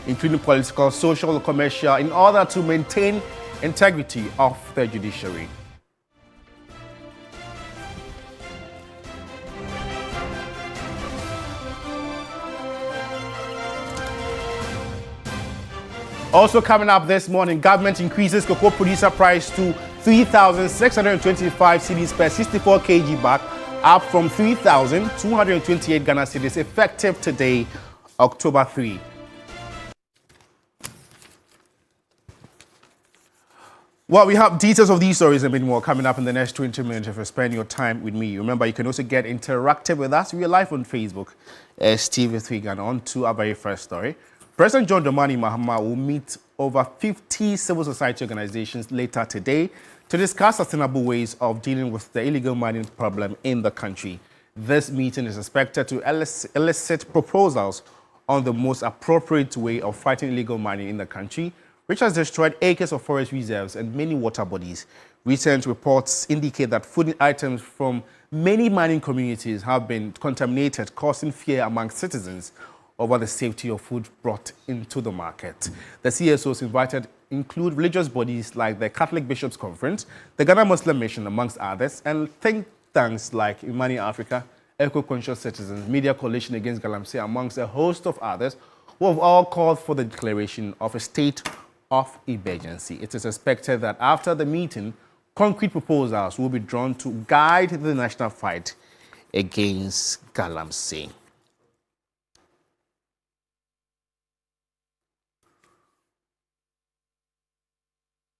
including political, social, commercial, in order to maintain integrity of the judiciary. Also coming up this morning, government increases cocoa producer price to 3,625 cedis per 64 kg bag, up from 3,228 Ghana cedis, effective today, October 3. Well, we have details of these stories and a bit more coming up in the next 20 minutes if you spend your time with me. Remember, you can also get interactive with us. We are live on Facebook as TV3 Ghana. On to our very first story. President John Dramani Mahama will meet over 50 civil society organizations later today to discuss sustainable ways of dealing with the illegal mining problem in the country. This meeting is expected to elicit proposals on the most appropriate way of fighting illegal mining in the country, which has destroyed acres of forest reserves and many water bodies. Recent reports indicate that food items from many mining communities have been contaminated, causing fear among citizens over the safety of food brought into the market. The CSOs invited include religious bodies like the Catholic Bishops' Conference, the Ghana Muslim Mission, amongst others, and think tanks like Imani Africa, Eco-Conscious Citizens, Media Coalition Against Galamsey, amongst a host of others, who have all called for the declaration of a state of emergency. It is expected that after the meeting, concrete proposals will be drawn to guide the national fight against Galamsey.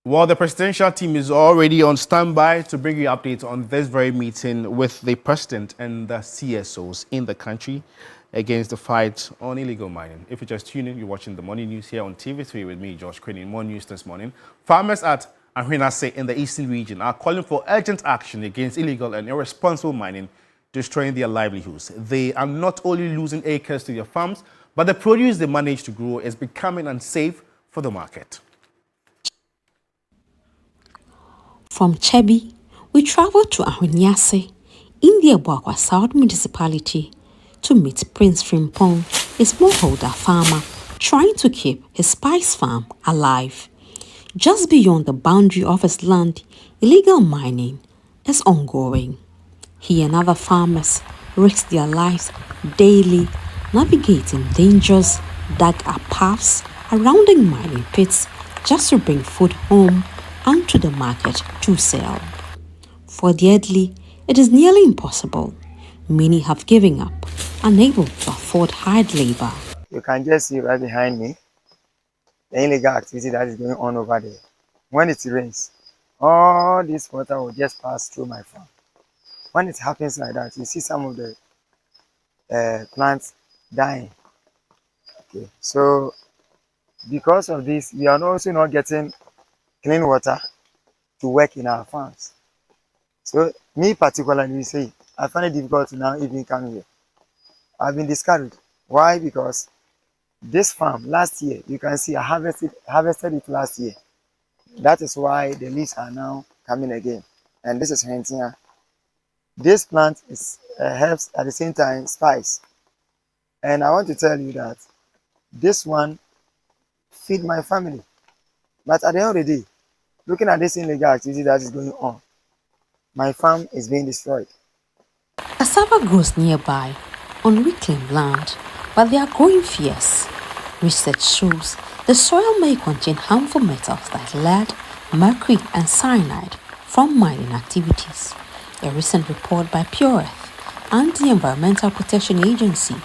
Well, the presidential team is already on standby to bring you updates on this very meeting with the president and the CSOs in the country against the fight on illegal mining. If you just tune in, you're watching the morning news here on TV3 with me, Josh Quinn. In more news this morning, farmers at Ahwenase in the eastern region are calling for urgent action against illegal and irresponsible mining, destroying their livelihoods. They are not only losing acres to their farms, but the produce they manage to grow is becoming unsafe for the market. From Chebi, we traveled to Ahwenase in the Abuakwa South Municipality to meet Prince Frimpong, a smallholder farmer trying to keep his spice farm alive. Just beyond the boundary of his land, illegal mining is ongoing. He and other farmers risk their lives daily, navigating dangerous, dug-up paths, surrounding mining pits just to bring food home and to the market to sell. For the elderly, it is nearly impossible. Many have given up, unable to afford hard labor. You can just see right behind me the illegal activity that is going on over there. When it rains, all this water will just pass through my farm. When it happens like that, you see some of the plants dying. Okay, so because of this, we are also not getting clean water to work in our farms. So me particularly, say, I find it difficult to now even come here. I've been discouraged. Why? Because this farm last year, you can see I harvested it last year. That is why the leaves are now coming again. And this is hentia. This plant is helps at the same time spice. And I want to tell you that this one feed my family. But at the end of the day, looking at this illegal activity that is going on, my farm is being destroyed. Cassava grows nearby on reclaimed land, but they are growing fierce. Research shows the soil may contain harmful metals like lead, mercury, and cyanide from mining activities. A recent report by Pure Earth and the Environmental Protection Agency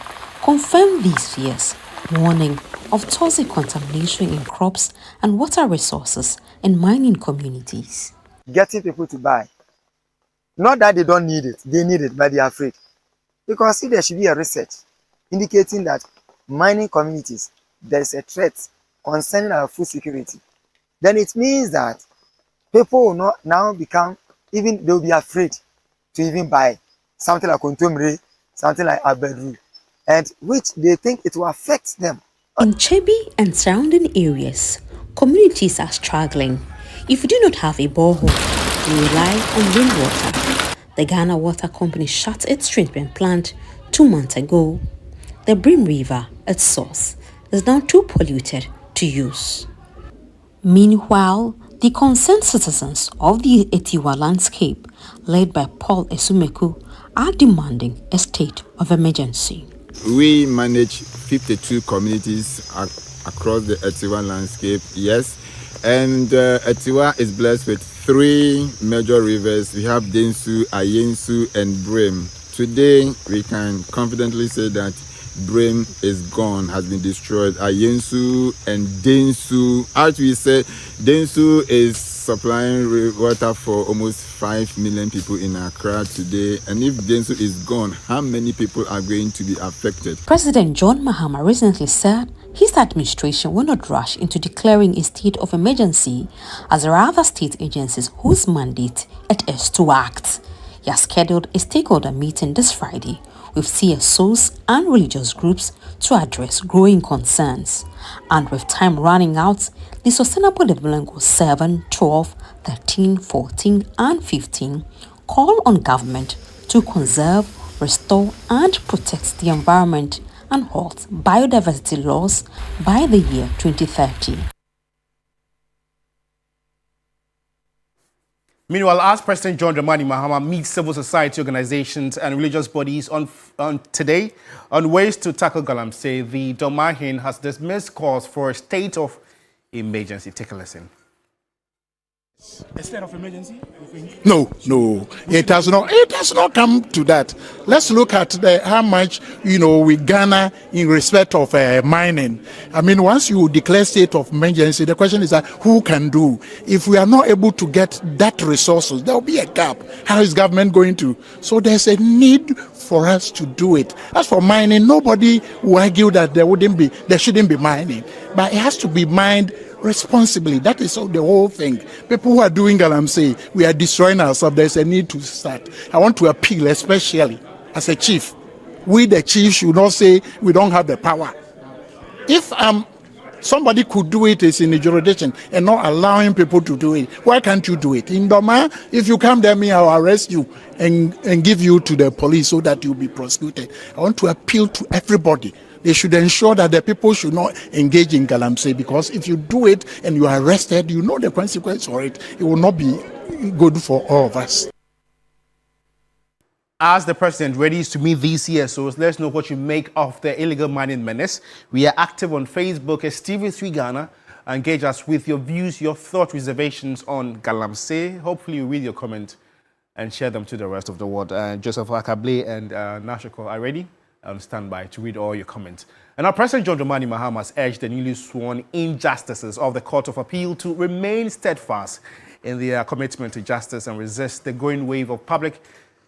confirmed these fears, warning of toxic contamination in crops and water resources in mining communities. Getting people to buy. Not that they don't need it, they need it, but they are afraid. Because see, there should be a research indicating that mining communities, there is a threat concerning our food security. Then it means that people will not now become, even they'll be afraid to even buy something like kontomire, something like abedu, and which they think it will affect them. In Chebi and surrounding areas, communities are struggling. If you do not have a borehole, you rely on rainwater. The Ghana Water Company shut its treatment plant 2 months ago. The Brim River, its source, is now too polluted to use. Meanwhile, the concerned citizens of the Etiwa landscape, led by Paul Esumeku, are demanding a state of emergency. We manage 52 communities across the Etiwa landscape, yes. And Etiwa is blessed with 3 major rivers. We have Densu, Ayensu, and Brem. Today, we can confidently say that Brem is gone, has been destroyed. Ayensu and Densu, as we say, Densu is supplying water for almost 5 million people in Accra today. And if Densu is gone, how many people are going to be affected? President John Mahama recently said his administration will not rush into declaring a state of emergency, as there are other state agencies whose mandate it is to act. He has scheduled a stakeholder meeting this Friday with CSOs and religious groups to address growing concerns. And with time running out, the Sustainable Development Goals 7, 12, 13, 14, and 15 call on government to conserve, restore, and protect the environment and halt biodiversity loss by the year 2030. Meanwhile, as President John Dramani Mahama meets civil society organizations and religious bodies on today on ways to tackle Galamsey, the Domahin has dismissed calls for a state of emergency. Take a listen. A state of emergency? No, it has not come to that. Let's look at how much we garner in respect of mining. I mean, once you declare state of emergency, the question is that who can do? If we are not able to get that resources, there will be a gap. How is government going to? So there's a need for us to do it. As for mining, nobody will argue that there shouldn't be mining, but it has to be mined responsibly. That is the whole thing. People who are doing Galamsey, we are destroying ourselves. There's a need to start. I want to appeal, especially as a chief. We, the chief, should not say we don't have the power. If somebody could do it, it's in the jurisdiction, and not allowing people to do it. Why can't you do it? In Doma, if you come there, I'll arrest you and give you to the police so that you'll be prosecuted. I want to appeal to everybody. They should ensure that the people should not engage in Galamsey, because if you do it and you are arrested, you know the consequence for it. It will not be good for all of us. As the president readies to meet these CSOs, let us know what you make of the illegal mining menace. We are active on Facebook as TV3 Ghana. Engage us with your views, your thoughts, reservations on Galamsey. Hopefully you read your comment and share them to the rest of the world. Joseph Akable and Nashiko are ready on standby to read all your comments. And our President John Dramani Mahama has urged the newly sworn in justices of the Court of Appeal to remain steadfast in their commitment to justice and resist the growing wave of public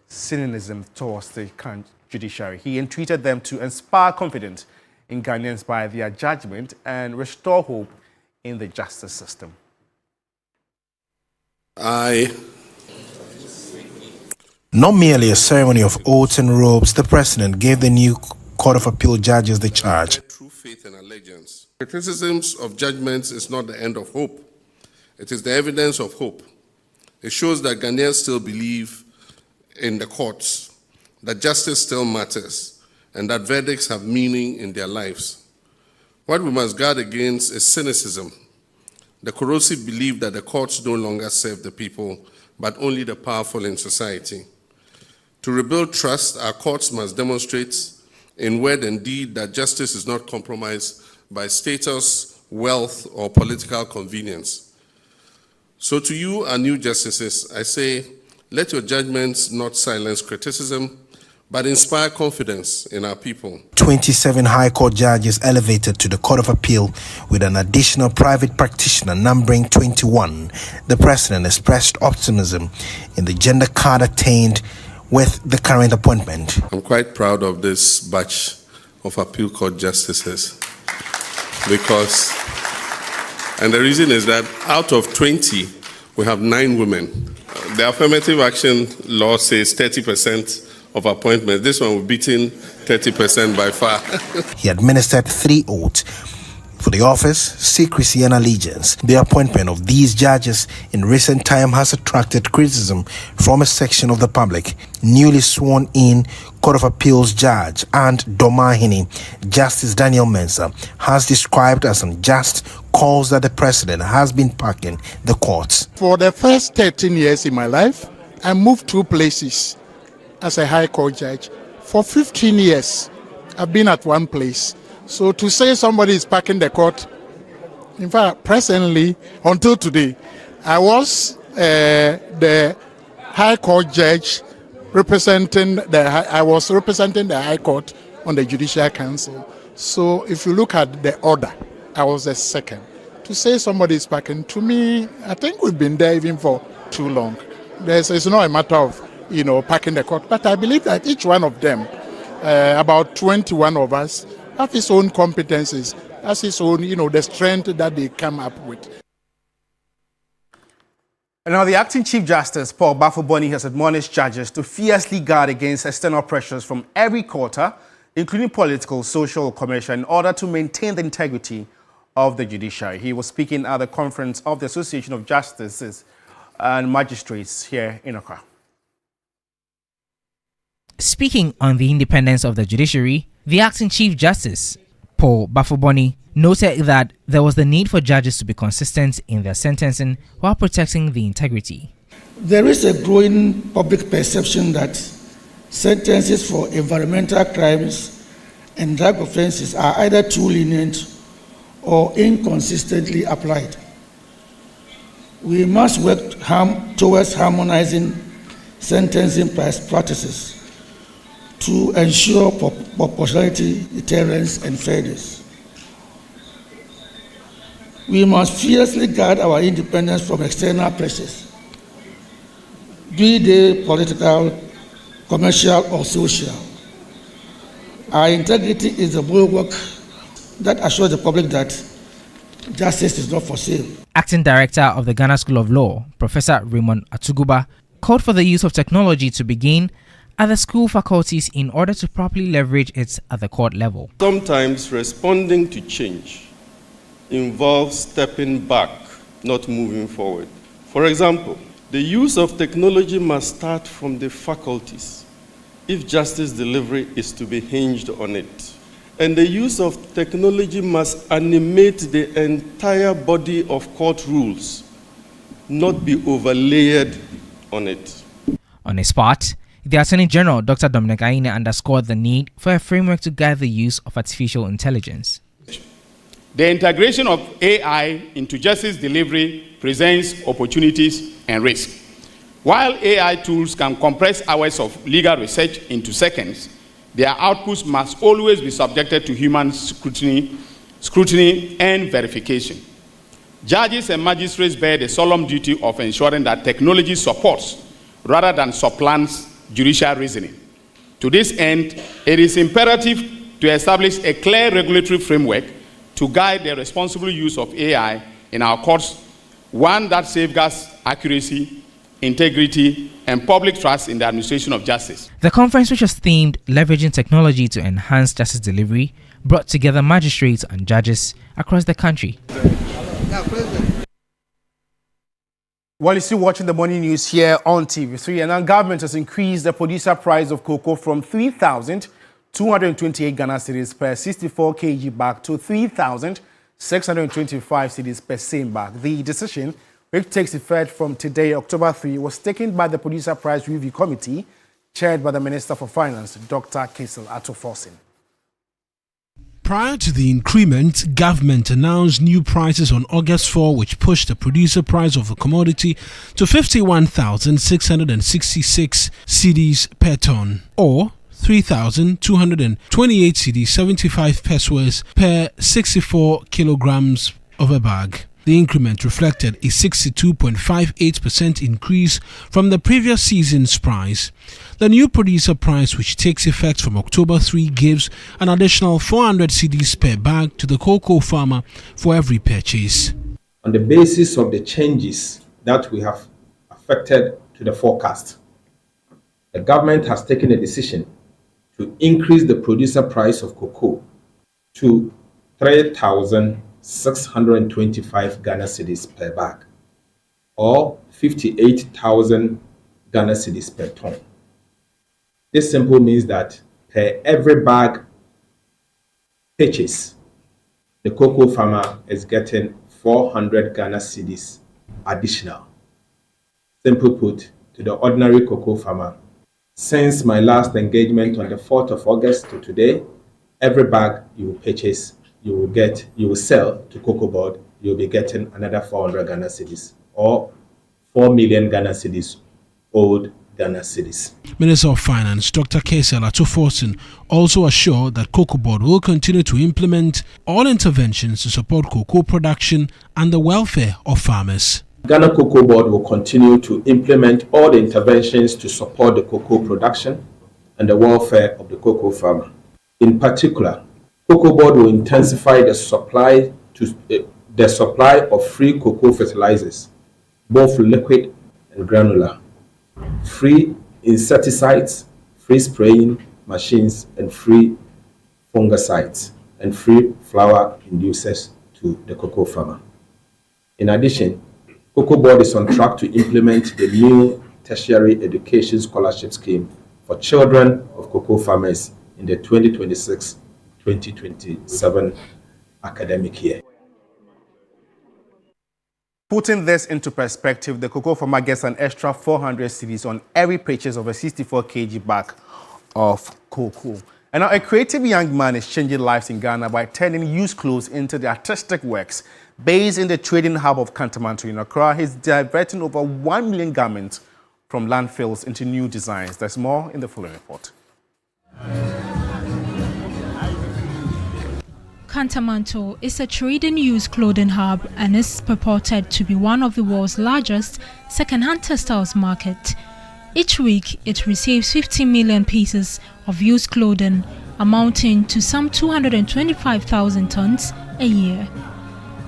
cynicism towards the judiciary. He entreated them to inspire confidence in Ghanaians by their judgment and restore hope in the justice system. Not merely a ceremony of oaths and robes, the president gave the new Court of Appeal judges the charge. True faith and allegiance. Criticisms of judgments is not the end of hope. It is the evidence of hope. It shows that Ghanaians still believe in the courts, that justice still matters, and that verdicts have meaning in their lives. What we must guard against is cynicism, the corrosive belief that the courts no longer serve the people, but only the powerful in society. To rebuild trust, our courts must demonstrate in word and deed that justice is not compromised by status, wealth, or political convenience. So to you, our new justices, I say, let your judgments not silence criticism, but inspire confidence in our people. 27 High Court judges elevated to the Court of Appeal with an additional private practitioner numbering 21. The president expressed optimism in the gender card attained with the current appointment. I'm quite proud of this batch of appeal court justices because, and the reason is that out of 20, we have 9 women. The affirmative action law says 30% of appointments. This one we're beating 30% by far. He administered 3 oaths for the office, secrecy and allegiance. The appointment of these judges in recent time has attracted criticism from a section of the public. Newly sworn in Court of Appeals judge and Domahini, Justice Daniel Mensah, has described as unjust calls that the president has been packing the courts. For the first 13 years in my life, I moved 2 places as a high court judge. For 15 years, I've been at one place. So to say somebody is packing the court, in fact, presently, until today, I was the high court judge representing I was representing the High Court on the Judicial Council. So if you look at the order, I was the second. To say somebody is packing, to me, I think we've been there even for too long. It's not a matter of, packing the court, but I believe that each one of them, about 21 of us, have his own competencies, has his own, the strength that they come up with. And now the acting Chief Justice, Paul Bafoboni, has admonished judges to fiercely guard against external pressures from every quarter, including political, social, commercial, in order to maintain the integrity of the judiciary. He was speaking at the conference of the Association of Justices and Magistrates here in Accra. Speaking on the independence of the judiciary, the acting Chief Justice, Paul Bafoboni, noted that there was the need for judges to be consistent in their sentencing while protecting the integrity. There is a growing public perception that sentences for environmental crimes and drug offenses are either too lenient or inconsistently applied. We must work towards harmonizing sentencing practices to ensure proportionality, deterrence, and fairness. We must fiercely guard our independence from external pressures, be they political, commercial, or social. Our integrity is the bulwark that assures the public that justice is not for sale. Acting Director of the Ghana School of Law, Professor Raymond Atuguba, called for the use of technology to begin at the school faculties in order to properly leverage it at the court level. Sometimes responding to change involves stepping back, not moving forward. For example, the use of technology must start from the faculties if justice delivery is to be hinged on it. And the use of technology must animate the entire body of court rules, not be overlaid on it. On his part, the Attorney General, Dr. Dominic Aine, underscored the need for a framework to guide the use of artificial intelligence. The integration of AI into justice delivery presents opportunities and risks. While AI tools can compress hours of legal research into seconds, their outputs must always be subjected to human scrutiny and verification. Judges and magistrates bear the solemn duty of ensuring that technology supports rather than supplants judicial reasoning. To this end, it is imperative to establish a clear regulatory framework to guide the responsible use of AI in our courts, one that safeguards accuracy, integrity, and public trust in the administration of justice. The conference, which was themed Leveraging Technology to Enhance Justice Delivery, brought together magistrates and judges across the country. While you're still watching the morning news here on TV3, and our government has increased the producer price of cocoa from 3,228 Ghana cedis per 64 kg bag to 3,625 cedis per same bag. The decision, which takes effect from today, October 3, was taken by the Producer Price Review Committee, chaired by the Minister for Finance, Dr. Kisel Atoforsin. Prior to the increment, government announced new prices on August 4, which pushed the producer price of the commodity to 51,666 cedis per ton, or 3,228 cedis 75 pesos per 64 kilograms of a bag. The increment reflected a 62.58% increase from the previous season's price. The new producer price, which takes effect from October 3, gives an additional 400 cedis per bag to the cocoa farmer for every purchase. On the basis of the changes that we have affected to the forecast, the government has taken a decision to increase the producer price of cocoa to 3,000 625 Ghana cedis per bag, or 58,000 Ghana cedis per ton. This simply means that per every bag purchase, the cocoa farmer is getting 400 Ghana cedis additional. Simply put, to the ordinary cocoa farmer, since my last engagement on the 4th of August to today, every bag you will purchase, you will sell to Cocoa Board, you'll be getting another 400 Ghana cedis, or 4 million Ghana cedis, old Ghana cedis. Minister of Finance Dr. Kesel Atuforsen also assured that Cocoa Board will continue to implement all interventions to support cocoa production and the welfare of farmers. Ghana Cocoa Board will continue to implement all the interventions to support the cocoa production and the welfare of the cocoa farmer. In particular, Cocoa Board will intensify the supply of free cocoa fertilizers, both liquid and granular, free insecticides, free spraying machines, and free fungicides, and free flower inducers to the cocoa farmer. In addition, Cocoa Board is on track to implement the new tertiary education scholarship scheme for children of cocoa farmers in the 2026-2027 academic year. Putting this into perspective, the cocoa farmer gets an extra 400 cedis on every purchase of a 64 kg bag of cocoa. And now a creative young man is changing lives in Ghana by turning used clothes into the artistic works. Based in the trading hub of Kantamanto in Accra, he's diverting over 1 million garments from landfills into new designs. There's more in the following report. Kantamanto is a trading used clothing hub and is purported to be one of the world's largest second-hand textiles market. Each week, it receives 15 million pieces of used clothing, amounting to some 225,000 tons a year.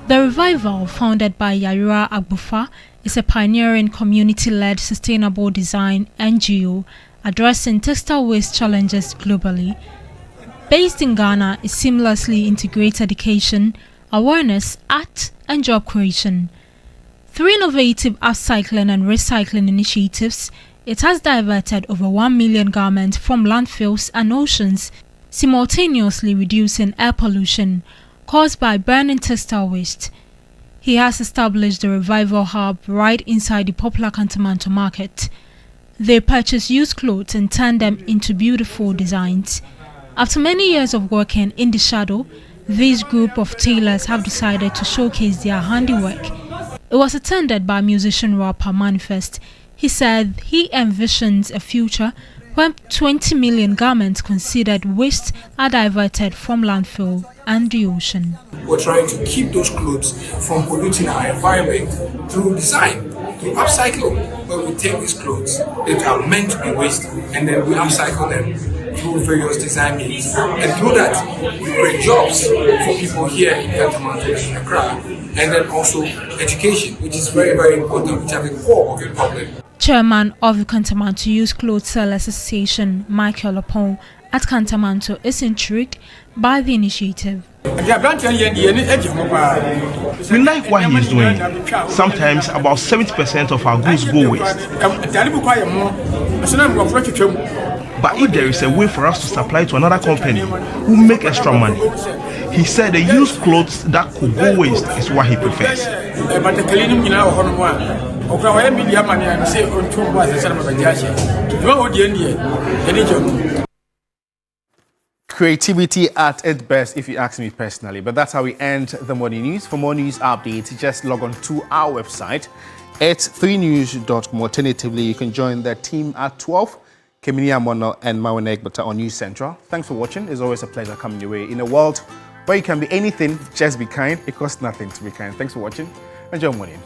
The Revival, founded by Yayura Agbufa, is a pioneering community-led sustainable design NGO addressing textile waste challenges globally. Based in Ghana, it seamlessly integrates education, awareness, art, and job creation. Through innovative upcycling and recycling initiatives, it has diverted over 1 million garments from landfills and oceans, simultaneously reducing air pollution caused by burning textile waste. He has established the Revival Hub right inside the popular Kantamanto market. They purchase used clothes and turn them into beautiful designs. After many years of working in the shadow, this group of tailors have decided to showcase their handiwork. It was attended by musician rapper Manifest. He said he envisions a future when 20 million garments considered waste are diverted from landfill and the ocean. We're trying to keep those clothes from polluting our environment through design, through upcycling, where we take these clothes that are meant to be waste and then we upcycle them through various design means. And through that, we create jobs for people here in Kantamanto and in Accra, and then also education, which is very, very important, which are the core of the problem. Chairman of the Kantamanto Used Clothes Sellers Association, Michael Opon, at Kantamanto is intrigued by the initiative. We like what he's doing. Sometimes about 70% of our goods go waste. But if there is a way for us to supply to another company who make extra money, he said the used clothes that could go waste is what he prefers. Creativity at its best, if you ask me personally. But that's how we end the morning news. For more news updates, just log on to our website. It's 3news.com. Alternatively, you can join the team at 12. Keminia Mono and Mawane Egbata on News Central. Thanks for watching. It's always a pleasure coming your way. In a world where you can be anything, just be kind. It costs nothing to be kind. Thanks for watching. Enjoy morning.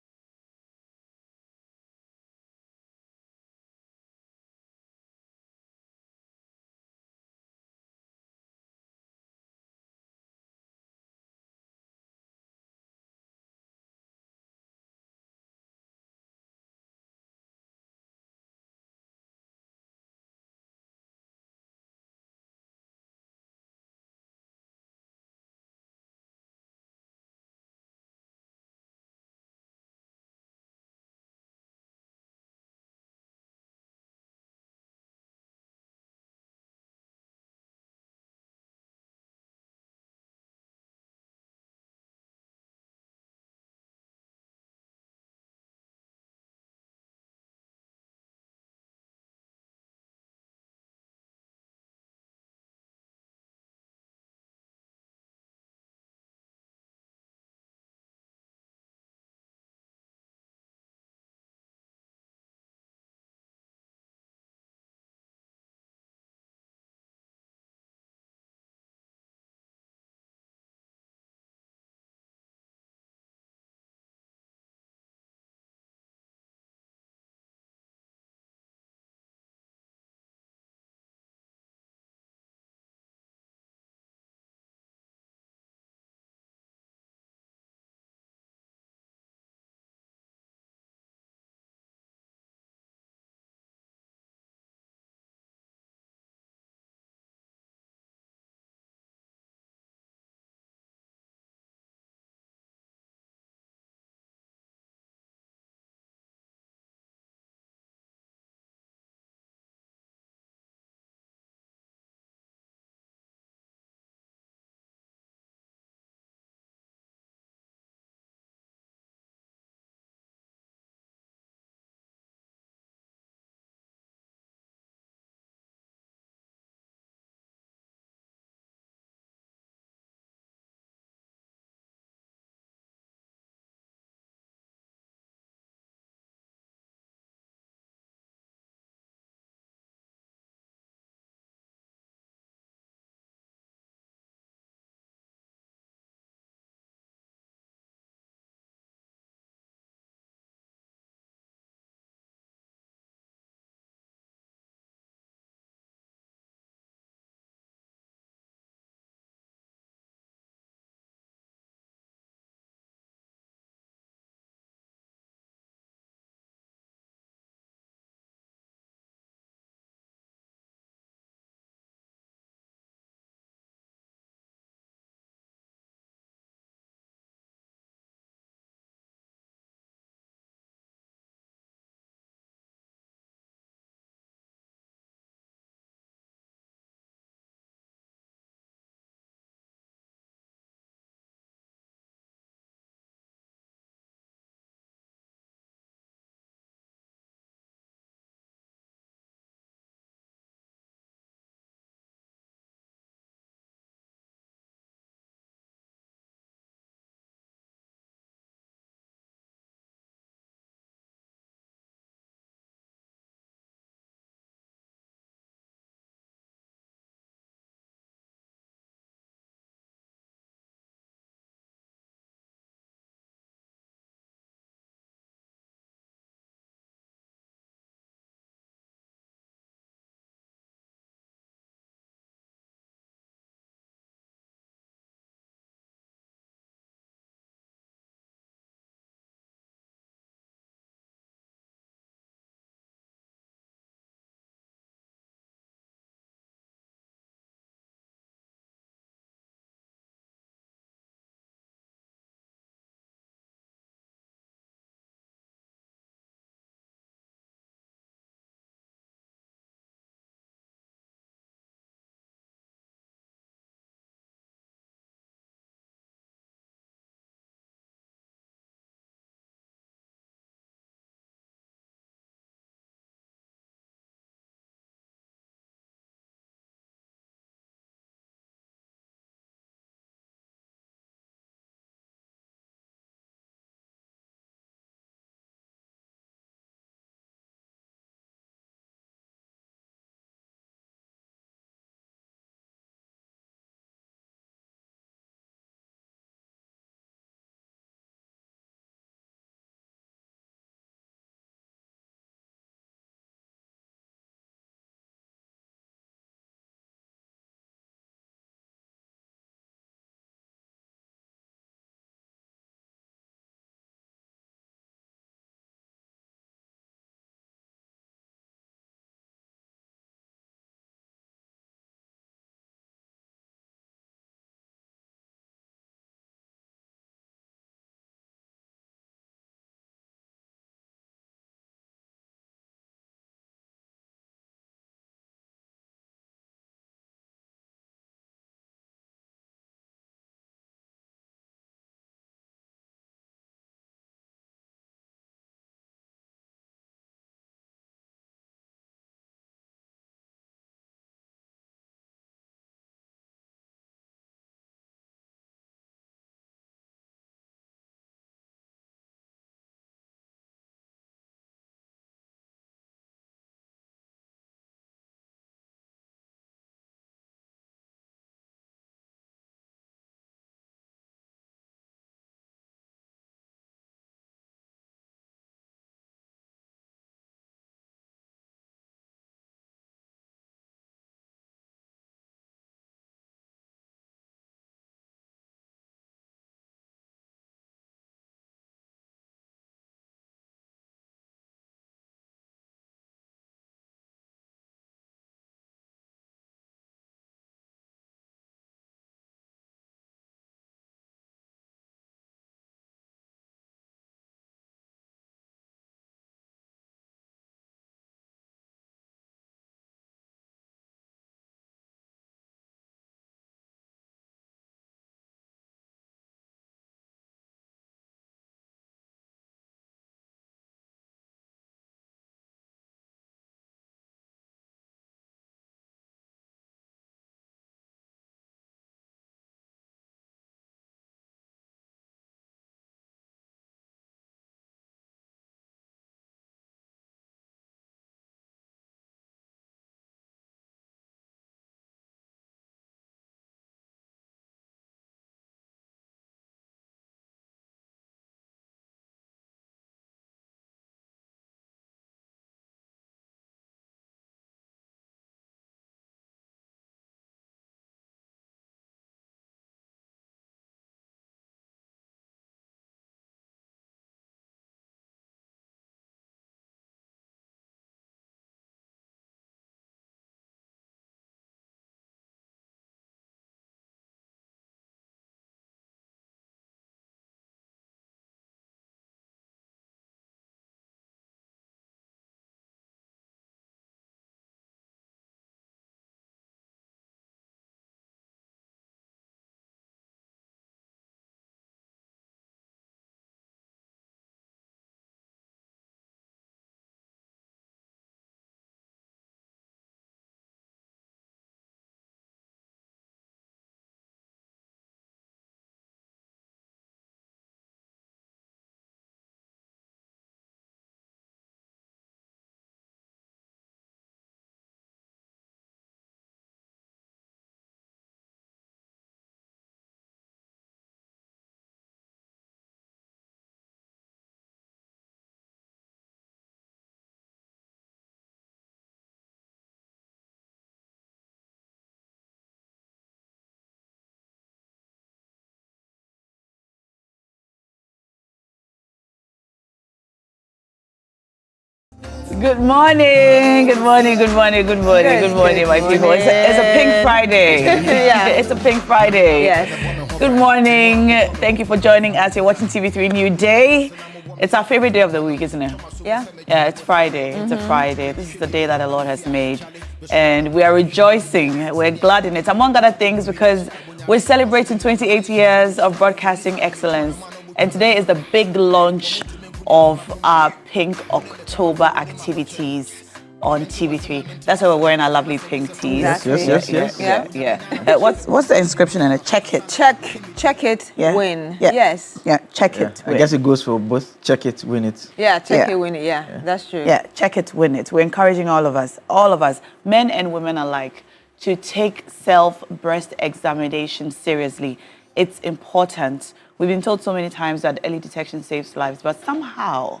Good morning, good morning, good morning, good morning, good morning, my people. It's a Pink Friday. Yeah. It's a Pink Friday. Yes. Good morning. Thank you for joining us. You're watching TV3 Newday. It's our favorite day of the week, isn't it? Yeah. Yeah, it's Friday. It's a Friday. This is the day that the Lord has made. And we are rejoicing. We're glad in it. Among other things, because we're celebrating 28 years of broadcasting excellence. And today is the big launch of our Pink October activities on TV3. That's why we're wearing our lovely pink tees. Exactly. Yeah. What's the inscription in it? Check it. Check it, win. Yeah. Yes. Yeah, check it. I guess it goes for both check it, win it. Yeah, check it, win it. Yeah, that's true. Yeah, check it, win it. We're encouraging all of us, men and women alike, to take self-breast examination seriously. It's important. We've been told so many times that early detection saves lives, but somehow,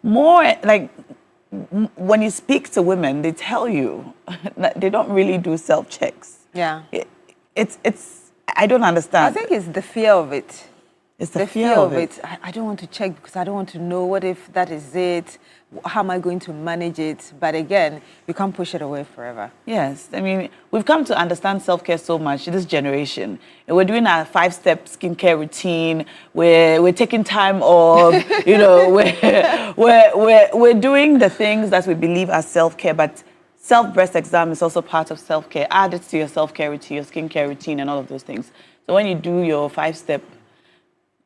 more like when you speak to women, they tell you that they don't really do self-checks. Yeah. It's I don't understand. I think it's the fear of it. It's the fear of it. I don't want to check because I don't want to know what if that is it. How am I going to manage it? But again, you can't push it away forever. Yes. I mean, we've come to understand self-care so much in this generation. And we're doing our 5-step skincare routine. We're taking time off. We're doing the things that we believe are self-care, but self-breast exam is also part of self-care. Add it to your self-care routine, your skincare routine, and all of those things. So when you do your 5-step,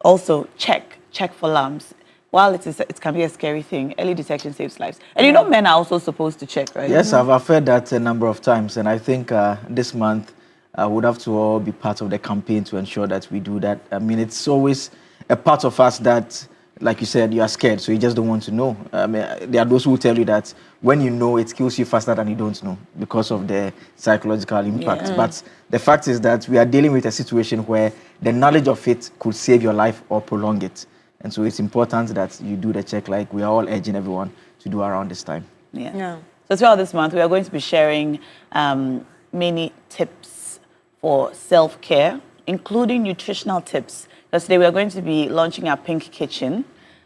also check for lumps. While it can be a scary thing, early detection saves lives. And men are also supposed to check, right? Yes, I've heard that a number of times, and I think this month would have to all be part of the campaign to ensure that we do that. I mean, it's always a part of us that, like you said, you are scared, so you just don't want to know. I mean, there are those who tell you that when you know, it kills you faster than you don't know because of the psychological impact. Yeah. But the fact is that we are dealing with a situation where the knowledge of it could save your life or prolong it. And so it's important that you do the check, like we are all urging everyone to do around this time. Yeah. So throughout this month, we are going to be sharing many tips for self-care, including nutritional tips. Because today we are going to be launching our Pink Kitchen.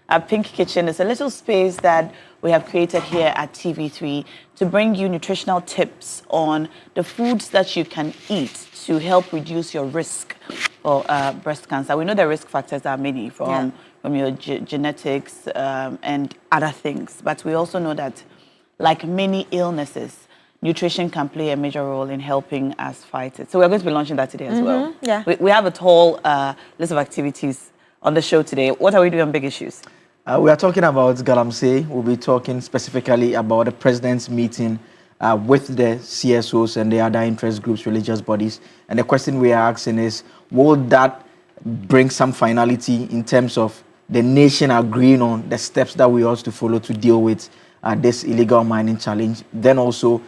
Our Pink Kitchen is a little space that we have created here at TV3 to bring you nutritional tips on the foods that you can eat to help reduce your risk for breast cancer. We know the risk factors are many from your genetics and other things. But we also know that, like many illnesses, nutrition can play a major role in helping us fight it. So we're going to be launching that today as well. Yeah. We have a whole list of activities on the show today. What are we doing on Big Issues? We are talking about Galamsey. We'll be talking specifically about the president's meeting with the CSOs and the other interest groups, religious bodies. And the question we are asking is, will that bring some finality in terms of the nation agreeing on the steps that we ought to follow to deal with this illegal mining challenge? Then also,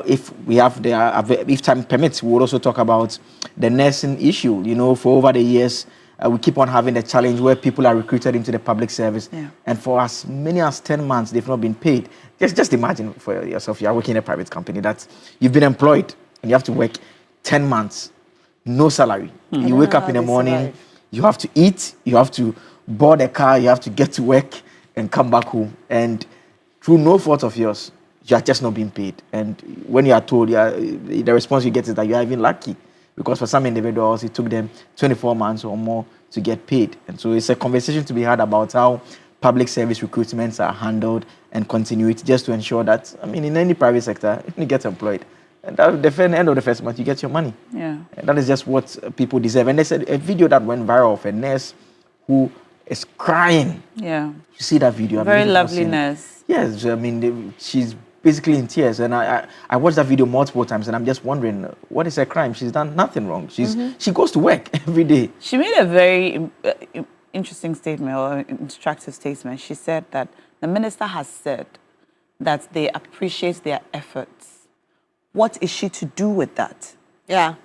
if we have if time permits, we will also talk about the nursing issue. For over the years, we keep on having the challenge where people are recruited into the public service, and for as many as 10 months, they've not been paid. Just imagine for yourself, you are working in a private company that you've been employed and you have to work 10 months, no salary. You wake up in the morning, you have to eat, you have to board a car, you have to get to work and come back home. And through no fault of yours, you are just not being paid. And when you are told, the response you get is that you are even lucky. Because for some individuals, it took them 24 months or more to get paid. And so it's a conversation to be had about how public service recruitments are handled and continuity, just to ensure that, in any private sector, you get employed. And at the end of the first month, you get your money. Yeah. And that is just what people deserve. And there's a video that went viral of a nurse who is crying. Yeah. You see that video? Very lovely nurse. Yes, she's basically in tears. And I watched that video multiple times, and I'm just wondering, what is her crime? She's done nothing wrong. She goes to work every day. She made a very interesting statement, or instructive statement. She said that the minister has said that they appreciate their efforts. What is she to do with that? Yeah.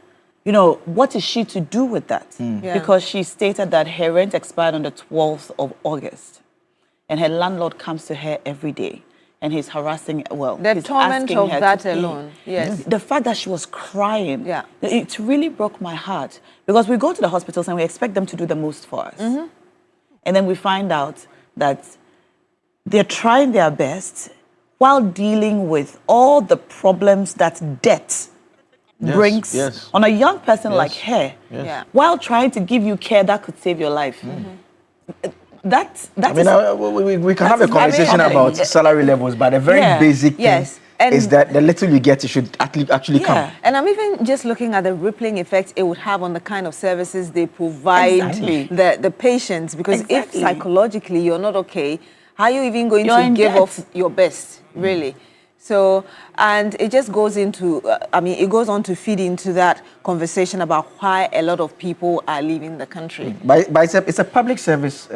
What is she to do with that? Yeah. Because she stated that her rent expired on the 12th of August, and her landlord comes to her every day, and he's harassing, the torment of that alone. Yes. The fact that she was crying, it really broke my heart, because we go to the hospitals and we expect them to do the most for us. And then we find out that they're trying their best while dealing with all the problems that debt brings on a young person like her, while trying to give you care that could save your life. We can have a conversation about salary levels, but a very basic thing is that the little you get, it should actually come. And I'm even just looking at the rippling effect it would have on the kind of services they provide the patients, because if psychologically you're not okay, how are you even going to give off your best, really? So, and it just goes into, it goes on to feed into that conversation about why a lot of people are leaving the country. But it's a public service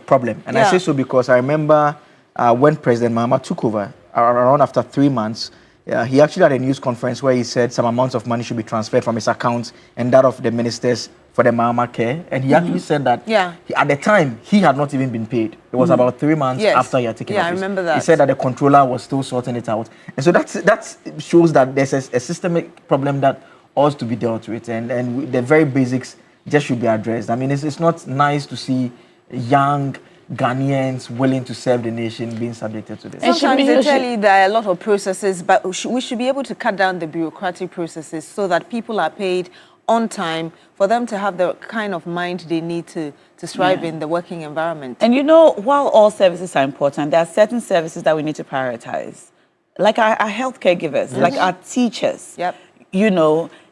problem. And I say so because I remember when President Mahama took over, around after 3 months, he actually had a news conference where he said some amounts of money should be transferred from his account and that of the ministers for the Mahama care. And he actually said that at the time, he had not even been paid. It was about 3 months after he had taken office. I remember that. He said that the controller was still sorting it out. And so that shows that there's a systemic problem that ought to be dealt with. And the very basics just should be addressed. I mean, it's not nice to see young Ghanaians willing to serve the nation being subjected to this. Sometimes they tell you there are a lot of processes, but we should be able to cut down the bureaucratic processes so that people are paid on time for them to have the kind of mind they need to thrive in the working environment. And while all services are important, there are certain services that we need to prioritize. Like our healthcare givers, like our teachers.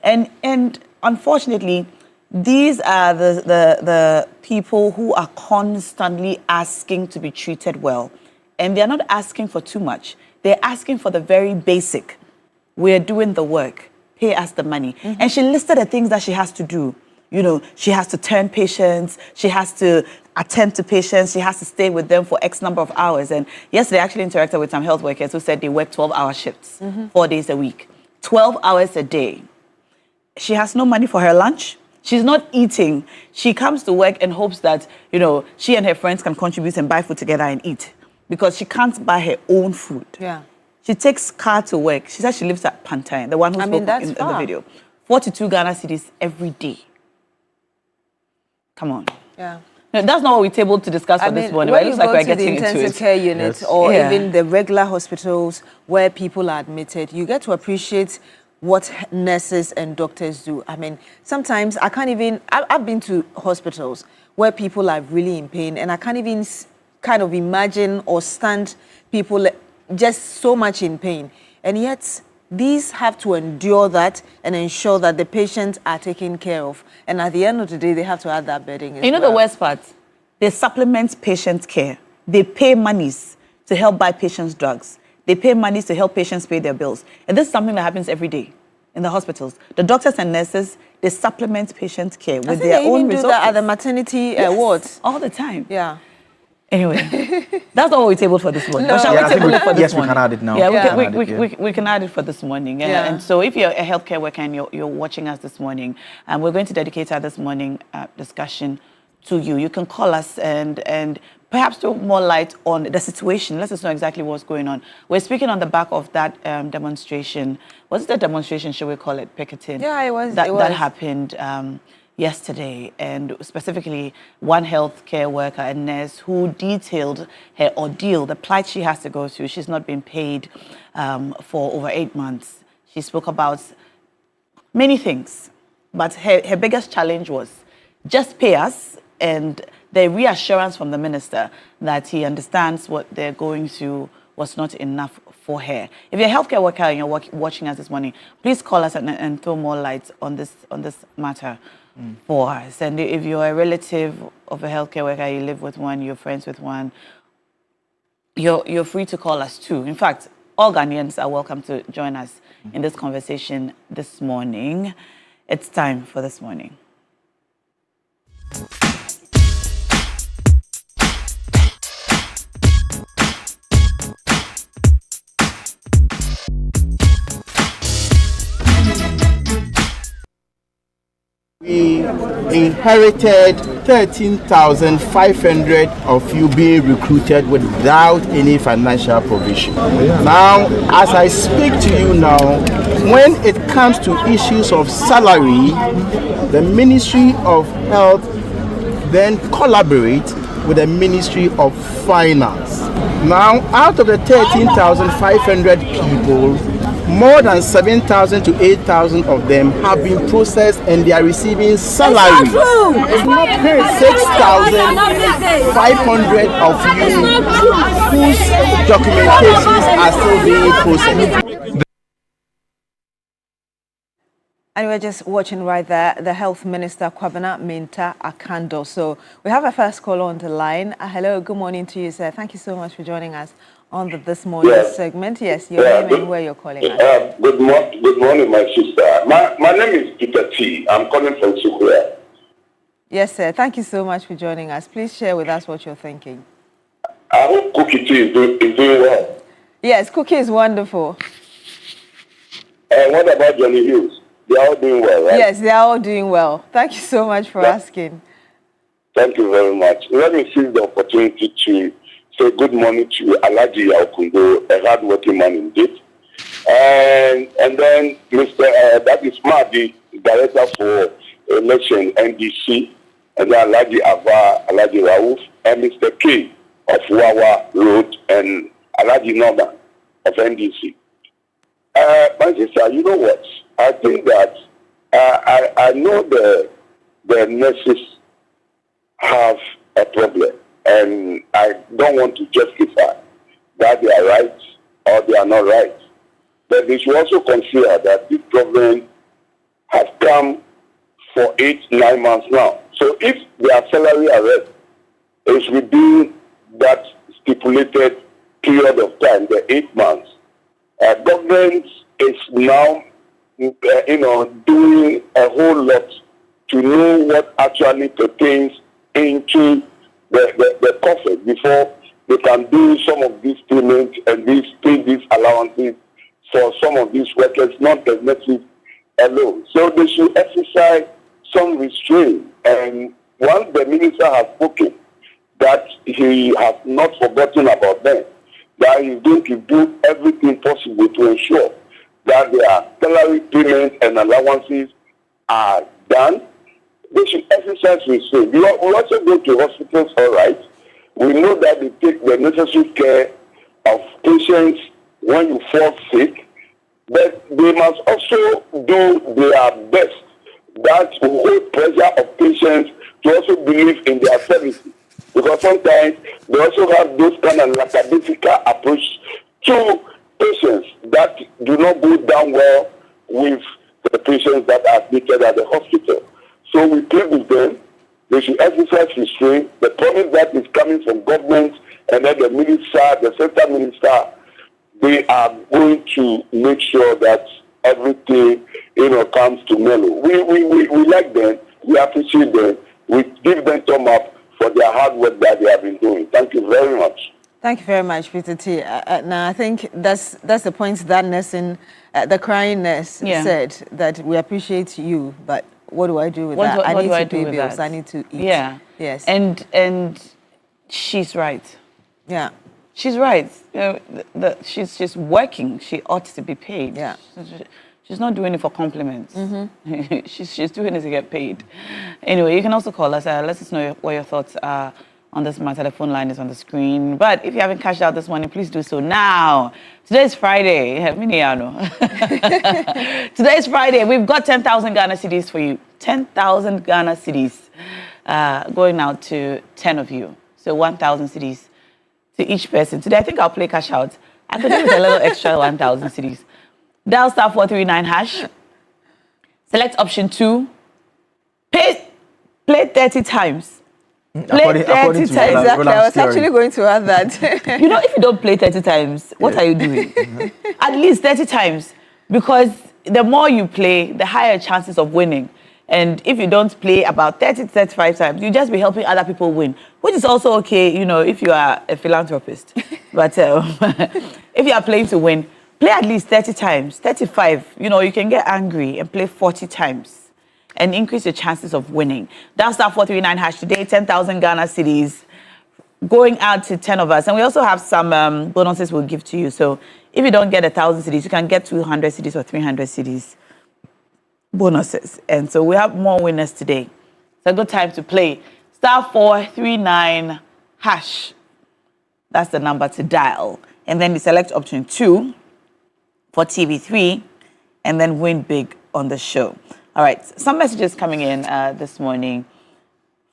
And unfortunately, these are the people who are constantly asking to be treated well. And they're not asking for too much. They're asking for the very basic. We're doing the work. Pay us the money. And she listed the things that she has to do. She has to turn patients. She has to attend to patients. She has to stay with them for X number of hours. And yesterday, I actually interacted with some health workers who said they work 12-hour shifts, 4 days a week, 12 hours a day. She has no money for her lunch. She's not eating. She comes to work and hopes that, she and her friends can contribute and buy food together and eat, because she can't buy her own food. She takes car to work. She says she lives at Pantai, the one who spoke in the video. 42 Ghana cedis every day. Come on. No, that's not what we tabled to discuss for this morning. It looks like we're getting into it. When you go to the intensive care unit or even the regular hospitals where people are admitted, you get to appreciate what nurses and doctors do. I mean, sometimes I can't even, I've been to hospitals where people are really in pain, and I can't even kind of imagine or stand people just so much in pain. And yet, these have to endure that and ensure that the patients are taken care of. And at the end of the day, they have to add that bedding as well. The worst part? They supplement patient care. They pay monies to help buy patients' drugs. They pay monies to help patients pay their bills. And this is something that happens every day in the hospitals. The doctors and nurses, they supplement patient care with their own resources. They even do that at the maternity wards. All the time. Anyway, that's not what we tabled for this morning. No. Shall we table it for this morning? We can add it now. We can add it for this morning. And so if you're a healthcare worker and you're watching us this morning, we're going to dedicate our this morning discussion to you. You can call us and perhaps throw more light on the situation. Let us know exactly what's going on. We're speaking on the back of that demonstration. Was it a demonstration, should we call it, picketing? Yeah, it was. That happened yesterday, and specifically one healthcare worker, a nurse, who detailed her ordeal, the plight she has to go through. She's not been paid for over 8 months. She spoke about many things, but her biggest challenge was just pay us, and the reassurance from the minister that he understands what they're going through was not enough for her. If you're a healthcare worker and you're watching us this morning, please call us and throw more light on this matter for us. And if you're a relative of a healthcare worker, you live with one, you're friends with one, you're free to call us too. In fact, all Ghanaians are welcome to join us in this conversation this morning. It's time for This Morning. We inherited 13,500 of you being recruited without any financial provision. Now, as I speak to you now, when it comes to issues of salary, the Ministry of Health then collaborate with the Ministry of Finance. Now, out of the 13,500 people, more than 7,000 to 8,000 of them have been processed and they are receiving salary. 6,500 of you whose documentations are still being processed. And we're just watching right there, the Health Minister, Kwabena Minta Akando. So we have a first caller on the line. Hello, good morning to you, sir. Thank you so much for joining us on This Morning segment. Yes, your name and where you're calling us. Good morning, my sister. My name is Peter T. I'm calling from Sukuya. Yes, sir. Thank you so much for joining us. Please share with us what you're thinking. I hope Cookie T is doing well. Yes, Cookie is wonderful. And what about Johnny Hughes? They are all doing well, right? Yes, they are all doing well. Thank you so much for asking. Thank you very much. Let me seize the opportunity to say good morning to Alaji Yaokundo, a hard-working man indeed. And then Mr. That is Mahdi, Director for Election NDC, and then Alaji Ava, Alaji Raouf, and Mr. K of Wawa Road, and Alaji Norman of NDC. My sister, you know what? I think that I know the nurses have a problem, and I don't want to justify that they are right or they are not right. But they should also consider that this problem has come for 8-9 months now. So if their salary arrest is within that stipulated period of time, the 8 months, government is now doing a whole lot to know what actually pertains into the coffers before they can do some of these payments and pay these allowances for some of these workers, not the nurses alone. So they should exercise some restraint. And once the minister has spoken that he has not forgotten about them, that he's going to do everything possible to ensure that their salary payments and allowances are done, they should exercise restraint. We also go to hospitals, all right. We know that they take the necessary care of patients when you fall sick, but they must also do their best that will hold pressure of patients to also believe in their services. Because sometimes they also have those kind of lackadaisical approach to patients that do not go down well with the patients that are admitted at the hospital. So we plead with them. They should exercise restraint. The promise that is coming from government and then the minister, the central minister, they are going to make sure that everything, comes to mellow. We like them. We appreciate them. We give them thumb up for their hard work that they have been doing. Thank you very much. Thank you very much, Peter T. Now, I think that's the point that nursing, the crying nurse said, that we appreciate you, but what do I do with that? I need to pay bills. I need to eat. Yeah. Yes. And she's right. Yeah. She's right. She's working. She ought to be paid. Yeah. She's not doing it for compliments. She's doing it to get paid. Anyway, you can also call us. Let us know what your thoughts are on this matter. The phone line is on the screen. But if you haven't cashed out this morning, please do so now. Today is Friday. Today is Friday. We've got 10,000 Ghana cedis for you. 10,000 Ghana cedis going out to 10 of you. So 1,000 cedis to each person. Today, I think I'll play cash out. I could do with a little extra 1,000 cedis. Dial *439#. Select option 2. Play 30 times. Play 30 times. Exactly. I was actually going to add that. If you don't play 30 times, what are you doing? At least 30 times. Because the more you play, the higher chances of winning. And if you don't play about 30 to 35 times, you just be helping other people win, which is also okay, if you are a philanthropist. But if you are playing to win, play at least 30 times, 35. You can get angry and play 40 times and increase your chances of winning. Dial *439# today, 10,000 Ghana cedis going out to 10 of us. And we also have some bonuses we'll give to you. So if you don't get 1,000 cedis, you can get 200 cedis or 300 cedis bonuses. And so we have more winners today. It's a good time to play. *439#. That's the number to dial. And then you select option 2 for TV3 and then win big on the show. All right, some messages coming in this morning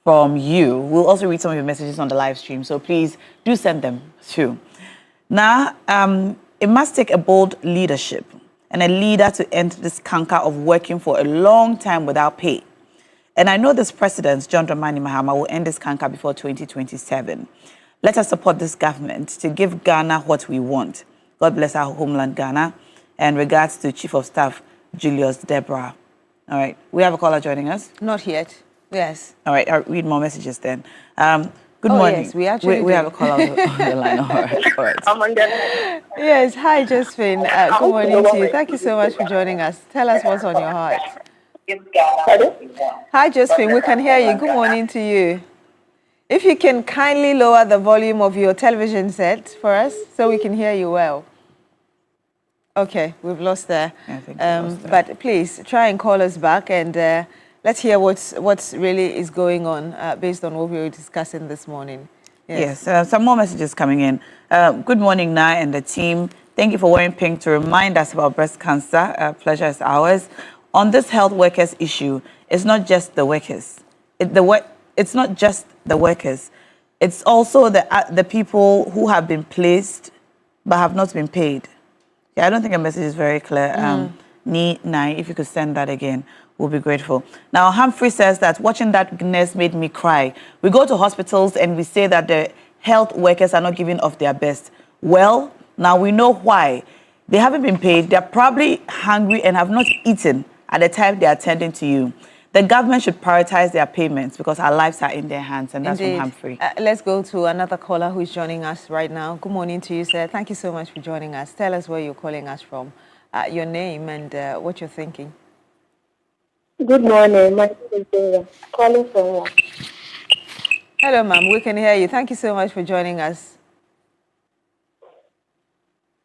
from you. We'll also read some of your messages on the live stream, so please do send them through. Now, it must take a bold leadership and a leader to end this canker of working for a long time without pay. And I know this president, John Dramani Mahama, will end this canker before 2027. Let us support this government to give Ghana what we want. God bless our homeland, Ghana. And regards to Chief of Staff, Julius Deborah. All right. We have a caller joining us? Not yet. Yes. All right. I'll read more messages then. Good morning. Yes, we actually we have a caller on the line. All right. All right. I'm on the Yes. Hi, Josephine. Good morning to you. Thank you so much for joining us. Tell us what's on your heart. Hi, Josephine. We can hear you. Good morning to you. If you can kindly lower the volume of your television set for us so we can hear you well. Okay, we've lost there. But please try and call us back and let's hear what's really is going on based on what we were discussing this morning. Yes, some more messages coming in. Good morning, Na and the team. Thank you for wearing pink to remind us about breast cancer. Pleasure is ours. On this health workers issue, it's not just the workers. It's not just the workers. It's also the people who have been placed but have not been paid. Yeah, I don't think the message is very clear. Nai, if you could send that again, we'll be grateful. Now, Humphrey says that watching that nurse made me cry. We go to hospitals and we say that the health workers are not giving of their best. Well, now we know why. They haven't been paid. They're probably hungry and have not eaten at the time they're attending to you. The government should prioritize their payments because our lives are in their hands, and that's Indeed. from Humphrey. Let's go to another caller who is joining us right now. Good morning to you, sir. Thank you so much for joining us. Tell us where you're calling us from, your name and what you're thinking. Good morning. My name is Dora. Calling from. Hello, ma'am. We can hear you. Thank you so much for joining us.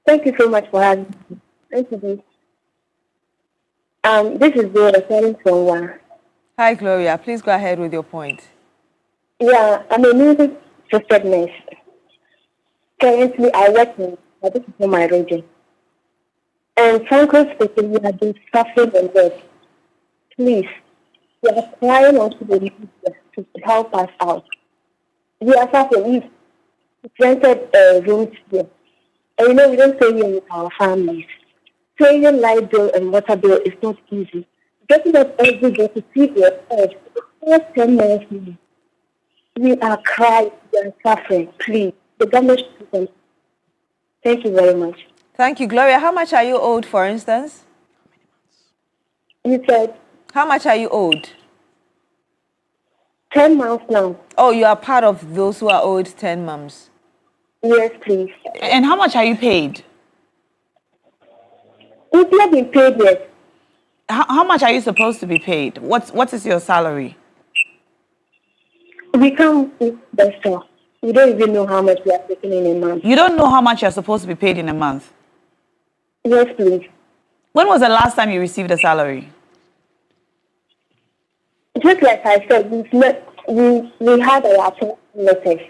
Thank you so much for having me. Thank you. This is Dora calling from. Hi, Gloria. Please go ahead with your point. Yeah, I'm a newly registered nurse. Currently, I work in this is in my region. And frankly speaking, we have been suffering a lot. Please, we are crying on to the media to help us out. We are suffering. We've rented rooms here. And we don't stay here with our families. Paying light bill and water bill is not easy. Getting up every day to see yourself, first 10 minutes, we are crying, we are suffering. Please, the government should do something. Thank you very much. Thank you, Gloria. How much are you owed, for instance? You said? How much are you owed? 10 months now. Oh, you are part of those who are owed 10 months? Yes, please. And how much are you paid? We've not been paid yet. How much are you supposed to be paid? What is your salary? We come with the store. We don't even know how much we are taking in a month. You don't know how much you're supposed to be paid in a month? Yes, please. When was the last time you received a salary? Just like I said, we had our appointment letters.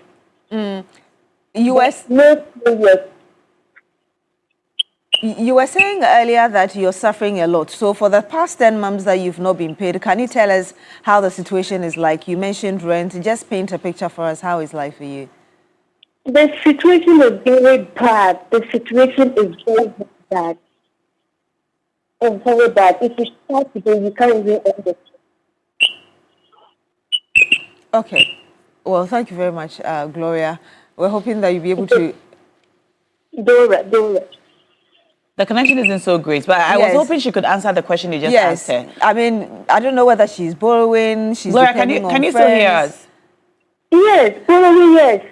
You were saying earlier that you're suffering a lot. So for the past 10 months that you've not been paid, can you tell us how the situation is like? You mentioned rent. Just paint a picture for us. How is life for you? The situation is very bad. The situation is very bad. It's very bad. If you start today, you can't even end it. Okay. Well, thank you very much, Gloria. We're hoping that you'll be able to... Dora. The connection isn't so great, but I was hoping she could answer the question you just asked her. I mean, I don't know whether she's borrowing, she's Gloria, depending on can you still hear us? Yes, probably yes.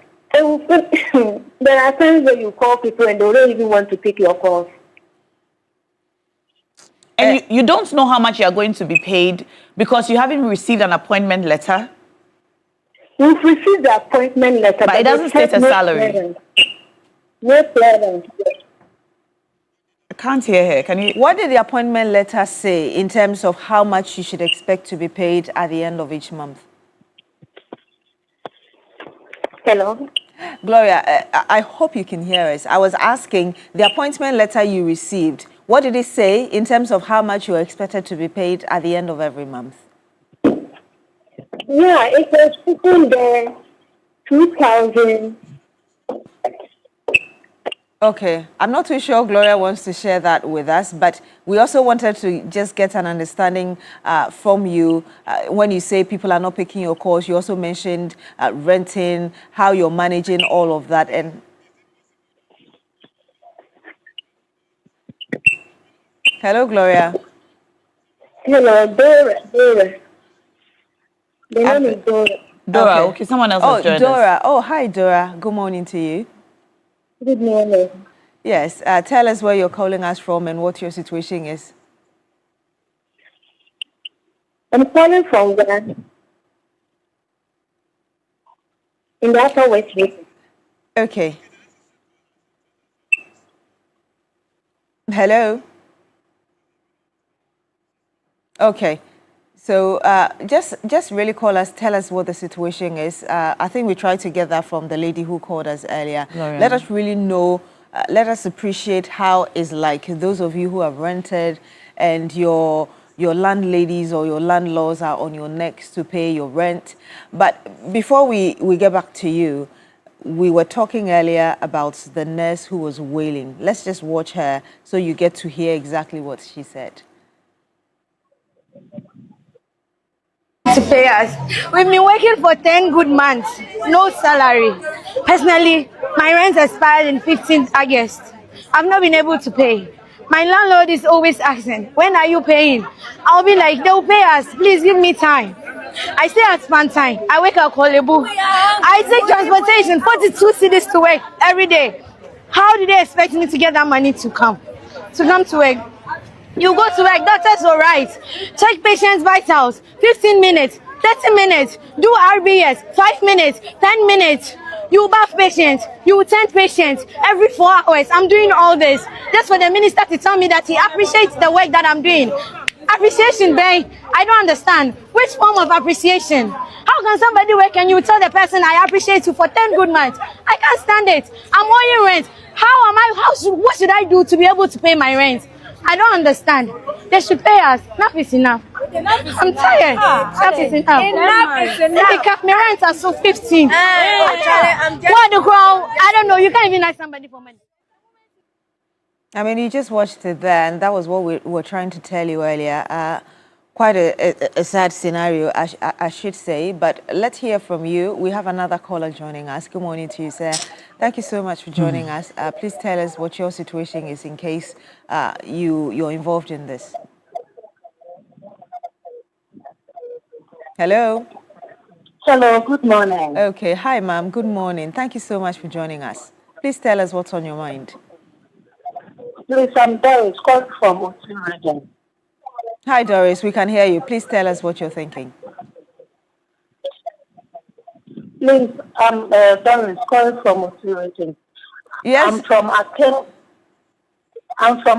There are times when you call people and they don't even want to pick your calls. And you don't know how much you are going to be paid because you haven't received an appointment letter? We've received the appointment letter. But it doesn't state a salary. No clearance. I can't hear her. Can you? What did the appointment letter say in terms of how much you should expect to be paid at the end of each month? Hello? Gloria, I hope you can hear us. I was asking the appointment letter you received. What did it say in terms of how much you are expected to be paid at the end of every month? Yeah, it was within the 2,000. Okay, I'm not too sure Gloria wants to share that with us, but we also wanted to just get an understanding from you. When you say people are not picking your calls, you also mentioned renting, how you're managing all of that. And hello, Gloria. Hello, Dora. The name is Dora. Dora, okay, someone else has joined Dora. us. Oh, hi, Dora. Good morning to you. Good morning. Yes, tell us where you're calling us from and what your situation is. I'm calling from Ghana. In the Upper West Region. Okay. Hello. Okay. So just really call us, tell us what the situation is. I think we tried to get that from the lady who called us earlier. Gloria. Let us really know, let us appreciate how it's like those of you who have rented and your landladies or your landlords are on your necks to pay your rent. But before we get back to you, we were talking earlier about the nurse who was wailing. Let's just watch her so you get to hear exactly what she said. To pay us. We've been working for 10 good months, no salary. Personally, my rent expired in 15th August. I've not been able to pay. My landlord is always asking, when are you paying? I'll be like, they'll pay us, please give me time. I stay at Spantine. I wake up Kolebu. I take transportation, 42 cities to work every day. How do they expect me to get that money to come to work? You go to work, doctors will write. Check patients' vitals, 15 minutes, 30 minutes. Do RBS, 5 minutes, 10 minutes. You bath patients, you tend patients every 4 hours. I'm doing all this just for the minister to tell me that he appreciates the work that I'm doing. Appreciation, babe. I don't understand. Which form of appreciation? How can somebody work and you tell the person I appreciate you for 10 good months? I can't stand it. I'm owing rent. What should I do to be able to pay my rent? I don't understand. They should pay us. Enough is enough. I'm tired. Enough is enough. Enough is enough. They kept me rent at so 15. What the ground? I don't know. You can't even ask somebody for money. I mean, you just watched it there, and that was what we were trying to tell you earlier. Quite a sad scenario, I should say. But let's hear from you. We have another caller joining us. Good morning to you, sir. Thank you so much for joining us. Please tell us what your situation is in case you're involved in this. Hello. Hello, good morning. Okay, hi, ma'am. Good morning. Thank you so much for joining us. Please tell us what's on your mind. Please, I'm Doris, calling from Otu region. Hi, Doris. We can hear you. Please tell us what you're thinking. Please, I'm Doris, calling from Otu region. Yes. I'm from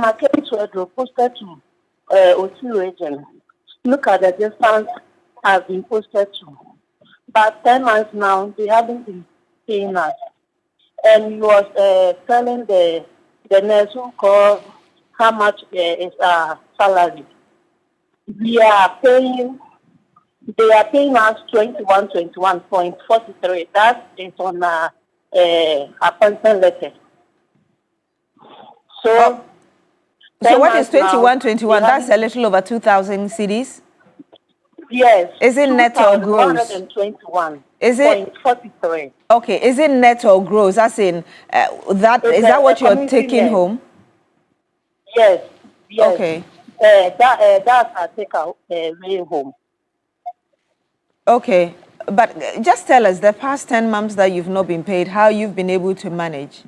Aken Swedro, posted to Otu region. Look at the distance I've been posted to. But 10 months now, they haven't been paying us. And he was telling the nurse who called how much is our salary. They are paying us 21.43. That is on appointment letter. So what is 21.21? That's a little over 2,000 cedis. Yes. Is it net or gross? 121. Is it 43? Okay. Is it net or gross? As in is that what you're taking home? Yes. Yes. Okay. That's I take away home. Okay, but just tell us the past 10 months that you've not been paid, how you've been able to manage.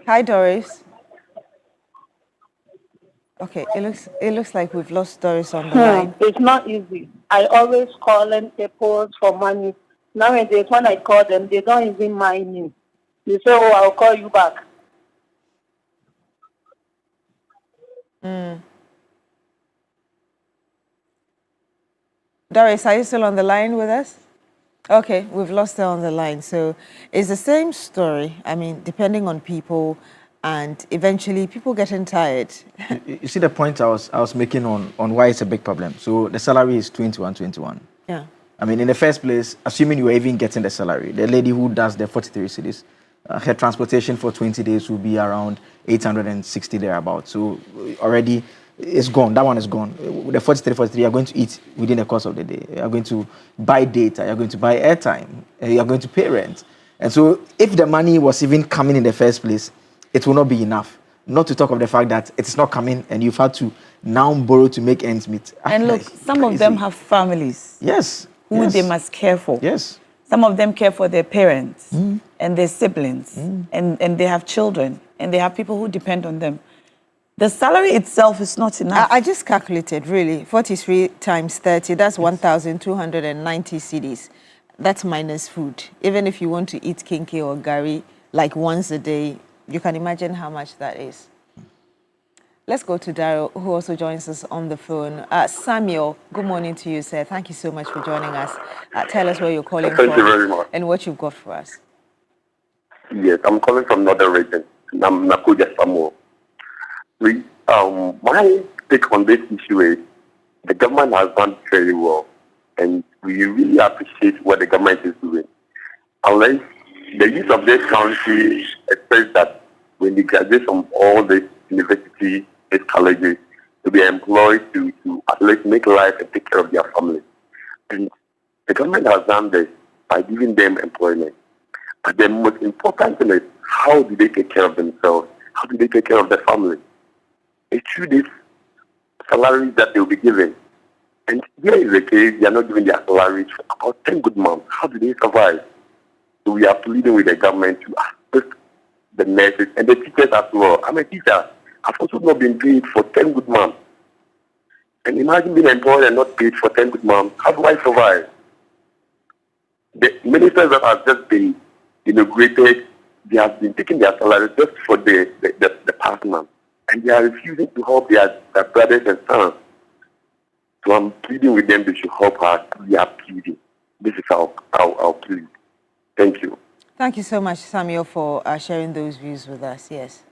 Hi, Doris. Okay, it looks like we've lost Doris on the line. It's not easy. I always call them people for money. Nowadays, when I call them, they don't even mind me. They say, "Oh, I'll call you back." Doris, are you still on the line with us? Okay, we've lost her on the line. So it's the same story. I mean, depending on people, and eventually people getting tired. You see the point I was making on why it's a big problem. So the salary is 21. Yeah. I mean, in the first place, assuming you are even getting the salary, the lady who does the 43 cities, her transportation for 20 days will be around 860 thereabouts. So already it's gone. That one is gone. The 43, you're going to eat within the course of the day. You're going to buy data. You're going to buy airtime. You're going to pay rent. And so if the money was even coming in the first place, it will not be enough. Not to talk of the fact that it's not coming and you've had to now borrow to make ends meet. And look, some of them have families. Yes. Who they must care for. Yes. Some of them care for their parents and their siblings, and they have children, and they have people who depend on them. The salary itself is not enough. I just calculated, really. 43 times 30, that's 1,290 cedis. That's minus food. Even if you want to eat kinky or gari like once a day, you can imagine how much that is. Let's go to Daryl, who also joins us on the phone. Samuel, good morning to you, sir. Thank you so much for joining us. Tell us where you're calling from. Thank you very much. And what you've got for us. Yes, I'm calling from Northern Region. I'm Nakuja Samuel. My take on this issue is the government has done very well, and we really appreciate what the government is doing. Unless the youth of this country expects that when they graduate from all the university, colleges, to be employed to at least make life and take care of their family. And the government has done this by giving them employment. But the most important thing is, how do they take care of themselves? How do they take care of their family? It's through this salaries that they'll be given. And here is the case, they are not giving their salaries for about 10 good months. How do they survive? So we are pleading with the government to assist the nurses and the teachers as well. I'm a teacher. I've also not been paid for 10 good months. And imagine being employed and not paid for 10 good months. How do I survive? The ministers that have just been inaugurated, they have been taking their salaries just for the past month. And they are refusing to help their brothers and sons. So I'm pleading with them, they should help us. We are pleading. This is our plea. Thank you. Thank you so much, Samuel, for sharing those views with us. Yes.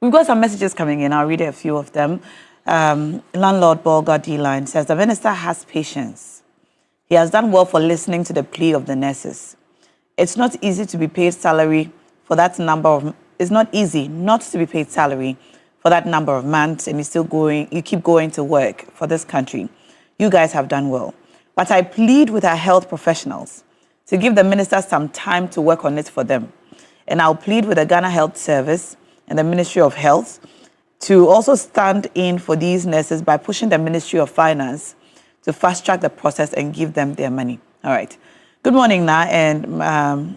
We've got some messages coming in. I'll read a few of them. Landlord Bolga D-Line says, the minister has patience. He has done well for listening to the plea of the nurses. It's not easy to be paid salary for that number of... It's not easy not to be paid salary for that number of months, and you keep going to work for this country. You guys have done well. But I plead with our health professionals to give the minister some time to work on it for them. And I'll plead with the Ghana Health Service and the Ministry of Health to also stand in for these nurses by pushing the Ministry of Finance to fast-track the process and give them their money. All right. Good morning, Na, and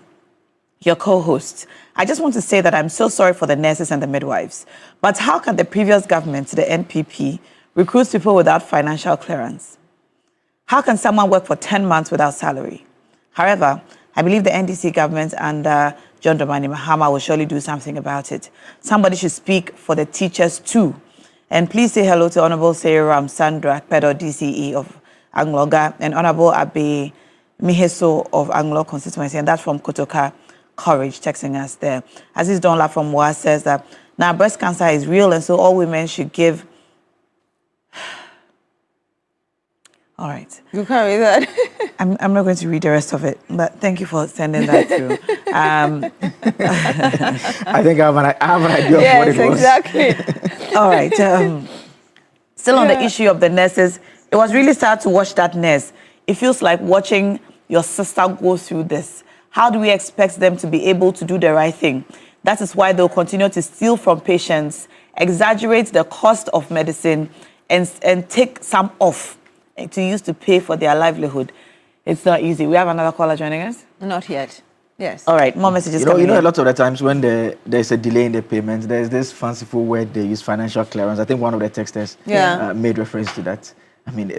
your co-host. I just want to say that I'm so sorry for the nurses and the midwives. But how can the previous government, the NPP, recruit people without financial clearance? How can someone work for 10 months without salary? However, I believe the NDC government under John Dramani Mahama will surely do something about it. Somebody should speak for the teachers too. And please say hello to Honorable Sayram Sandra Pedo, DCE of Angloga, and Honorable Abe Miheso of Anglo constituency, and that's from Kotoka Courage, texting us there. Aziz Donla from Wa says that now breast cancer is real, and so all women should give... All right. You can't read that. I'm not going to read the rest of it, but thank you for sending that through. I think I have an idea of what it was. Yes, exactly. All right. Still on the issue of the nurses, it was really sad to watch that nurse. It feels like watching your sister go through this. How do we expect them to be able to do the right thing? That is why they'll continue to steal from patients, exaggerate the cost of medicine, and take some off to use to pay for their livelihood. It's not easy. We have another caller joining us? Not yet. Yes. All right, more messages coming in. in. A lot of the times when there's a delay in the payments, there's this fanciful word they use, financial clearance. I think one of the texters made reference to that. I mean,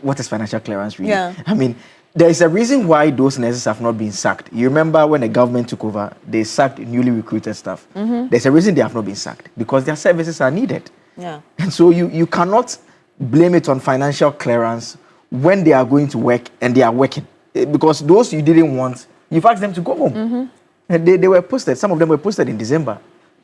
what is financial clearance really? Yeah. I mean, there's a reason why those nurses have not been sacked. You remember when the government took over, they sacked newly recruited staff. Mm-hmm. There's a reason they have not been sacked, because their services are needed. Yeah. And so you cannot blame it on financial clearance when they are going to work and they are working. Because those you didn't want, you've asked them to go home. And they were posted. Some of them were posted in December.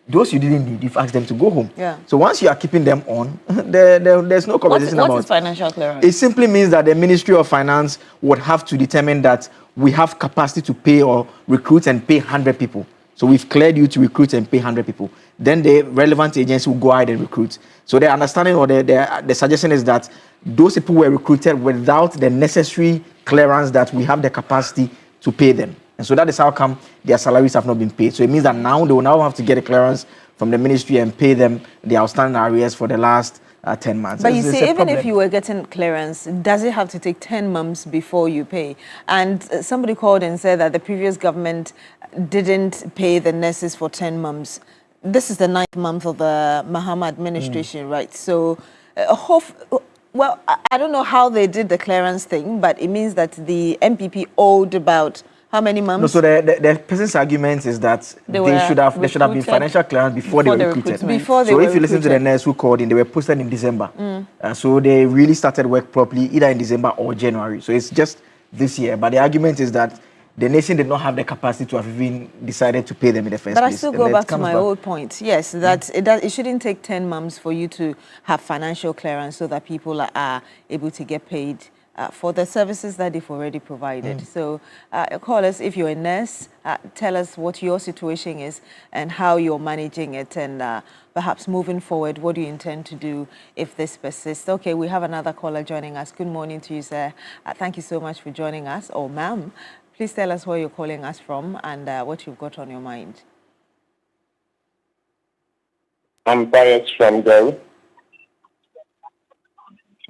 Those you didn't need, you've asked them to go home. Yeah. So once you are keeping them on, there's no conversation about it. What is financial clearance? It simply means that the Ministry of Finance would have to determine that we have capacity to pay or recruit and pay 100 people. So we've cleared you to recruit and pay 100 people. Then the relevant agency will go ahead and recruit. So the understanding or the suggestion is that those people were recruited without the necessary clearance that we have the capacity to pay them. And so that is how come their salaries have not been paid. So it means that now they will now have to get a clearance from the ministry and pay them the outstanding arrears for the last 10 months. But you see, even if you were getting clearance, does it have to take 10 months before you pay? And somebody called and said that the previous government didn't pay the nurses for 10 months. This is the 9th month of the Mahama administration, right? So, well, I don't know how they did the clearance thing, but it means that the MPP owed about how many months? No, so the person's argument is that there should have been financial clearance before they were recruited. So if you listen to the nurse who called in, they were posted in December. So they really started work properly either in December or January. So it's just this year. But the argument is that the nation did not have the capacity to have even decided to pay them in the first place. But I still go back to my old point. Yes, that it shouldn't take 10 months for you to have financial clearance so that people are able to get paid for the services that they've already provided. So call us if you're a nurse, tell us what your situation is and how you're managing it, and perhaps moving forward, what do you intend to do if this persists? Okay, we have another caller joining us. Good morning to you, sir. Thank you so much for joining us, or ma'am. Please tell us where you're calling us from and what you've got on your mind. I'm Pius from Gary.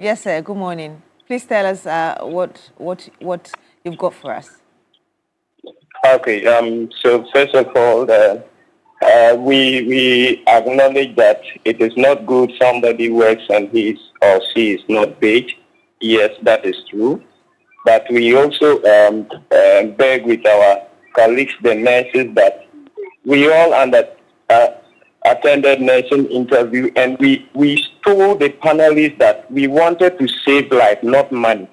Yes, sir. Good morning. Please tell us what you've got for us. Okay. So first of all, we acknowledge that it is not good somebody works and he or she is not paid. Yes, that is true. But we also beg with our colleagues, the nurses, that we all attended nursing interview, and we told the panelists that we wanted to save life, not money.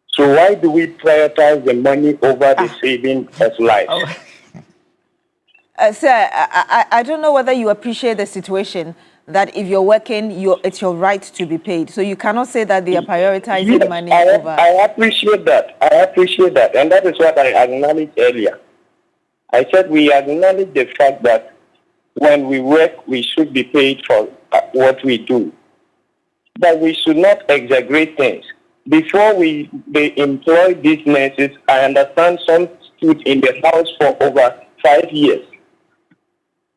So why do we prioritize the money over the saving of life? Sir, I don't know whether you appreciate the situation that if you're working, it's your right to be paid. So you cannot say that they are prioritizing money over. I appreciate that. And that is what I acknowledged earlier. I said we acknowledge the fact that when we work, we should be paid for what we do. But we should not exaggerate things. Before they employ these nurses, I understand some stood in the house for over 5 years.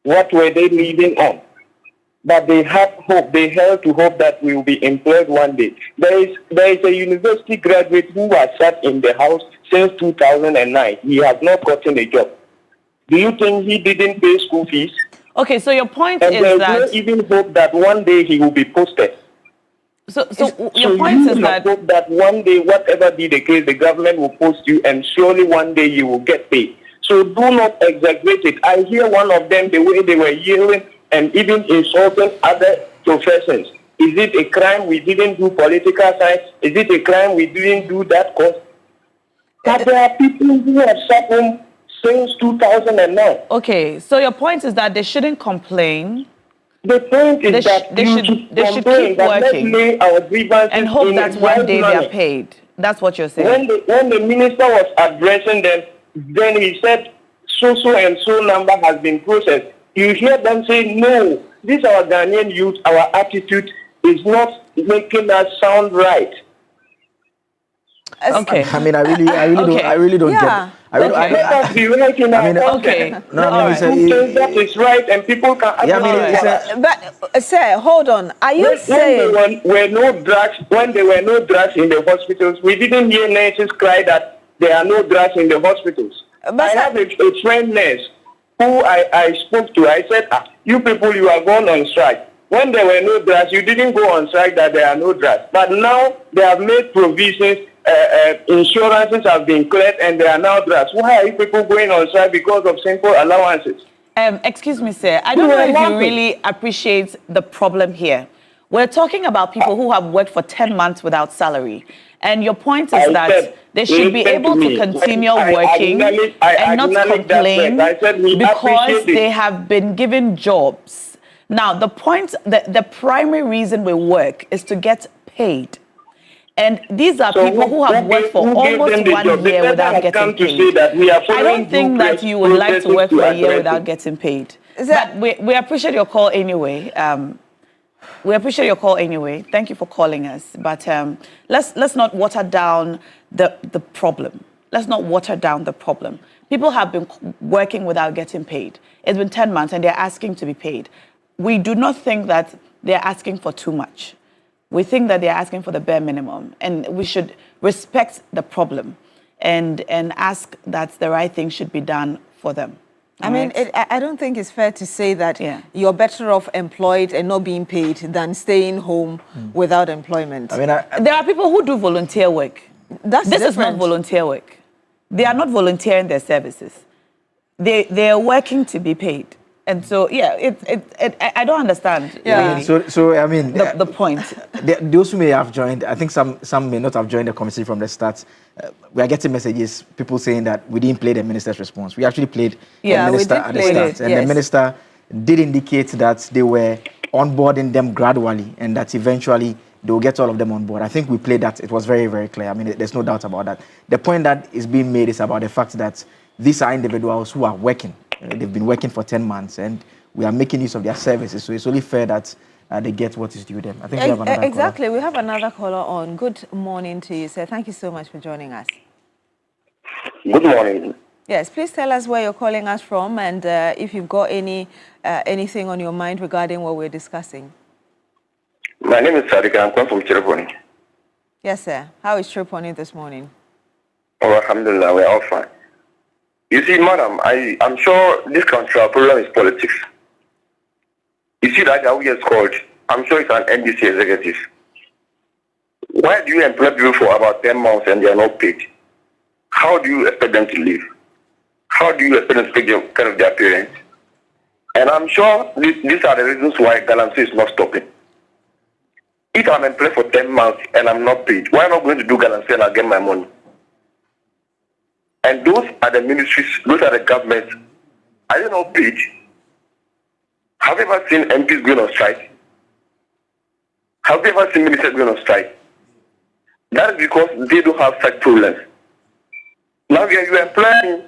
What were they living on? But they have hope. They held to hope that we will be employed one day. There is a university graduate who has sat in the house since 2009. He has not gotten a job. Do you think he didn't pay school fees? Okay, so your point and is there's that... no even hope that one day he will be posted. So your point is that... hope that one day, whatever be the case, the government will post you and surely one day you will get paid. So do not exaggerate it. I hear one of them, the way they were yelling and even insulting other professions. Is it a crime we didn't do political science? Is it a crime we didn't do that course? But there are people who have sat home since 2009. Okay, so your point is that they shouldn't complain. The point is they should keep working lay our grievances and hope that one day they are paid. That's what you're saying. When the minister was addressing them, then he said, so and so number has been processed. You hear them say, no, this our Ghanaian youth, our attitude is not making us sound right. Okay. I mean, I really don't get. Let us be right in our okay. That is right, and people can. But sir, hold on. Are you saying when there were no drugs in the hospitals, we didn't hear nurses cry that there are no drugs in the hospitals. But I have a friend nurse who I spoke to. I said, you people, you are going on strike. When there were no drugs, you didn't go on strike that there are no drugs. But now they have made provisions, insurances have been cleared, and there are now drugs. Why are you people going on strike because of simple allowances? Excuse me, sir. I don't know if you really appreciate the problem here. We're talking about people who have worked for 10 months without salary. And your point is that they should be able to continue working and not complain because they have been given jobs. Now, the point, the primary reason we work is to get paid. And these are people who have worked for almost 1 year without getting paid. I don't think that you would like to work for a year without getting paid. But we appreciate your call anyway. We appreciate your call anyway. Thank you for calling us. But let's not water down the problem. Let's not water down the problem. People have been working without getting paid. It's been 10 months and they're asking to be paid. We do not think that they're asking for too much. We think that they're asking for the bare minimum, and we should respect the problem and ask that the right thing should be done for them. I mean, I don't think it's fair to say that you're better off employed and not being paid than staying home without employment. I mean, there are people who do volunteer work. This is not volunteer work. They are not volunteering their services. They are working to be paid. And so, I don't understand. Yeah. So I mean, the point. Those who may have joined, I think some may not have joined the conversation from the start. We are getting messages, people saying that we didn't play the minister's response. We actually played the minister at the start. And the minister did indicate that they were onboarding them gradually and that eventually they will get all of them on board. I think we played that. It was very, very clear. I mean, there's no doubt about that. The point that is being made is about the fact that these are individuals who are working. They've been working for 10 months and we are making use of their services. So it's only fair that they get what is due them. I think we have another Exactly. We have another caller on. Good morning to you, sir. Thank you so much for joining us. Good morning. Yes, please tell us where you're calling us from and if you've got anything on your mind regarding what we're discussing. My name is Sadiq. I'm calling from Chiraponi. Yes, sir. How is Chiraponi this morning? Oh, alhamdulillah, we're all fine. You see, madam, I'm sure this country, our problem is politics. You see that guy who gets called, I'm sure it's an NDC executive. Why do you employ people for about 10 months and they are not paid? How do you expect them to live? How do you expect them to take care of their parents? And I'm sure these are the reasons why Galamsey is not stopping. If I'm employed for 10 months and I'm not paid, why am I going to do Galamsey and I'll get my money? And those are the ministries, those are the governments. Are they not paid? Have you ever seen MPs going on strike? Have you ever seen ministers going on strike? That is because they don't have such problems. Now you are employing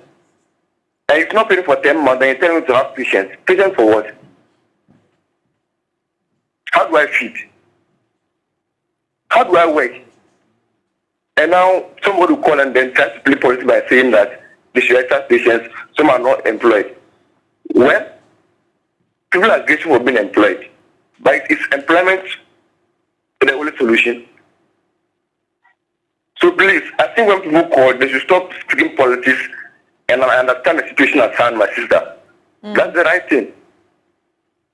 and it's not paid for 10 months and you're telling me to have patience. Patience for what? How do I feed? How do I work? And now somebody will call and then try to play politics by saying that they should exercise patience, some are not employed. Well, people are grateful for being employed, but is employment the only solution? So please, I think when people call, they should stop speaking politics, and I understand the situation at hand, my sister. That's the right thing.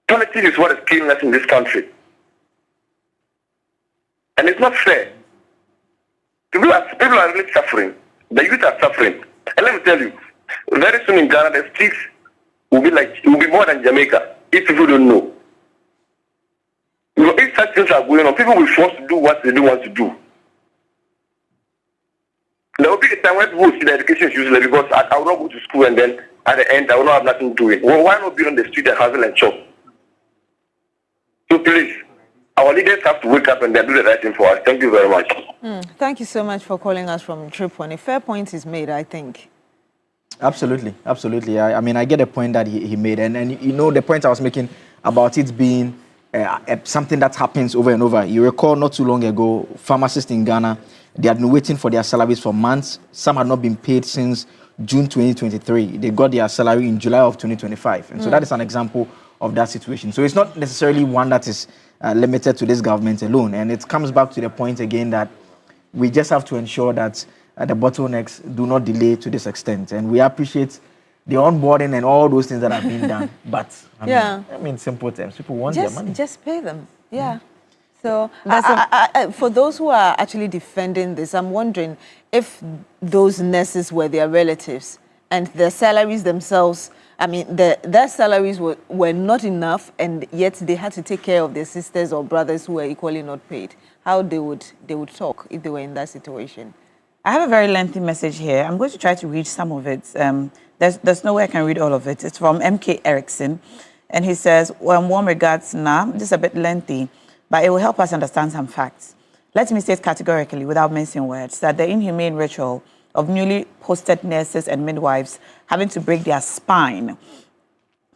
Politics is what is killing us in this country. And it's not fair. People are really suffering. The youth are suffering. And let me tell you, very soon in Ghana, the streets will be more than Jamaica, if people don't know. You know, if such things are going on, people will be forced to do what they don't want to do. There will be a time when people will see the education is useless because I will not go to school and then at the end I will not have nothing to do it. Well, why not be on the street and hustle and chop? So please, our leaders have to wake up and do the right thing for us. Thank you very much. Thank you so much for calling us from Tripoli. A fair point is made, I think. Absolutely, absolutely. I mean, I get the point that he made. And you know, the point I was making about it being something that happens over and over. You recall not too long ago, pharmacists in Ghana, they had been waiting for their salaries for months. Some had not been paid since June 2023. They got their salary in July of 2025. And so that is an example of that situation. So it's not necessarily one that is limited to this government alone. And it comes back to the point again that we just have to ensure that the bottlenecks do not delay to this extent. And we appreciate the onboarding and all those things that have been done. But, I mean, simple terms, people want their money. Just pay them, So, for those who are actually defending this, I'm wondering if those nurses were their relatives and their salaries themselves I mean, their salaries were not enough, and yet they had to take care of their sisters or brothers who were equally not paid. How they would talk if they were in that situation. I have a very lengthy message here. I'm going to try to read some of it. There's no way I can read all of it. It's from MK Erickson, and he says, well, warm regards, this is a bit lengthy, but it will help us understand some facts. Let me state categorically, without mincing words, that the inhumane ritual of newly posted nurses and midwives having to break their spine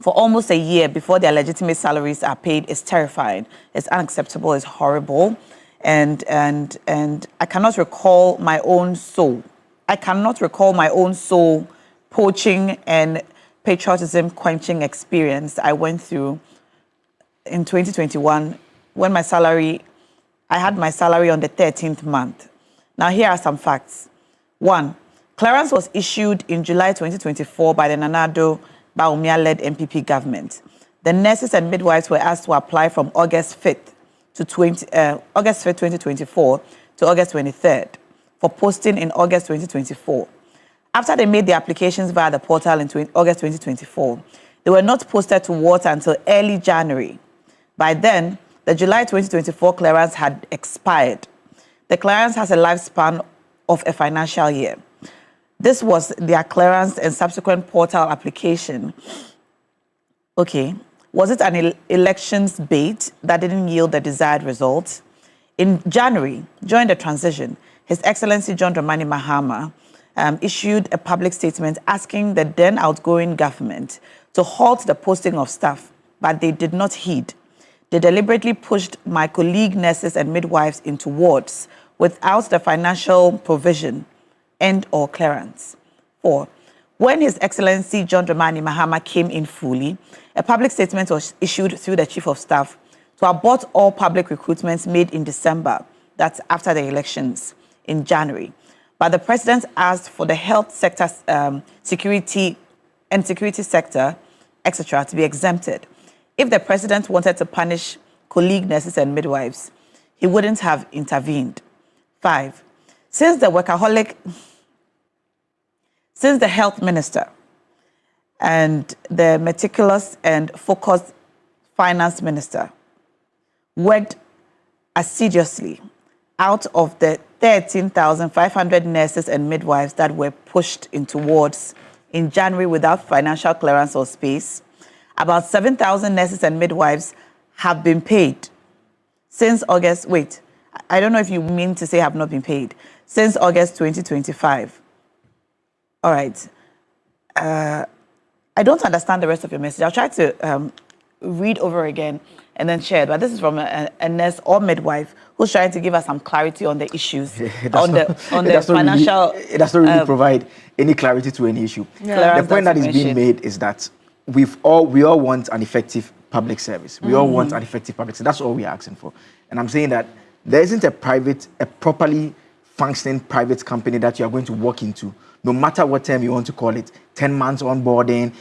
for almost a year before their legitimate salaries are paid is terrifying. It's unacceptable. It's horrible. And I cannot recall my own soul. I cannot recall my own soul poaching and patriotism quenching experience I went through in 2021 when I had my salary on the 13th month. Now, here are some facts. 1, clearance was issued in July 2024 by the Nanado Baumia-led MPP government. The nurses and midwives were asked to apply from August 5th to August 5th, 2024 to August 23rd for posting in August 2024. After they made the applications via the portal in August 2024, they were not posted to water until early January. By then, the July 2024 clearance had expired. The clearance has a lifespan of a financial year. This was their clearance and subsequent portal application. Okay. Was it an elections bait that didn't yield the desired results? In January, during the transition, His Excellency John Dramani Mahama issued a public statement asking the then outgoing government to halt the posting of staff, but they did not heed. They deliberately pushed my colleague nurses and midwives into wards without the financial provision and/or clearance. 4, when His Excellency John Dramani Mahama came in fully, a public statement was issued through the Chief of Staff to abort all public recruitments made in December, that's after the elections in January. But the President asked for the health sector, security sector, etc., to be exempted. If the President wanted to punish colleague nurses and midwives, he wouldn't have intervened. 5, since the health minister and the meticulous and focused finance minister worked assiduously, out of the 13,500 nurses and midwives that were pushed into wards in January without financial clearance or space, about 7,000 nurses and midwives have been paid since August. Wait, I don't know if you mean to say have not been paid since August 2025. All right. I don't understand the rest of your message. I'll try to read over again and then share it. But this is from a nurse or midwife who's trying to give us some clarity on the issues, on the financial... It does not really provide any clarity to any issue. Yeah. The point that is being made is that we all want an effective public service. We all want an effective public service. That's all we're asking for. And I'm saying that there isn't a properly functioning private company that you are going to walk into, no matter what term you want to call it, 10 months onboarding,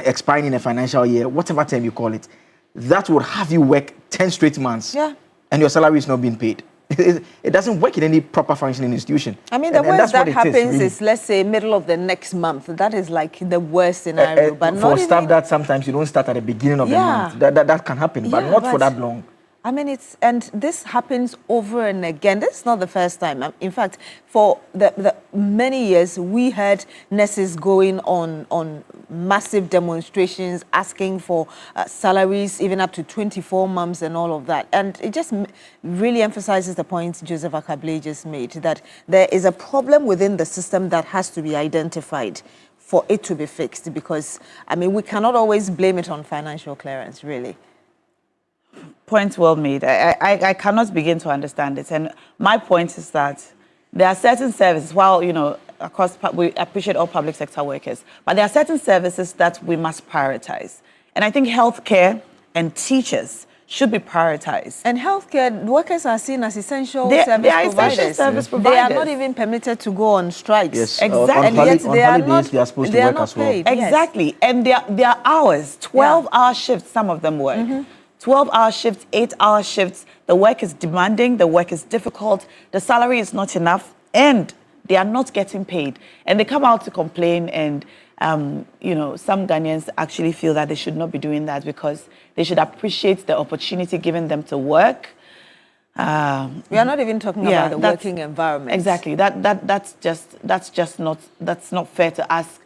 expiring in a financial year, whatever term you call it, that would have you work 10 straight months and your salary is not being paid. It doesn't work in any proper functioning institution. I mean, the worst that happens is, let's say, middle of the next month. That is like the worst scenario. But for staff that sometimes you don't start at the beginning of the month. That can happen, but not for that long. I mean, and this happens over and again. This is not the first time. In fact, for the many years, we had nurses going on massive demonstrations, asking for salaries, even up to 24 months and all of that. And it just really emphasizes the point Joseph Akable just made, that there is a problem within the system that has to be identified for it to be fixed. Because, I mean, we cannot always blame it on financial clearance, really. Point well made. I cannot begin to understand it. And my point is that there are certain services, while, you know, of course, we appreciate all public sector workers, but there are certain services that we must prioritize. And I think healthcare and teachers should be prioritized. And healthcare workers are seen as essential service providers. Essential service providers. They are not even permitted to go on strikes. Yes. Exactly. And yet they are supposed to work as well. Exactly. Yes. And their hours, 12-hour shifts, some of them work. 12-hour shifts, 8-hour shifts. The work is demanding, the work is difficult, the salary is not enough, and they are not getting paid. And they come out to complain, and you know, some Ghanaians actually feel that they should not be doing that because they should appreciate the opportunity given them to work. We are not even talking about the working environment. Exactly. That's just not fair to ask,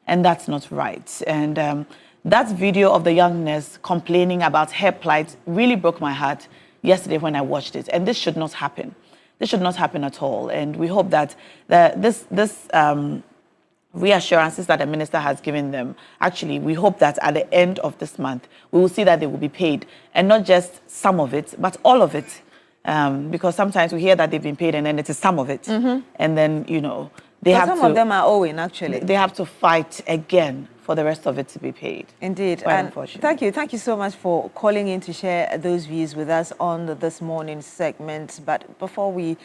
and that's not right. And that video of the young nurse complaining about her plight really broke my heart yesterday when I watched it. And this should not happen. This should not happen at all. And we hope that this reassurances that the minister has given them, actually, we hope that at the end of this month, we will see that they will be paid. And not just some of it, but all of it. Because sometimes we hear that they've been paid and then it is some of it. And then, you know, some of them are owing, actually. They have to fight again for the rest of it to be paid. Indeed. Quite And unfortunate. thank you so much for calling in to share those views with us on this morning's segment. But before we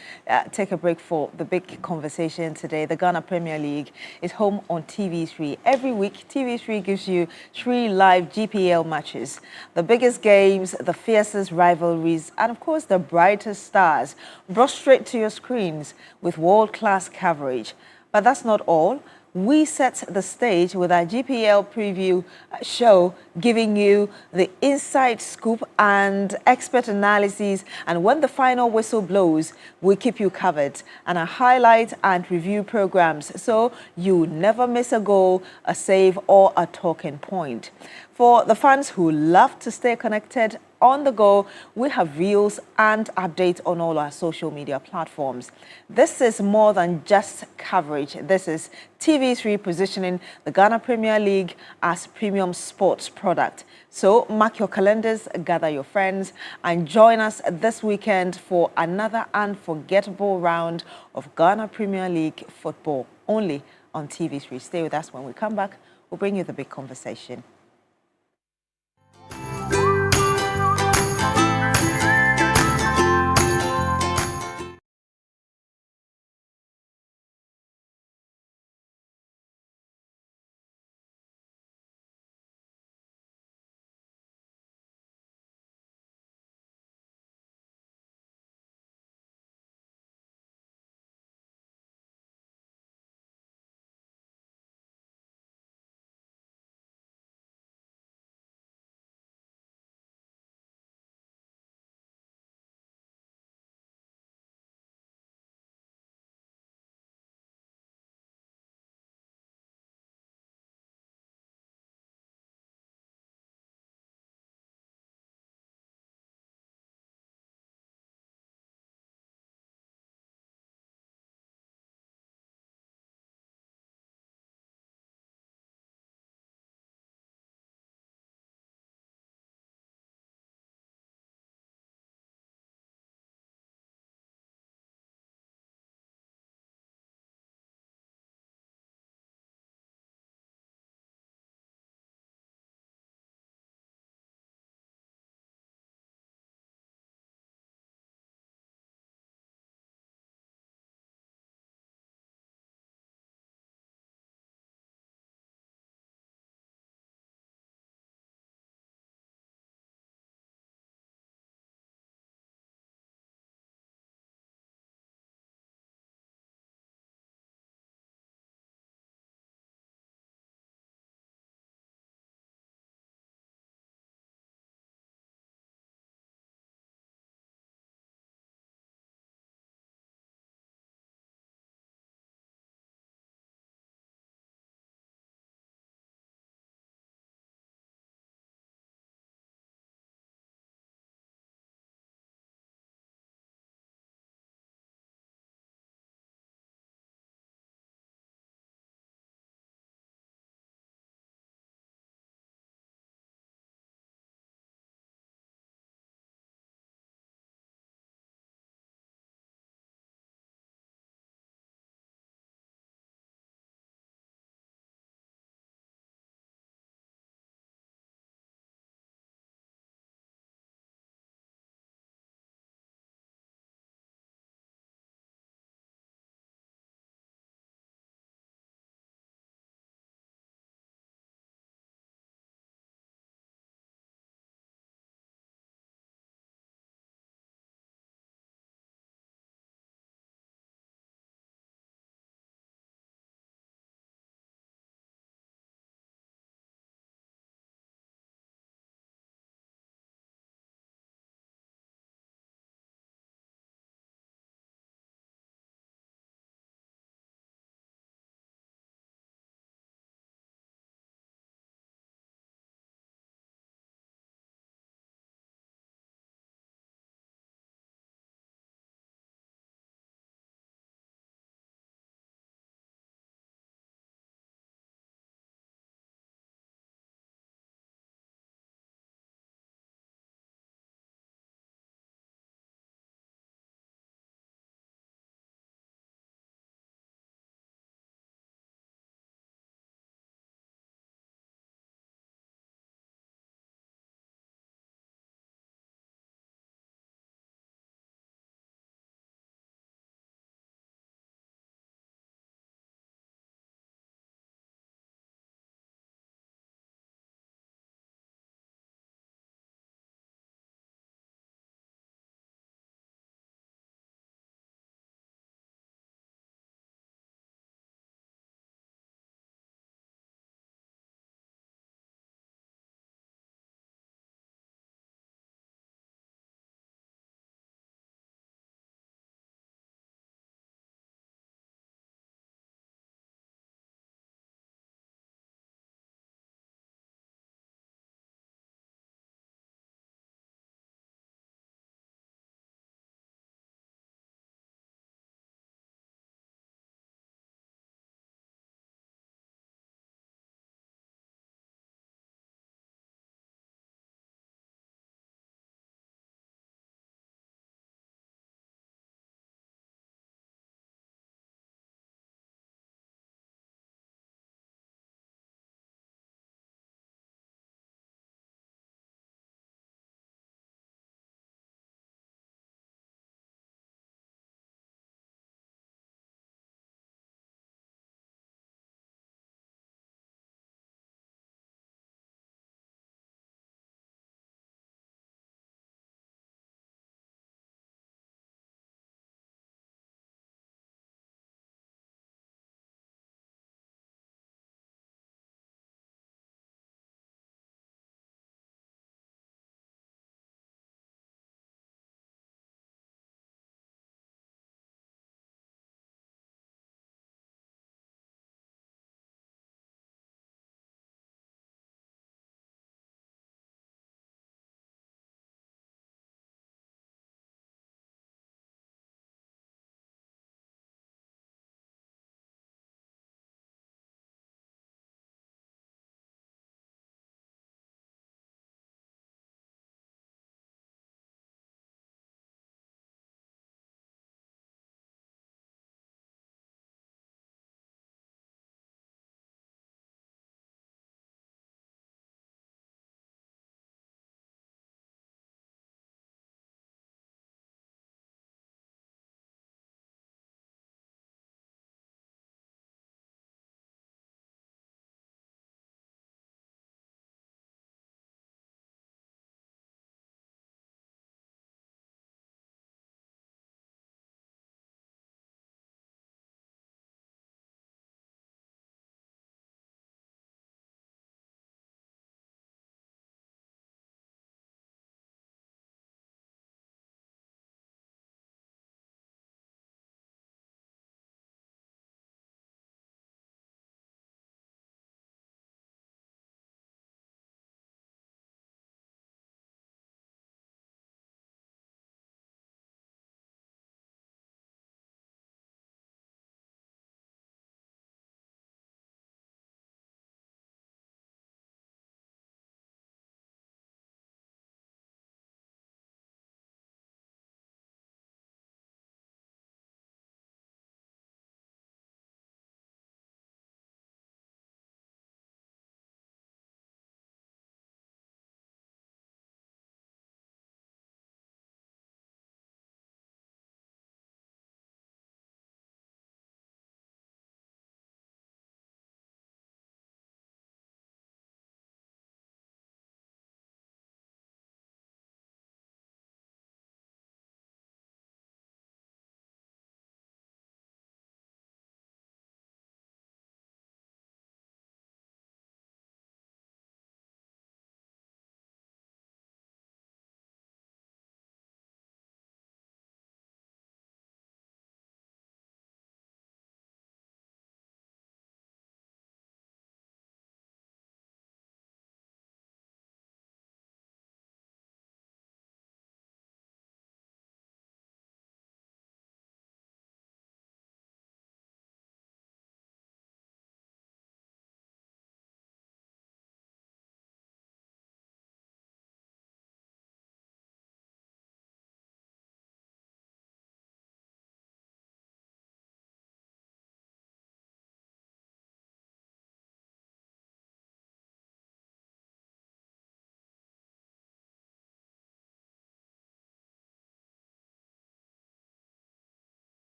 take a break for the big conversation today, the Ghana Premier League is home on TV3. Every week, TV3 gives you 3 live GPL matches, the biggest games, the fiercest rivalries, and of course the brightest stars brought straight to your screens with world-class coverage. But that's not all. We set the stage with our GPL preview show, giving you the inside scoop and expert analyses. And when the final whistle blows, we keep you covered. And our highlight and review programs, so you never miss a goal, a save, or a talking point. For the fans who love to stay connected on the go, we have reels and updates on all our social media platforms. This is more than just coverage. This is TV3 positioning the Ghana Premier League as premium sports product. So mark your calendars, gather your friends, and join us this weekend for another unforgettable round of Ghana Premier League football, only on TV3. Stay with us. When we come back, we'll bring you the big conversation.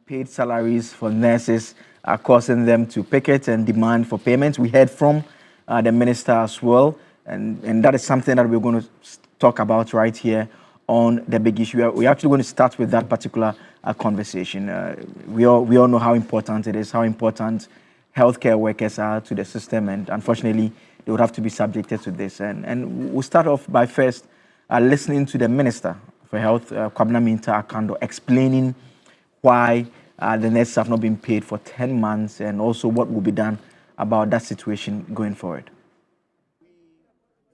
paid salaries for nurses are causing them to picket and demand for payments. We heard from the minister as well, and that is something that we're going to talk about right here on the big issue. We're actually going to start with that particular conversation. We all know how important it is, how important healthcare workers are to the system, and unfortunately, they would have to be subjected to this. And we'll start off by first listening to the Minister for Health, Kwabena Minta Akando, explaining why the nurses have not been paid for 10 months and also what will be done about that situation going forward.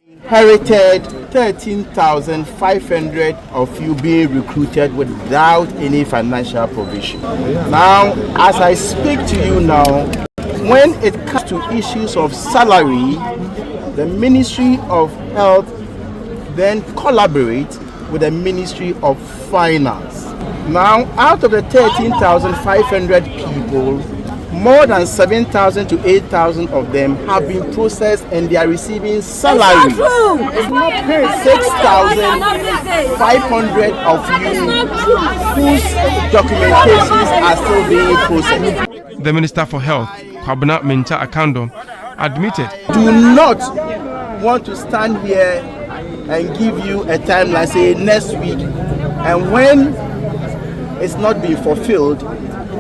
Inherited 13,500 of you being recruited without any financial provision. Now, as I speak to you now, when it comes to issues of salary, the Ministry of Health then collaborates with the Ministry of Finance. Now, out of the 13,500 people, more than 7,000 to 8,000 of them have been processed and they are receiving salary. 6,500 of you whose documentations are still being processed. The Minister for Health, Kwabena Minta Akando, admitted, do not want to stand here and give you a timeline, say next week, and when it's not being fulfilled,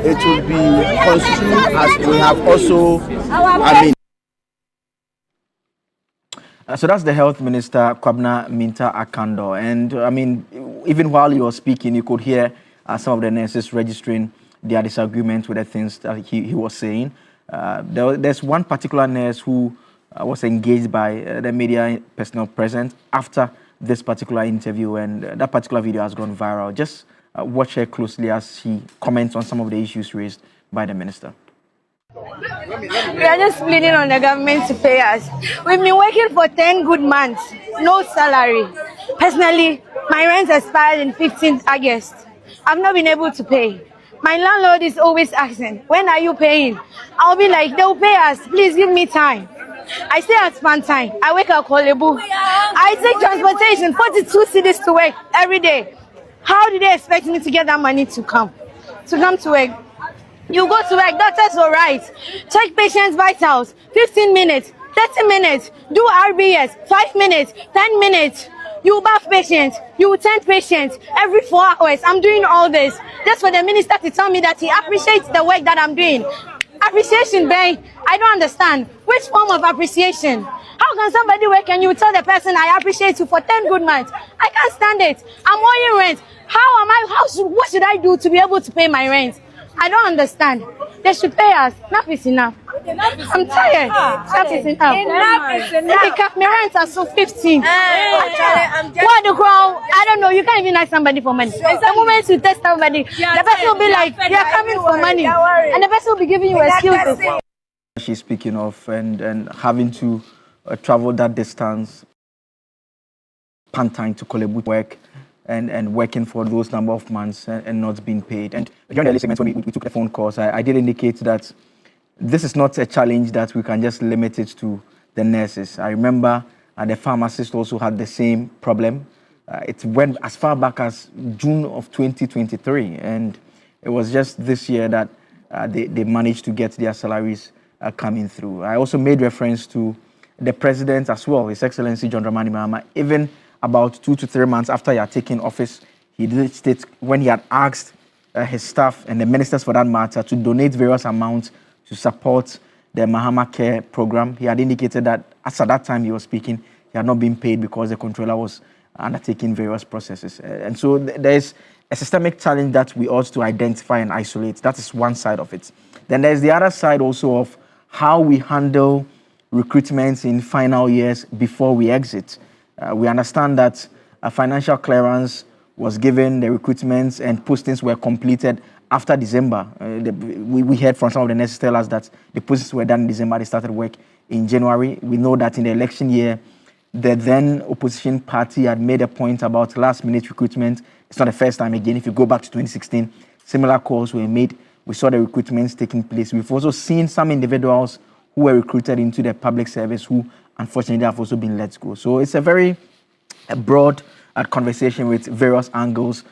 it will be construed as we have also, So that's the Health Minister, Kwabena Minta Akando. And even while you were speaking, you could hear some of the nurses registering their disagreement with the things that he was saying. There's one particular nurse who was engaged by the media personnel present after this particular interview, and that particular video has gone viral. Just watch her closely as she comments on some of the issues raised by the minister. We are just pleading on the government to pay us. We've been working for 10 good months, no salary. Personally, my rent expired in 15th August. I've not been able to pay. My landlord is always asking, when are you paying? I'll be like, they'll pay us, please give me time. I stay at Spantine. I wake up Kolebu. I take transportation, 42 cities to work every day. How do they expect me to get that money to come to work? You go to work, doctors will write. Check patients' vitals, 15 minutes, 30 minutes. Do RBS, 5 minutes, 10 minutes. You bath patients, you tend patients every 4 hours. I'm doing all this just for the minister to tell me that he appreciates the work that I'm doing. Appreciation, babe. I don't understand. Which form of appreciation? How can somebody work and you tell the person I appreciate you for 10 good months? I can't stand it. I'm owing rent. What should I do to be able to pay my rent? I don't understand. They should pay us. Enough is enough. I'm tired. Enough is enough. Enough is enough. They kept me rent at 15. What the crowd? I don't know. You can't even ask somebody for money. The moment you test somebody, the person will be like, "You're coming for money," and the person will be giving you excuses. She's speaking of and having to travel that distance, Pantine to Kolebu work. And working for those number of months and not being paid. And during the early segments when we took the phone calls, I did indicate that this is not a challenge that we can just limit it to the nurses. I remember the pharmacists also had the same problem. It went as far back as June of 2023, and it was just this year that they managed to get their salaries coming through. I also made reference to the president as well, His Excellency John Dramani Mahama, even about 2 to 3 months after he had taken office, he did state when he had asked his staff and the ministers for that matter to donate various amounts to support the Mahama Care program. He had indicated that as at that time he was speaking, he had not been paid because the controller was undertaking various processes. And so there's a systemic challenge that we ought to identify and isolate. That is one side of it. Then there's the other side also of how we handle recruitments in final years before we exit. We understand that a financial clearance was given, the recruitments and postings were completed after December. We heard from some of the nurses tell us that the postings were done in December, they started work in January. We know that in the election year, the then opposition party had made a point about last-minute recruitment. It's not the first time again. If you go back to 2016, similar calls were made. We saw the recruitments taking place. We've also seen some individuals who were recruited into the public service who unfortunately have also been let go. So it's a very broad conversation with various angles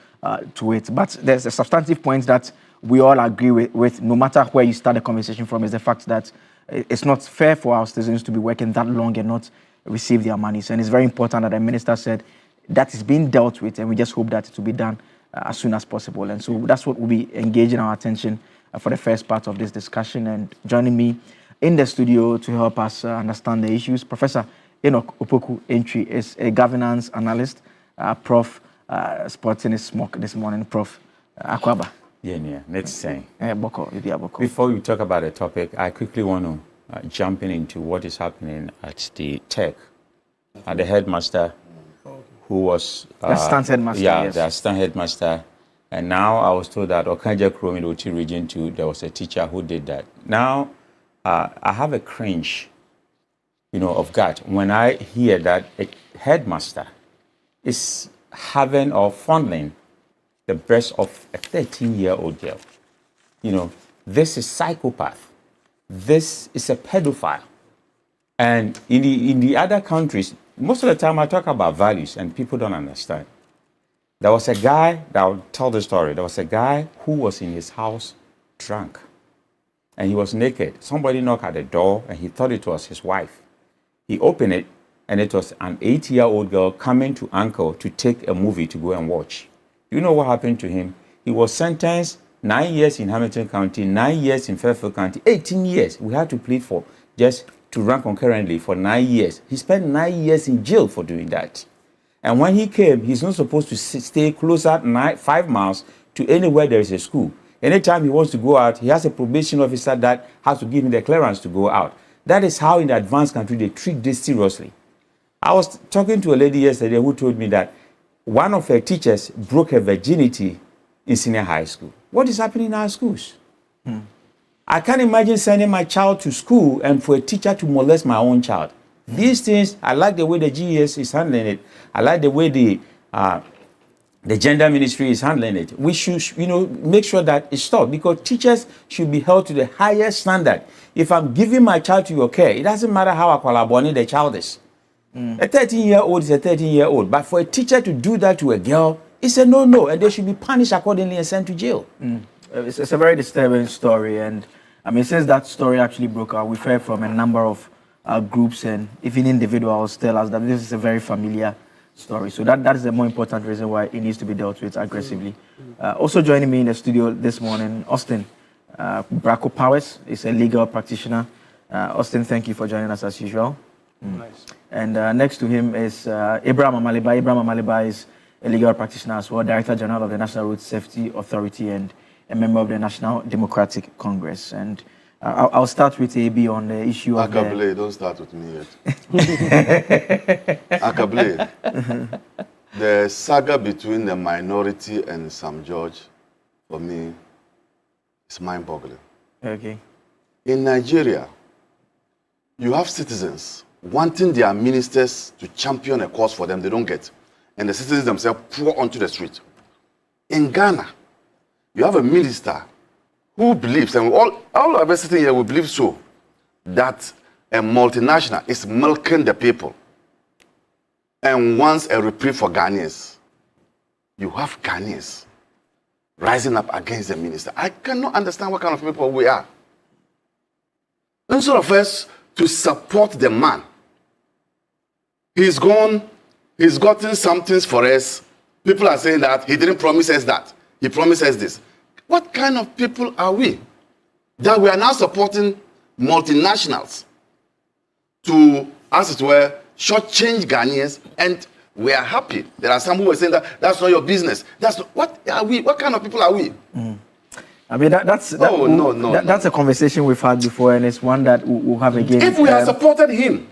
to it. But there's a substantive point that we all agree with, no matter where you start the conversation from, is the fact that it's not fair for our citizens to be working that long and not receive their monies. And it's very important that the minister said that is being dealt with, and we just hope that it will be done as soon as possible. And so that's what will be engaging our attention for the first part of this discussion. And joining me in the studio to help us understand the issues, Professor Enoch Opoku Entry is a governance analyst, Prof. Sporting his smoke this morning, Prof. Akwaba. Yeah, let's say. Before we talk about the topic, I quickly want to jump into what is happening at the tech. The headmaster who was... the assistant headmaster, yes. The assistant headmaster. And now I was told that Okanja Krom in Oti Region 2, there was a teacher who did that. Now, I have a cringe, of God when I hear that a headmaster is having or fondling the breast of a 13-year-old girl. This is psychopath. This is a pedophile. And in the other countries, most of the time I talk about values and people don't understand. There was a guy, I'll tell the story. There was a guy who was in his house drunk. And he was naked. Somebody knocked at the door and he thought it was his wife. He opened it and it was an 8-year-old girl coming to uncle to take a movie to go and watch. You know what happened to him? He was sentenced 9 years in Hamilton County, 9 years in Fairfield County, 18 years. We had to plead for just to run concurrently for 9 years. He spent 9 years in jail for doing that. And when he came, he's not supposed to stay closer 5 miles to anywhere there is a school. Anytime he wants to go out, he has a probation officer that has to give him the clearance to go out. That is how in the advanced country they treat this seriously. I was talking to a lady yesterday who told me that one of her teachers broke her virginity in senior high school. What is happening in our schools? I can't imagine sending my child to school and for a teacher to molest my own child. These things, I like the way the GES is handling it. I like the way the gender ministry is handling it. We should, make sure that it stops because teachers should be held to the highest standard. If I'm giving my child to your care, it doesn't matter how akwalaboni the child is. A 13-year-old is a 13-year-old. But for a teacher to do that to a girl, it's a no-no, and they should be punished accordingly and sent to jail. It's a very disturbing story, and since that story actually broke out, we've heard from a number of groups and even individuals tell us that this is a very familiar story. So that is the more important reason why it needs to be dealt with aggressively. Also joining me in the studio this morning, Austin Bracco Powers is a legal practitioner. Austin, thank you for joining us as usual. Nice. And next to him is Abraham Amaliba. Abraham Amaliba is a legal practitioner as well, Director General of the National Road Safety Authority and a member of the National Democratic Congress. And I'll start with AB on the issue of Akable, don't start with me yet. Akable, the saga between the minority and Sam George, for me, is mind-boggling. Okay. In Nigeria, you have citizens wanting their ministers to champion a cause for them they don't get, and the citizens themselves pour onto the street. In Ghana, you have a minister who believes, and all of us sitting here will believe so, that a multinational is milking the people and wants a reprieve for Ghanaians. You have Ghanaians rising up against the minister. I cannot understand what kind of people we are. Instead of us to support the man, he's gotten some things for us. People are saying that he didn't promise us that. He promised us this. What kind of people are we? That we are now supporting multinationals to, as it were, shortchange Ghanaians, and we are happy. There are some who are saying that that's not your business. That's not, what are we? What kind of people are we? That's a conversation we've had before, and it's one that we'll have again. If we had supported him,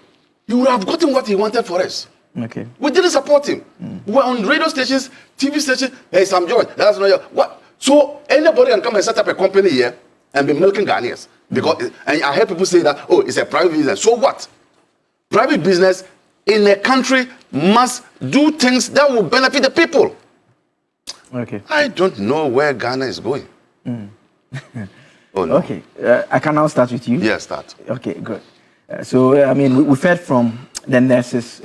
he would have gotten what he wanted for us. Okay. We didn't support him. We were on radio stations, TV stations. Hey, Sam George, that's not your what. So anybody can come and set up a company here and be milking Ghanaians. Because and I heard people say that, oh, it's a private business. So what? Private business in a country must do things that will benefit the people. Okay. I don't know where Ghana is going. Oh, no. Okay. I can now start with you. Yes, start. Okay, good. We've heard from the nurses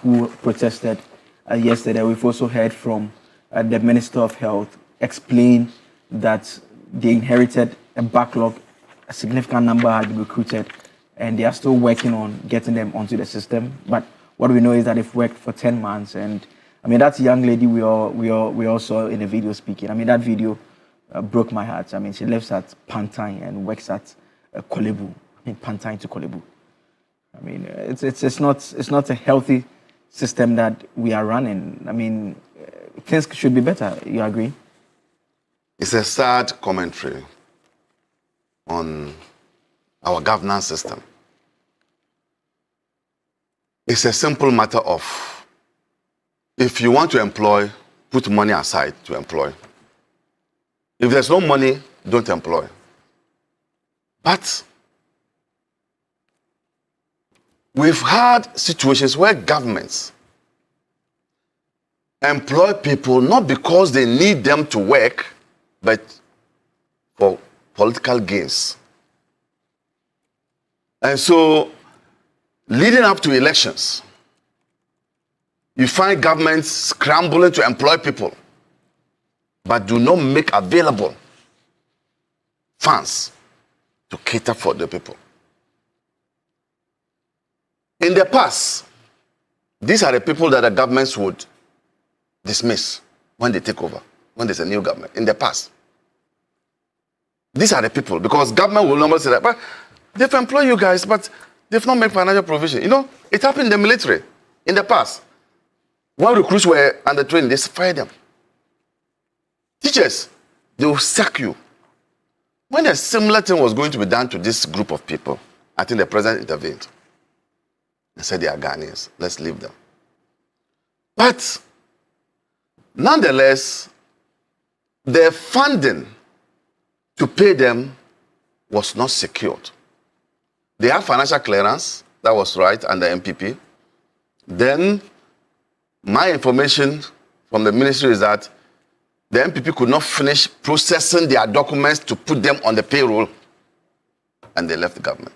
who protested yesterday. We've also heard from the Minister of Health explain that they inherited a backlog. A significant number had been recruited, and they are still working on getting them onto the system. But what we know is that they've worked for 10 months, and I mean, that young lady we all saw in the video speaking. I mean, that video broke my heart. I mean, she lives at Pantine and works at Kolebu. I mean, Pantine to Kolebu. I mean, it's not a healthy system that we are running. I mean, things should be better. You agree? It's a sad commentary on our governance system. It's a simple matter of, if you want to employ, put money aside to employ. If there's no money, don't employ. But we've had situations where governments employ people not because they need them to work, but for political gains. And so, leading up to elections, you find governments scrambling to employ people, but do not make available funds to cater for the people. In the past, these are the people that the governments would dismiss when they take over, when there's a new government. In the past, these are the people, because government will normally say that, but they've employed you guys, but they've not made financial provision. You know, it happened in the military in the past. When recruits were under training, they fired them. Teachers, they will sack you. When a similar thing was going to be done to this group of people, I think the president intervened and said they are Ghanaians, let's leave them. But nonetheless, the funding to pay them was not secured. They had financial clearance, that was right, under MPP. Then, my information from the ministry is that the MPP could not finish processing their documents to put them on the payroll, and they left the government.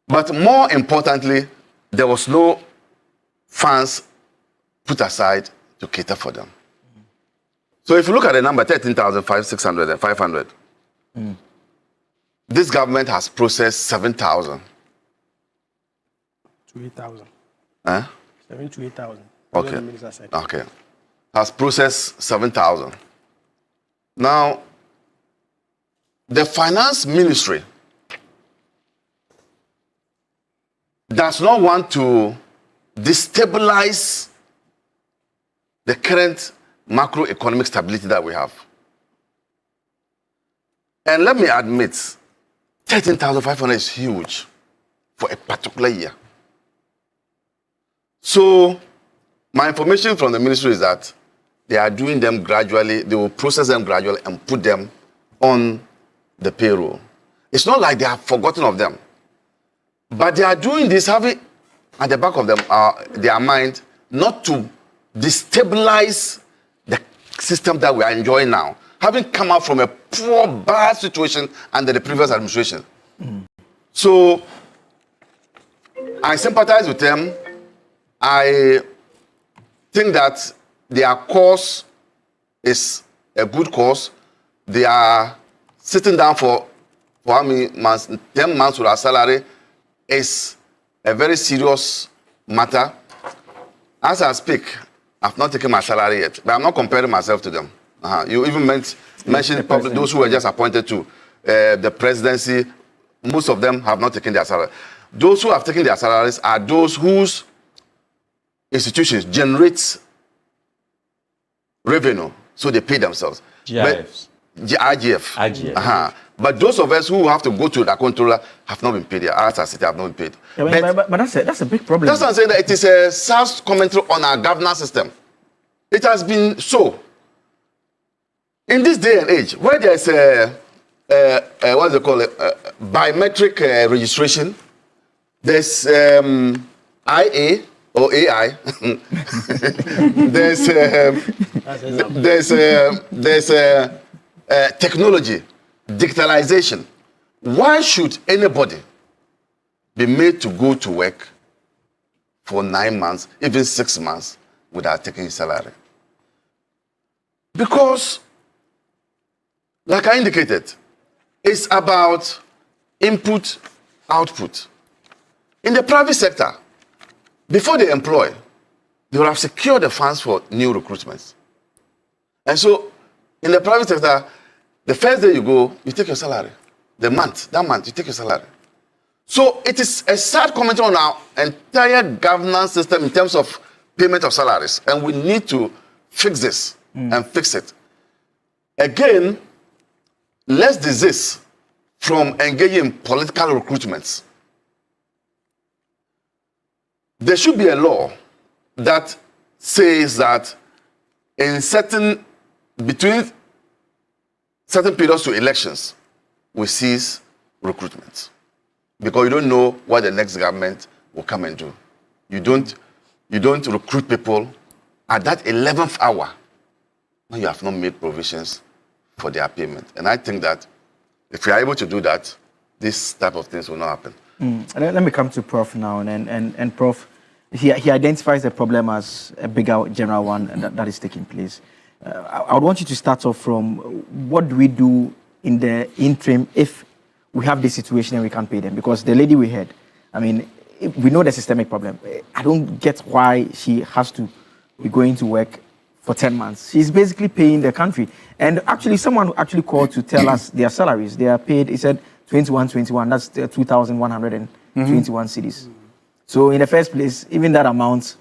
But more importantly, there was no funds put aside to cater for them. So if you look at the number, 13,600 and 500, this government has processed 7,000. To 8,000. Huh? 7 to 8,000. Okay. Okay. Has processed 7,000. Now, the finance ministry does not want to destabilize the current macroeconomic stability that we have. And let me admit, 13,500 is huge for a particular year. So, my information from the ministry is that they are doing them gradually, they will process them gradually and put them on the payroll. It's not like they have forgotten of them. But they are doing this, having at the back of them, their mind, not to destabilize the system that we are enjoying now, having come out from a poor, bad situation under the previous administration. So, I sympathize with them. I think that their cause is a good cause. They are sitting down for how many months? 10 months without salary is a very serious matter. As I speak, I've not taken my salary yet, but I'm not comparing myself to them. You even mentioned those who were just appointed to the presidency. Most of them have not taken their salary. Those who have taken their salaries are those whose institutions generate revenue, so they pay themselves. IGF. But those of us who have to go to the controller have not been paid. As I said, have not been paid. But that's a big problem. That's what I'm saying, that it is a sad commentary on our governance system. It has been so. In this day and age, where there's what do they call it, biometric registration, there's IA or AI. there's technology, digitalization. Why should anybody be made to go to work for 9 months, even 6 months, without taking his salary? Because like I indicated, it's about input, output. In the private sector, before they employ, they will have secured the funds for new recruitments. And so, in the private sector, the first day you go, you take your salary. That month, you take your salary. So it is a sad commentary on our entire governance system in terms of payment of salaries. And we need to fix this and fix it. Again, let's desist from engaging in political recruitments. There should be a law that says that between certain periods to elections, we cease recruitment. Because you don't know what the next government will come and do. You don't recruit people at that 11th hour when you have not made provisions for their payment. And I think that if we are able to do that, this type of things will not happen. Let me come to Prof now. And Prof, he identifies the problem as a bigger general one that is taking place. I would want you to start off from what do we do in the interim if we have this situation and we can't pay them? Because the lady we had, I mean, we know the systemic problem. I don't get why she has to be going to work for 10 months. She's basically paying the country. And actually, someone actually called to tell us their salaries. They are paid, he said, 21, that's 2,121 cedis. So in the first place, even that amount,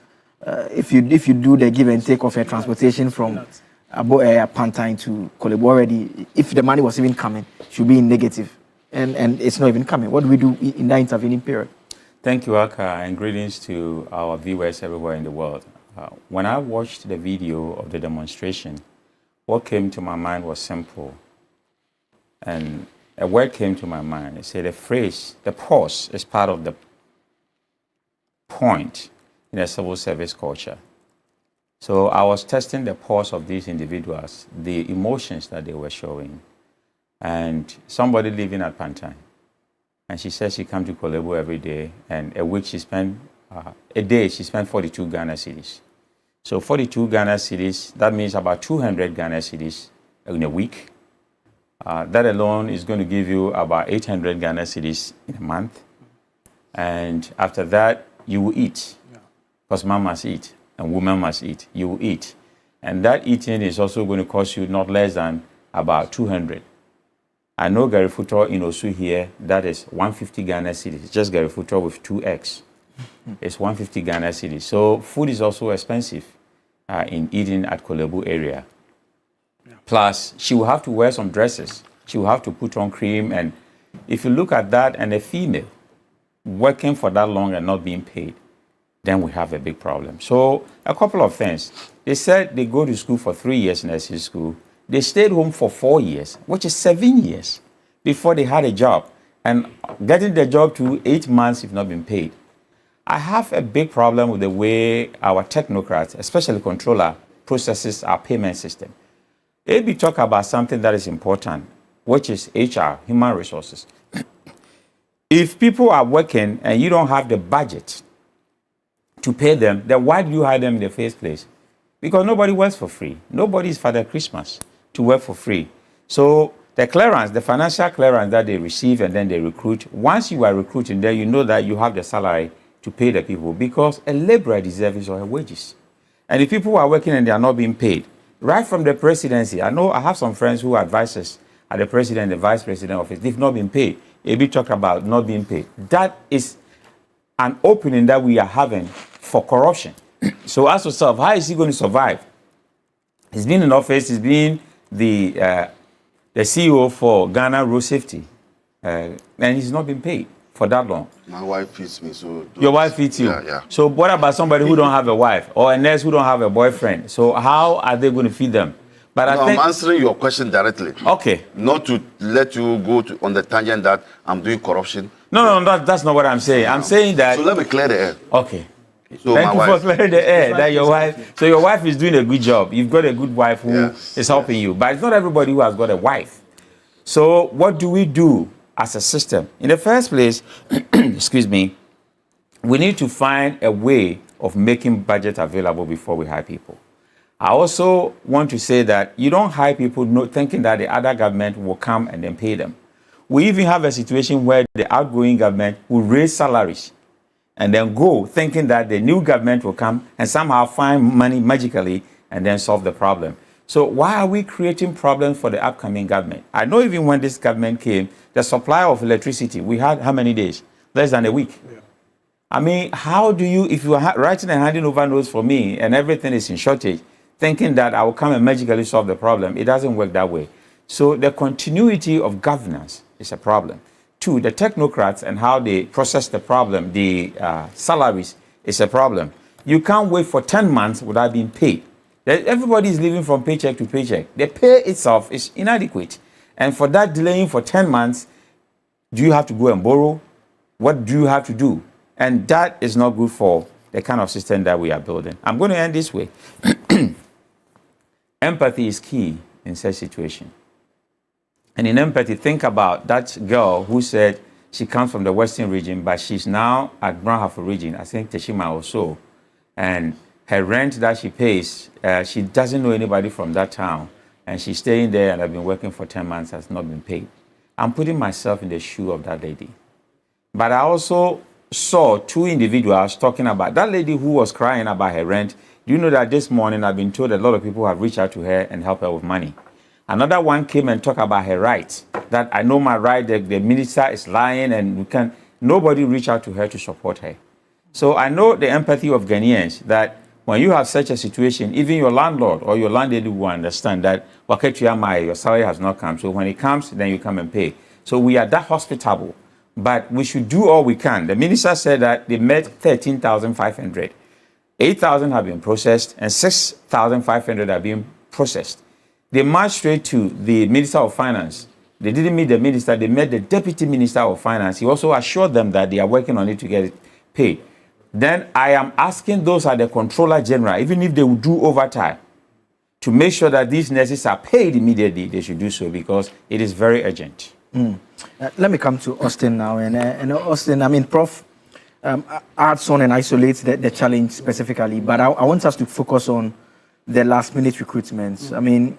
if you do the give and take of a transportation from Pantine to Kolebu already, if the money was even coming, it should be in negative. And it's not even coming. What do we do in that intervening period? Thank you, Aka, and greetings to our viewers everywhere in the world. When I watched the video of the demonstration, what came to my mind was simple. And a word came to my mind. It said the phrase, the pause, is part of the point in a civil service culture. So I was testing the pause of these individuals, the emotions that they were showing. And somebody living at Pantine, and she says she comes to Kolebu every day, and a week she spent, a day she spent 42 Ghana cedis. So 42 Ghana cedis, that means about 200 Ghana cedis in a week. That alone is going to give you about 800 Ghana cedis in a month. And after that, you will eat, because man must eat, and woman must eat. You will eat. And that eating is also going to cost you not less than about 200. I know Gary Futor in Osu here, that is 150 Ghana cedis. Just Gary Futor with 2 eggs. It's 150 Ghana cedis. So food is also expensive in eating at Kolebu area. Plus, she will have to wear some dresses. She will have to put on cream. And if you look at that and a female working for that long and not being paid, then we have a big problem. So a couple of things. They said they go to school for 3 years, nursing school. They stayed home for 4 years, which is 7 years, before they had a job. And getting the job to 8 months if not been paid. I have a big problem with the way our technocrats, especially controller, processes our payment system. AB talk about something that is important, which is HR, human resources. If people are working and you don't have the budget to pay them, then why do you hire them in the first place? Because nobody works for free. Nobody is Father Christmas to work for free. So the clearance, the financial clearance that they receive and then they recruit, once you are recruiting, then you know that you have the salary to pay the people, because a laborer deserves his or her wages. And if people are working and they are not being paid, right from the presidency, I know I have some friends who are advisors at the president, the vice president office, they've not been paid. AB talked about not being paid. That is an opening that we are having for corruption. So ask yourself, how is he going to survive? He's been in office, he's been the CEO for Ghana Road Safety, and he's not been paid for that long. My wife feeds me, so... Your wife feeds you? Yeah. So what about somebody who don't have a wife, or a nurse who don't have a boyfriend? So how are they going to feed them? But no, I'm answering your question directly. Okay. Not to let you go on the tangent that I'm doing corruption. No, that's not what I'm saying. I'm saying that... So let me clear the air. Okay. So Thank you for clearing the air. That your wife. So your wife is doing a good job. You've got a good wife who is helping you, but it's not everybody who has got a wife. So what do we do as a system? In the first place, excuse me, we need to find a way of making budget available before we hire people. I also want to say that you don't hire people thinking that the other government will come and then pay them. We even have a situation where the outgoing government will raise salaries and then go thinking that the new government will come and somehow find money magically and then solve the problem. So why are we creating problems for the upcoming government? I know even when this government came, the supply of electricity, we had how many days? Less than a week. Yeah. I mean, how do you, if you are writing and handing over notes for me and everything is in shortage, thinking that I will come and magically solve the problem, it doesn't work that way. So the continuity of governance is a problem. 2, the technocrats and how they process the problem, the salaries, is a problem. You can't wait for 10 months without being paid. Everybody is living from paycheck to paycheck. The pay itself is inadequate. And for that delaying for 10 months, do you have to go and borrow? What do you have to do? And that is not good for the kind of system that we are building. I'm going to end this way. Empathy is key in such situation. And in empathy, think about that girl who said she comes from the Western region, but she's now at Brahafo region, I think Teshima or so. And her rent that she pays, she doesn't know anybody from that town. And she's staying there and I've been working for 10 months, has not been paid. I'm putting myself in the shoe of that lady. But I also saw 2 individuals talking about that lady who was crying about her rent. Do you know that this morning I've been told a lot of people have reached out to her and helped her with money. Another one came and talked about her rights, that I know my right, the minister is lying and nobody reached out to her to support her. So I know the empathy of Ghanaians that when you have such a situation, even your landlord or your landlady will understand that your salary has not come. So when it comes, then you come and pay. So we are that hospitable, but we should do all we can. The minister said that they met 13,500. 8,000 have been processed and 6,500 are being processed. They marched straight to the Minister of Finance. They didn't meet the minister, they met the Deputy Minister of Finance. He also assured them that they are working on it to get it paid. Then I am asking those at the Controller General, even if they will do overtime, to make sure that these nurses are paid immediately, they should do so because it is very urgent. Let me come to Austin now. And Austin, I mean, Prof, adds on and isolates the challenge specifically, but I want us to focus on the last-minute recruitments. I mean,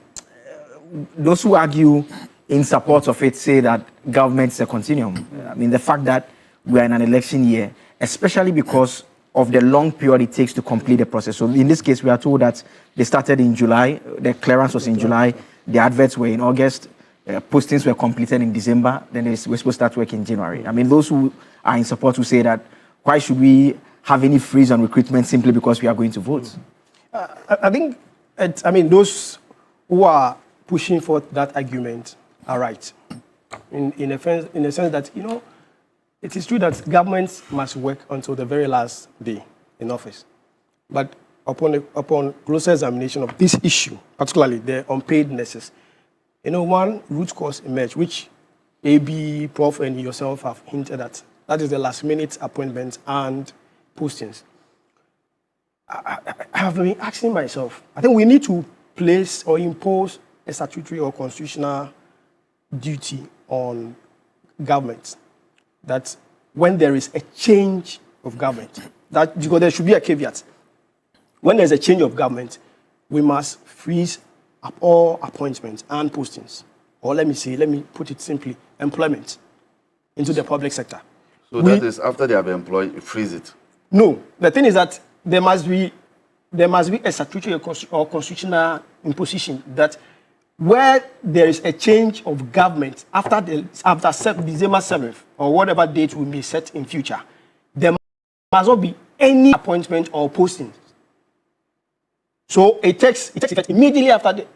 those who argue in support of it say that government is a continuum. I mean, the fact that we are in an election year, especially because of the long period it takes to complete the process. So in this case, we are told that they started in July, the clearance was in July, the adverts were in August, postings were completed in December, then we're supposed to start work in January. I mean, those who are in support will say that why should we have any freeze on recruitment simply because we are going to vote? I think, those who are pushing for that argument are right. In a sense that, it is true that governments must work until the very last day in office. But upon closer examination of this issue, particularly the unpaid nurses, one root cause emerged, which AB, Prof, and yourself have hinted at. That is the last-minute appointments and postings. I have been asking myself, I think we need to place or impose a statutory or constitutional duty on government that when there is a change of government, that because there should be a caveat. When there's a change of government, we must freeze up all appointments and postings. Or let me put it simply, employment into the public sector. So that is after they have employed, you freeze it? No. The thing is that there must be a statutory or constitutional imposition that where there is a change of government after December 7th or whatever date we may set in future, there must not be any appointment or posting. So it takes effect immediately after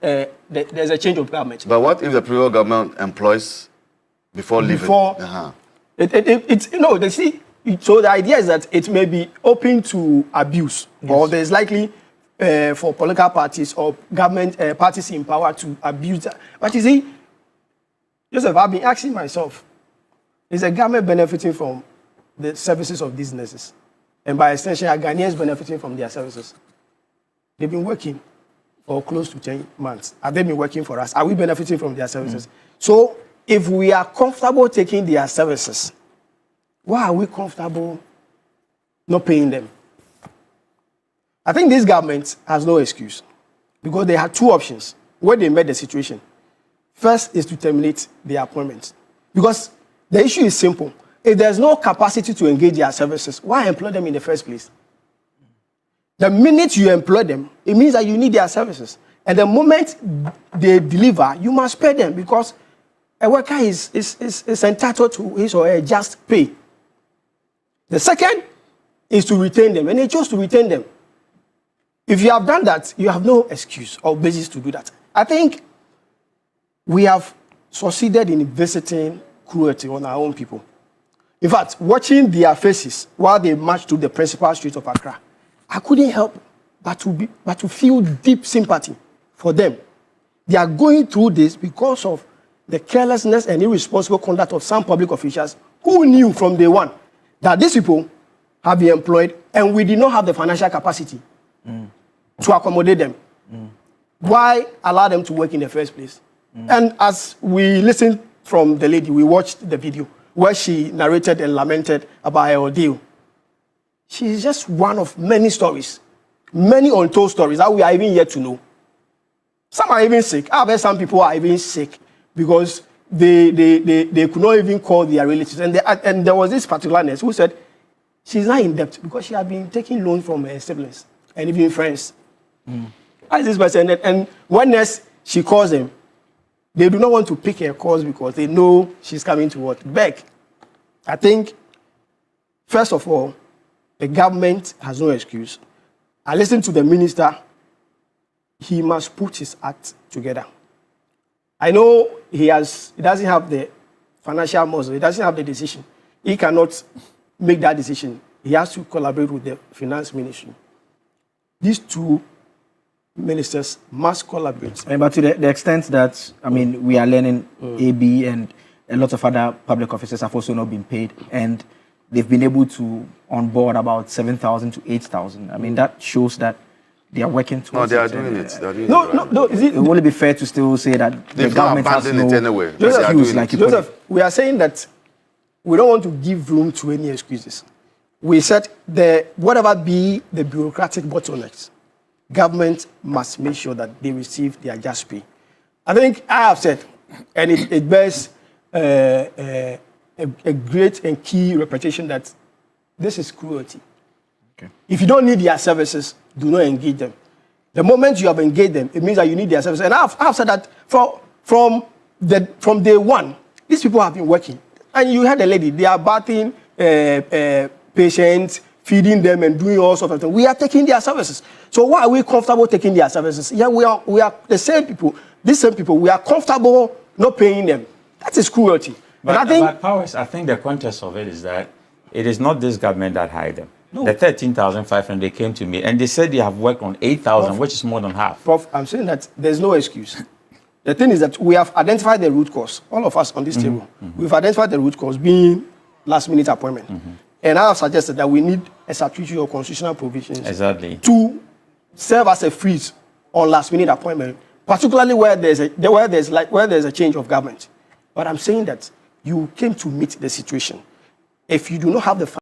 there's a change of government. But what if the previous government employs before leaving? They see. So the idea is that it may be open to abuse, or there's likely for political parties or government parties in power to abuse that. But you see, Joseph, I've been asking myself, is the government benefiting from the services of these nurses? And by extension, are Ghanaians benefiting from their services? They've been working for close to 10 months. Have they been working for us? Are we benefiting from their services? So if we are comfortable taking their services, why are we comfortable not paying them? I think this government has no excuse. because they had two options when they met the situation. First is to terminate their appointment. Because the issue is simple. If there's no capacity to engage their services, why employ them in the first place? The minute you employ them, it means that you need their services. And the moment they deliver, you must pay them, because a worker is entitled to his or her just pay. The second is to retain them, and they chose to retain them. If you have done that, you have no excuse or basis to do that. I think we have succeeded in visiting cruelty on our own people. In fact, watching their faces while they marched to the principal street of Accra, I couldn't help but to feel deep sympathy for them. They are going through this because of the carelessness and irresponsible conduct of some public officials who knew from day one that these people have been employed and we did not have the financial capacity to accommodate them. Why allow them to work in the first place? And as we listened from the lady, we watched the video where she narrated and lamented about her ordeal. She is just one of many stories, many untold stories that we are even yet to know. Some are even sick. I've heard some people are even sick because they could not even call their relatives. And there was this particular nurse who said she's not in debt because she had been taking loans from her siblings and even friends. As this person, and when nurse she calls them, they do not want to pick her calls because they know she's coming to what? Beg. I think, first of all, the government has no excuse. I listened to the minister. He must put his act together. I know he doesn't have the financial muscle. He doesn't have the decision. He cannot make that decision. He has to collaborate with the finance ministry. These two ministers must collaborate. But to the extent that, I mean, we are learning AB and a lot of other public officers have also not been paid, and they've been able to onboard about 7,000 to 8,000. I mean, that shows that they are working towards it. No, they are doing it. They are doing no. It would be fair to still say that the government has no anyway. Joseph, we are saying that we don't want to give room to any excuses. We said whatever be the bureaucratic bottlenecks, government must make sure that they receive their just pay. I think I have said, and it bears a great and key reputation that this is cruelty. Okay. If you don't need their services, do not engage them. The moment you have engaged them, it means that you need their services. And I've said that from day one, these people have been working. And you heard the lady, they are bathing patients, feeding them and doing all sorts of things. We are taking their services. So why are we comfortable taking their services? Yeah, we are the same people. These same people, we are comfortable not paying them. That is cruelty. But Powers, I think the context of it is that it is not this government that hired them. No. The 13,500, they came to me and they said they have worked on 8,000, which is more than half. Prof, I'm saying that there's no excuse. The thing is that we have identified the root cause. All of us on this table, we've identified the root cause being last-minute appointment. And I have suggested that we need a statutory or constitutional provisions to serve as a freeze on last-minute appointment, particularly where there's a change of government. But I'm saying that you came to meet the situation. If you do not have the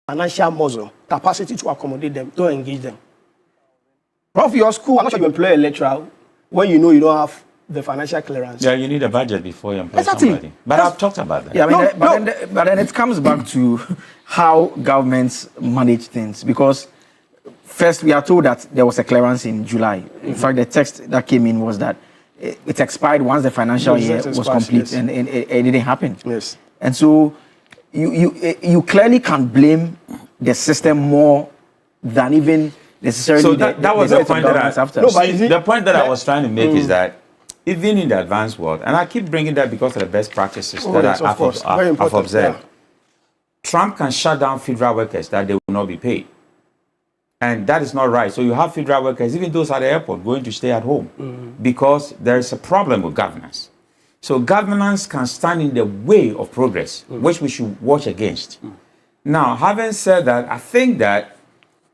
financial muscle, capacity to accommodate them, don't engage them. Prof, your school, I'm not sure you employ a lecturer when you know you don't have the financial clearance. Yeah, you need a budget before you employ somebody. But I've talked about that. Yeah, but then it comes back to how governments manage things. Because first, we are told that there was a clearance in July. In fact, the text that came in was that it expired once the financial year was complete, and it didn't happen. Yes. And so you clearly can blame the system more than even necessarily. So that was the point the point that I was trying to make is that even in the advanced world, and I keep bringing that because of the best practices that I've observed, Trump can shut down federal workers that they will not be paid. And that is not right. So you have federal workers, even those at the airport, going to stay at home because there is a problem with governance. So governance can stand in the way of progress, which we should watch against. Now, having said that, I think that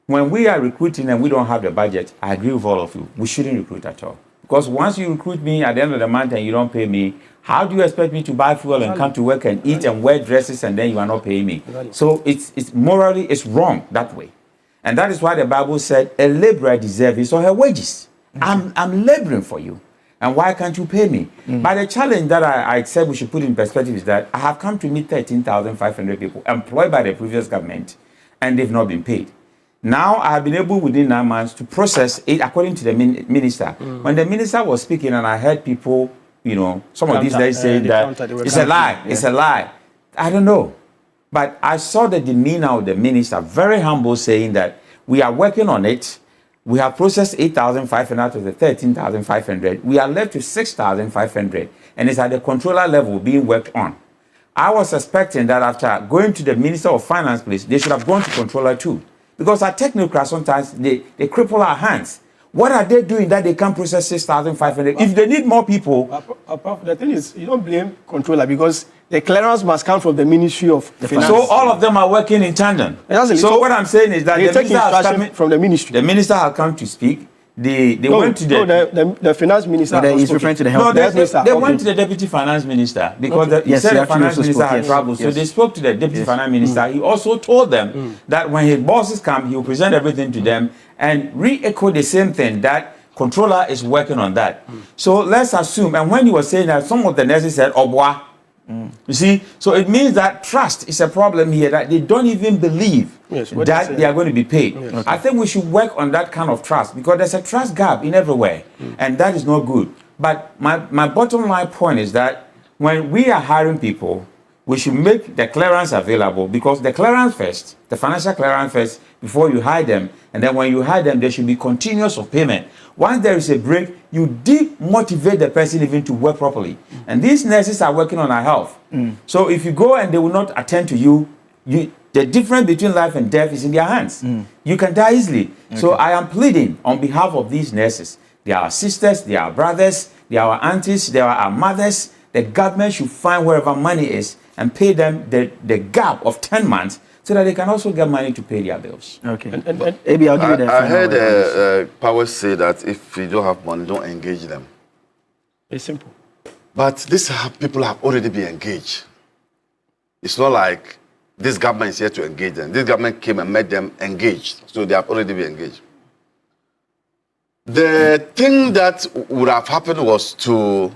when we are recruiting and we don't have the budget, I agree with all of you. We shouldn't recruit at all. Because once you recruit me at the end of the month and you don't pay me, how do you expect me to buy fuel and come to work and eat and wear dresses and then you are not paying me? So it's morally, it's wrong that way. And that is why the Bible said a laborer deserves his or her wages. I'm laboring for you. And why can't you pay me? But the challenge that I said we should put in perspective is that I have come to meet 13,500 people employed by the previous government, and they've not been paid. Now I have been able within 9 months to process it according to the minister. When the minister was speaking and I heard people, some of these days saying that it's a lie, it's a lie. I don't know. But I saw the demeanor of the minister, very humble, saying that we are working on it. We have processed 8,500 out of the 13,500. We are left with 6,500. And it's at the controller level being worked on. I was expecting that after going to the Minister of Finance place, they should have gone to controller too. Because our technocrats sometimes, they cripple our hands. What are they doing that they can't process 6,500? If they need more people... The thing is, you don't blame controller because the clearance must come from the Ministry of Finance. So all of them are working in tandem. Exactly. So what I'm saying is that the minister has come from the ministry. The minister has come to speak. They went to the finance minister. He's referring to the health minister. They went to the deputy finance minister because he said the finance minister had trouble. So they spoke to the deputy finance minister. He also told them that when his bosses come, he will present everything to them and re-echo the same thing, that controller is working on that. So let's assume, and when he was saying that, some of the nurses said, "Obwa." You see, so it means that trust is a problem here, that they don't even believe that they are going to be paid. I think we should work on that kind of trust because there's a trust gap in everywhere, and that is not good. But my bottom line point is that when we are hiring people, we should make the clearance available, because the clearance first, the financial clearance first, before you hire them, and then when you hire them, there should be continuous of payment. Once there is a break, you demotivate the person even to work properly. And these nurses are working on our health. So if you go and they will not attend to you, the difference between life and death is in their hands. You can die easily. So I am pleading on behalf of these nurses. They are our sisters, they are our brothers, they are our aunties, they are our mothers. The government should find wherever money is and pay them the gap of 10 months so that they can also get money to pay their bills. Okay. Maybe I'll give you the I heard Powers say that if you don't have money, don't engage them. It's simple. But these people have already been engaged. It's not like this government is here to engage them. This government came and made them engaged. So they have already been engaged. The thing that would have happened was to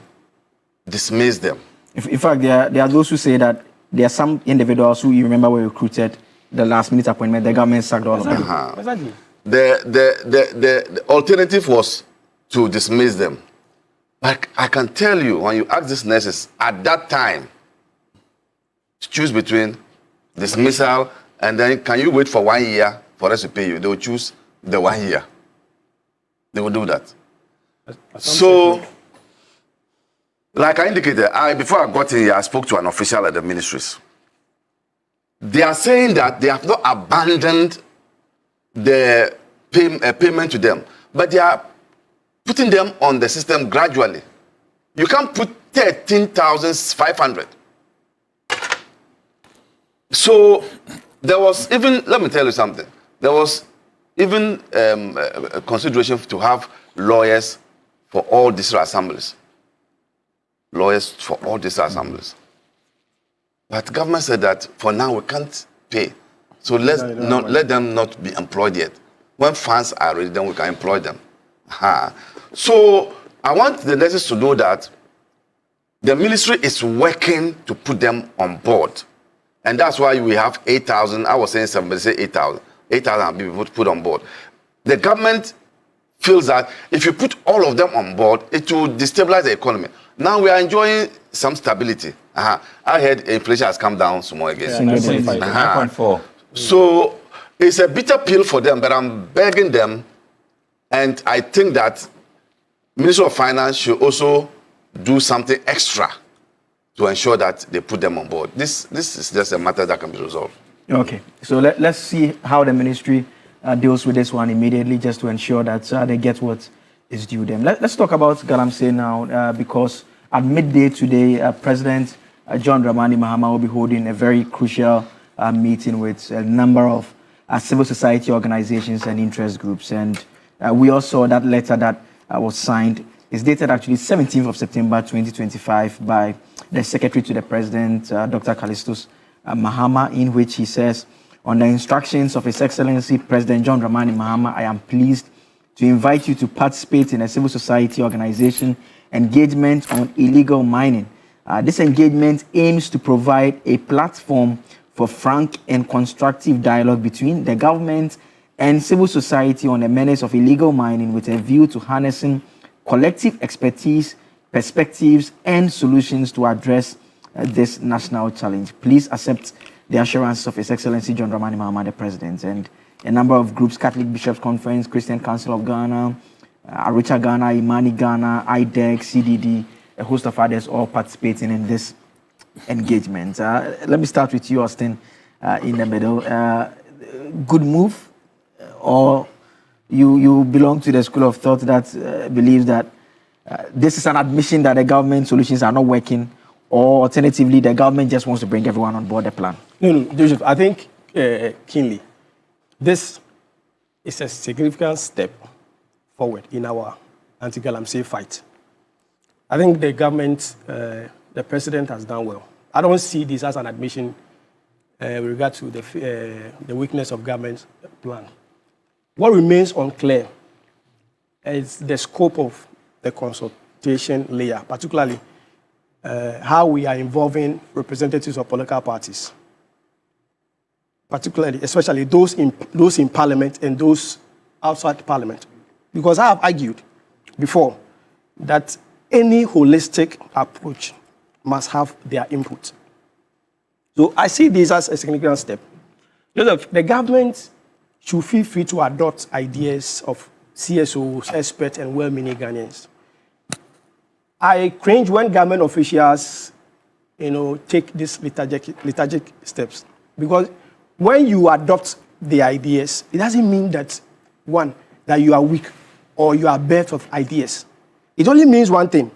dismiss them. In fact, there are those who say that there are some individuals who you remember were recruited the last minute appointment. The government sacked all of them. Exactly. The alternative was to dismiss them. But I can tell you, when you ask these nurses at that time to choose between dismissal and then can you wait for 1 year for us to pay you, they will choose the 1 year. They will do that. So, like I indicated, before I got in here, I spoke to an official at the ministries. They are saying that they have not abandoned the payment to them, but they are putting them on the system gradually. You can't put 13,500. So there was even, let me tell you something, there was even a consideration to have lawyers for all district assemblies. Lawyers for all district assemblies. But the government said that for now we can't pay. So let them not be employed yet. When funds are ready, then we can employ them. So I want the nurses to know that the ministry is working to put them on board. And that's why we have 8,000. I was saying somebody say 8,000. 8,000 people put on board. The government feels that if you put all of them on board, it will destabilize the economy. Now we are enjoying some stability. I heard inflation has come down some more again. 9.4. So it's a bitter pill for them, but I'm begging them, and I think that Ministry of Finance should also do something extra to ensure that they put them on board. This is just a matter that can be resolved. Okay, so let's see how the ministry deals with this one immediately, just to ensure that they get what is due them. Let's talk about Galamsey now, because at midday today, President John Dramani Mahama will be holding a very crucial meeting with a number of civil society organizations and interest groups. And we all saw that letter that was signed. It's dated actually 17th of September 2025 by the Secretary to the President, Dr. Callistus Mahama, in which he says, on the instructions of His Excellency President John Dramani Mahama, I am pleased to invite you to participate in a civil society organization engagement on illegal mining. This engagement aims to provide a platform for frank and constructive dialogue between the government and civil society on the menace of illegal mining with a view to harnessing collective expertise, perspectives, and solutions to address this national challenge. Please accept the assurances of His Excellency John Dramani Mahama, the President, and a number of groups: Catholic Bishops Conference, Christian Council of Ghana, Aricha Ghana, Imani Ghana, IDEC, CDD, a host of others all participating in this engagement. Let me start with you, Austin, in the middle. Good move, or you belong to the school of thought that believes that this is an admission that the government solutions are not working, or alternatively, the government just wants to bring everyone on board the plan? No, Joseph, I think, keenly, this is a significant step forward in our anti-galamsey fight. I think the government, the president has done well. I don't see this as an admission with regard to the weakness of government's plan. What remains unclear is the scope of the consultation layer, particularly how we are involving representatives of political parties, especially those in parliament and those outside parliament. Because I have argued before that any holistic approach must have their input. So I see this as a significant step. The government should feel free to adopt ideas of CSOs, experts, and well-meaning Ghanaians. I cringe when government officials, take these lethargic steps, because when you adopt the ideas, it doesn't mean that, one, that you are weak or you are bereft of ideas. It only means one thing.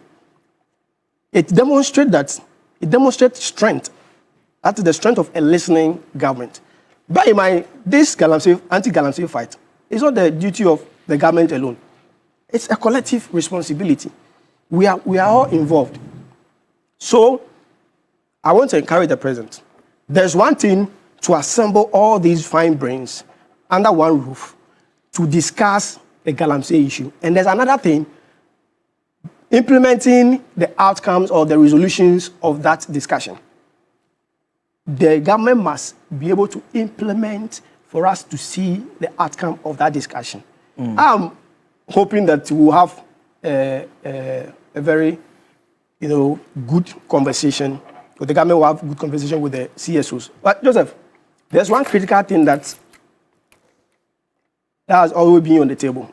It demonstrates strength. That is the strength of a listening government. Bear in mind, this anti-galamsey fight is not the duty of the government alone. It's a collective responsibility. We are all involved. So, I want to encourage the president. There's one thing to assemble all these fine brains under one roof to discuss the galamsey issue. And there's another thing, implementing the outcomes or the resolutions of that discussion. The government must be able to implement for us to see the outcome of that discussion. I'm hoping that we'll have a very, good conversation, or the government will have good conversation with the CSOs. But Joseph, there's one critical thing that has always been on the table.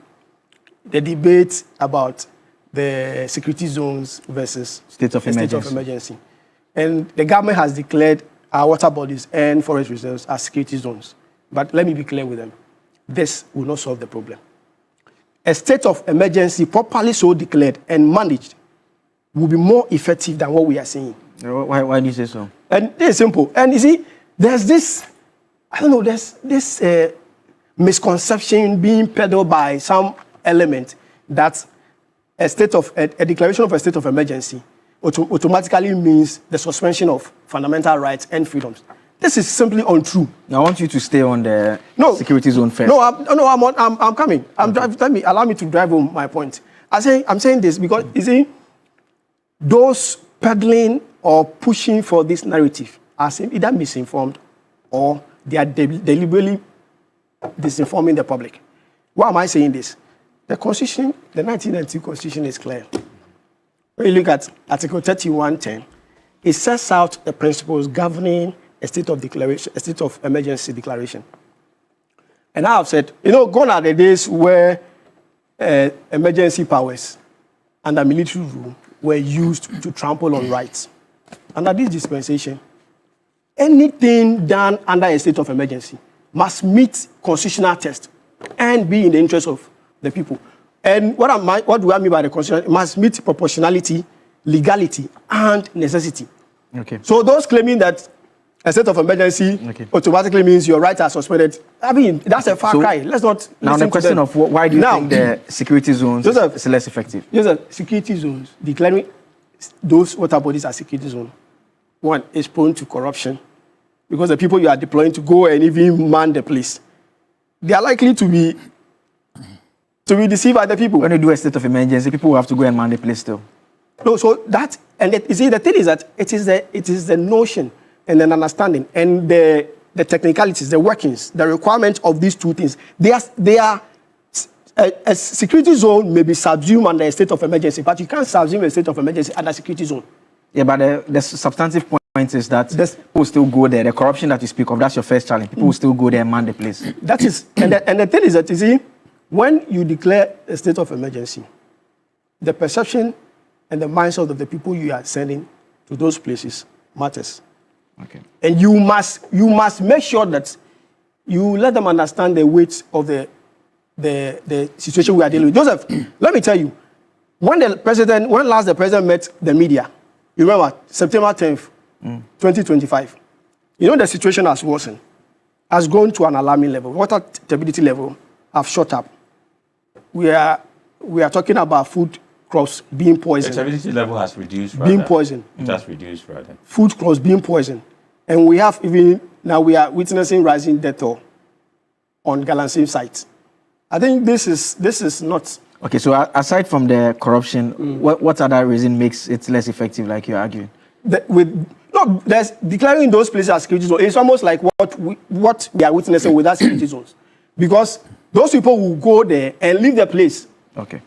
The debate about the security zones versus state of emergency. And the government has declared our water bodies and forest reserves as security zones. But let me be clear with them. This will not solve the problem. A state of emergency properly so declared and managed will be more effective than what we are seeing. Why do you say so? And it's simple. And you see, there's this, there's this misconception being peddled by some element that a declaration of a state of emergency automatically means the suspension of fundamental rights and freedoms. This is simply untrue. Now, I want you to stay on the security zone first. I'm coming. Allow me to drive home my point. I'm saying this because, you see, those peddling or pushing for this narrative are either misinformed or they are deliberately disinforming the public. Why am I saying this? The Constitution, the 1992 Constitution is clear. When you look at Article 3110, it sets out the principles governing a state of emergency declaration. And I have said, gone are the days where emergency powers under military rule were used to trample on rights. Under this dispensation, anything done under a state of emergency must meet constitutional test and be in the interest of the people. And what do I mean by the Constitution? It must meet proportionality, legality, and necessity. Okay. So those claiming that a state of emergency automatically means your rights are suspended, that's a far cry. Let's not. Now the question of why do you think the security zones is less effective? Security zones, declaring those water bodies as security zones, one, is prone to corruption because the people you are deploying to go and even man the place, they are likely to to be deceived by the people. When you do a state of emergency, people will have to go and man the place still. No, so that, and you see, the thing is that it is the notion and an understanding and the technicalities, the workings, the requirements of these two things. They are a security zone may be subsumed under a state of emergency, but you can't subsume a state of emergency under a security zone. Yeah, but the substantive point is that people still go there. The corruption that you speak of, that's your first challenge. People will still go there and man the place. That is, and the thing is that, you see, when you declare a state of emergency, the perception and the mindset of the people you are sending to those places matters. Okay. And you must make sure that you let them understand the weight of the situation we are dealing with. Joseph, let me tell you, when last the president met the media, you remember, September 10th, 2025, you know the situation has worsened, has gone to an alarming level. Water stability level have shot up. We are talking about food crops being poisoned. The stability level has reduced, rather. Being poisoned. It has reduced, rather. Food crops being poisoned. And we have now we are witnessing rising death toll on Galamsey site. I think this is not... Okay, so aside from the corruption, what other reason makes it less effective, like you're arguing? There's declaring those places as security zones. It's almost like what we are witnessing with that security zones. Because those people will go there and leave the place. Okay.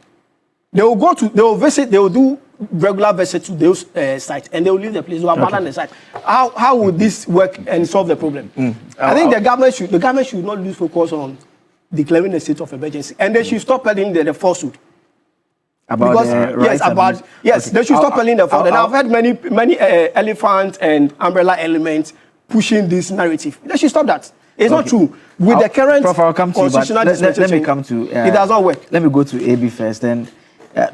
They will visit, they will do regular visits to those sites, and they will leave the place, they will abandon the site. How would this work and solve the problem? I think the government should not lose focus on declaring a state of emergency, and they should stop peddling the falsehood. They should stop peddling the falsehood. And I've heard many elephant and umbrella elements pushing this narrative. They should stop that. It's not true. With the current constitutional dispensation, let me come to it does not work. Let me go to AB first, and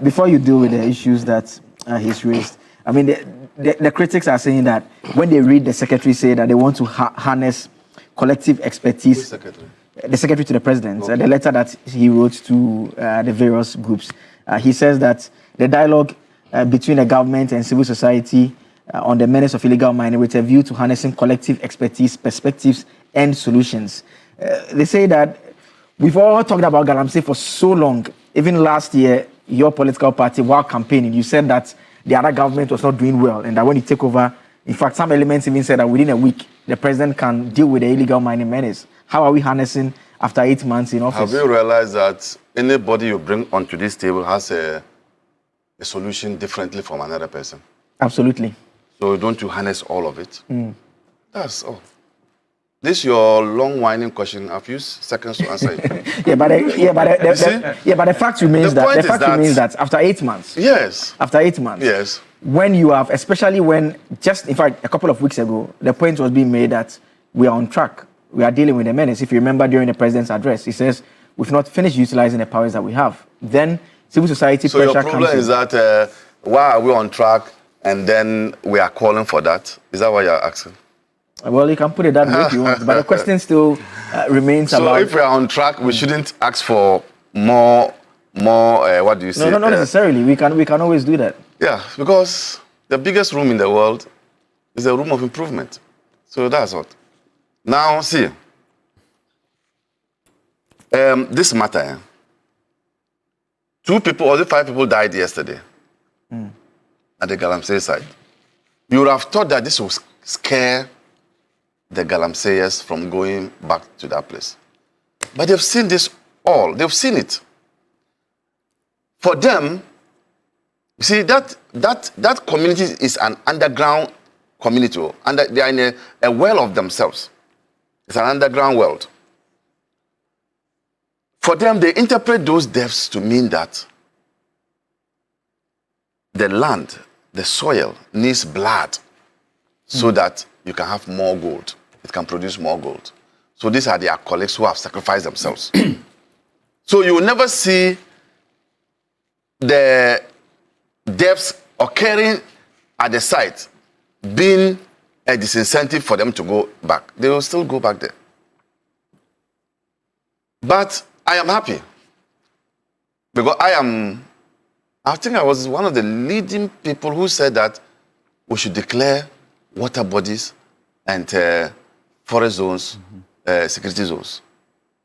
before you deal with the issues that he's raised. I mean, the critics are saying that when they read the secretary say that they want to harness collective expertise. The secretary to the president, the letter that he wrote to the various groups. He says that the dialogue between the government and civil society on the menace of illegal mining with a view to harnessing collective expertise, perspectives, and solutions. They say that we've all talked about Galamsey for so long. Even last year, your political party, while campaigning, you said that the other government was not doing well and that when you take over, in fact, some elements even said that within a week, the president can deal with the illegal mining menace. How are we harnessing after 8 months in office? Have you realized that anybody you bring onto this table has a solution differently from another person? Absolutely. So don't you harness all of it? That's all. This your long winding question. I've used seconds to answer it. but the fact remains that after 8 months. Yes. After 8 months. Yes. When you have, especially when in fact, a couple of weeks ago, the point was being made that we are on track. We are dealing with the menace. If you remember during the president's address, he says, we've not finished utilizing the powers that we have. Then civil society pressure comes in. So your problem is that why are we on track and then we are calling for that? Is that what you're asking? Well, you can put it that way if you want, but the question still remains about... So if we are on track, we shouldn't ask for more what do you say? No, not necessarily. We can always do that. Yeah, because the biggest room in the world is a room of improvement. So that's what. Now, see, this matter, 2 people or 5 people died yesterday at the Galamsey site. You would have thought that this would scare the Galamseyers from going back to that place. But they've seen this all. They've seen it. For them, you see, that community is an underground community. And they are in a well of themselves. It's an underground world. For them, they interpret those deaths to mean that the land, the soil, needs blood so that you can have more gold. It can produce more gold. So these are their colleagues who have sacrificed themselves. So you will never see the deaths occurring at the site being a disincentive for them to go back. They will still go back there. But I am happy because I think I was one of the leading people who said that we should declare water bodies and forest zones, security zones.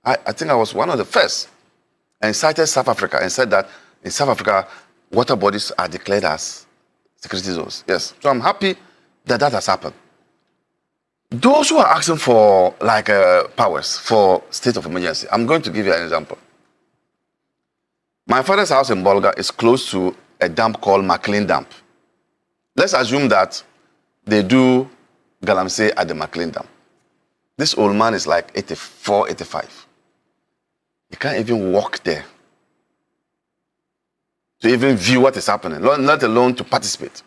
I think I was one of the first. and cited South Africa and said that in South Africa, water bodies are declared as security zones. Yes. So I'm happy that that has happened. Those who are asking for powers for state of emergency, I'm going to give you an example. My father's house in Bolga is close to a dump called McLean Dump. Let's assume that they do Galamsey at the McLean Dump. This old man is like 84, 85. He can't even walk there to even view what is happening, let alone to participate.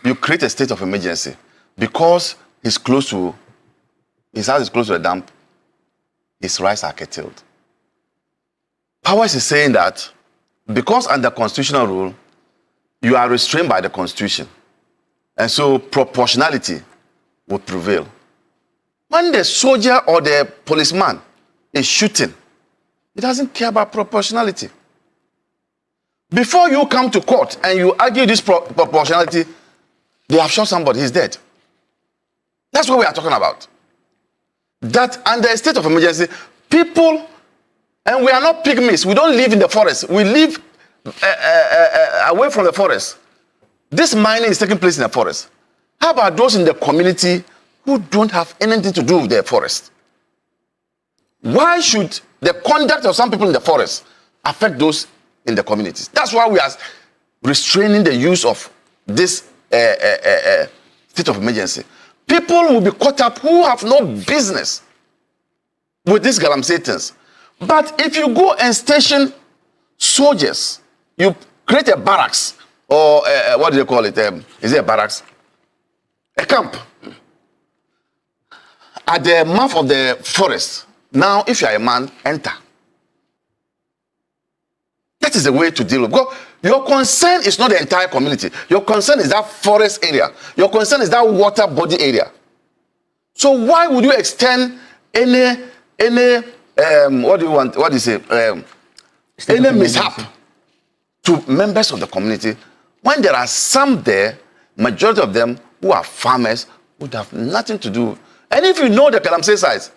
You create a state of emergency because his house is close to the dump, his rights are curtailed. Powers is saying that because under constitutional rule, you are restrained by the Constitution, and so proportionality would prevail. When the soldier or the policeman is shooting, he doesn't care about proportionality. Before you come to court and you argue this proportionality, they have shot somebody, he's dead. That's what we are talking about. That under a state of emergency, people, and we are not pygmies, we don't live in the forest, we live away from the forest. This mining is taking place in the forest. How about those in the community who don't have anything to do with the forest? Why should the conduct of some people in the forest affect those in the communities? That's why we are restraining the use of this state of emergency. People will be caught up who have no business with these Galamsey things. But if you go and station soldiers, you create a barracks, or what do they call it? Is it a barracks? A camp at the mouth of the forest. Now, if you are a man, enter. That is the way to deal with it. Because your concern is not the entire community. Your concern is that forest area. Your concern is that water body area. So why would you extend any what do you want? What do you say? Any mishap to members of the community when there are some there, majority of them who are farmers, would have nothing to do. And if you know the Galamsey sites,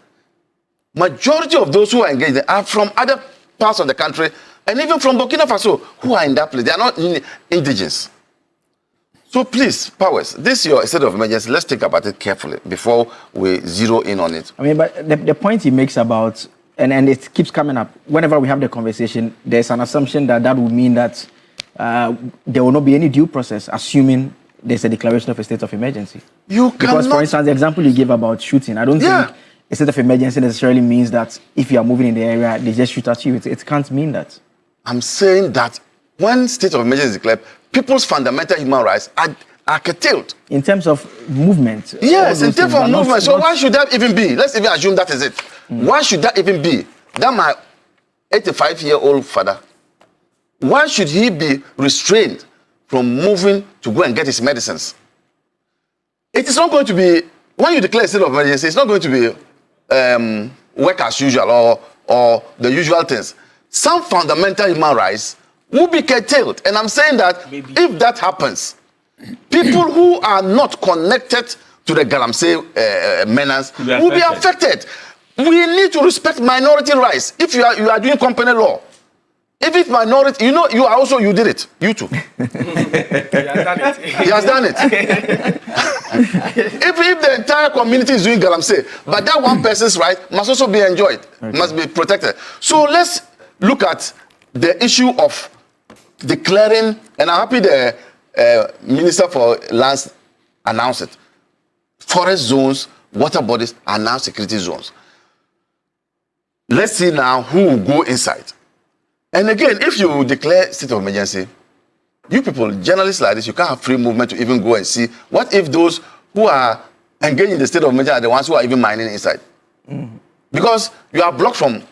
majority of those who are engaged there are from other parts of the country, and even from Burkina Faso, who are in that place. They are not indigenous. So please, Powers, this is your state of emergency. Let's think about it carefully before we zero in on it. I mean, but the point he makes about, and it keeps coming up, whenever we have the conversation, there's an assumption that would mean that there will not be any due process, assuming there's a declaration of a state of emergency. Because, for instance, the example you gave about shooting, I don't think a state of emergency necessarily means that if you are moving in the area, they just shoot at you. It can't mean that. I'm saying that when state of emergency is declared, people's fundamental human rights are curtailed. In terms of movement? Yes, in terms of movement. So why should that even be? Let's even assume that is it. Why should that even be? That my 85-year-old father, why should he be restrained from moving to go and get his medicines? It is not going to be, when you declare a state of emergency, it's not going to be work as usual or the usual things. Some fundamental human rights will be curtailed. And I'm saying that if that happens, people who are not connected to the Galamsey menace will be affected. We need to respect minority rights. If you are doing company law, if it's minority, you did it. You too. He has done it. If the entire community is doing Galamsey, but that one person's right must also be enjoyed, must be protected. So let's look at the issue of declaring, and I'm happy the Minister for Lands announced it. Forest zones, water bodies are now security zones. Let's see now who will go inside. And again, if you declare state of emergency, you people, journalists like this, you can't have free movement to even go and see. What if those who are engaged in the state of emergency are the ones who are even mining inside? Because you are blocked from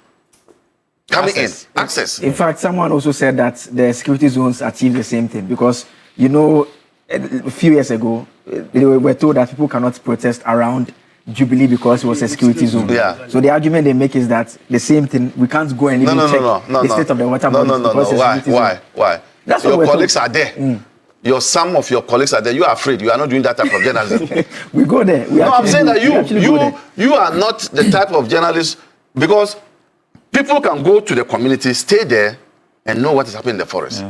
coming in. Access. In fact, someone also said that the security zones achieve the same thing because, a few years ago, they were told that people cannot protest around Jubilee because it was a security zone. Yeah. So the argument they make is that the same thing, we can't go and even check the state of the water bodies. Why? That's your colleagues are there. Some of your colleagues are there. You are afraid. You are not doing that type of journalism. We go there. I'm saying that you are not the type of journalist, because People can go to the community, stay there, and know what is happening in the forest.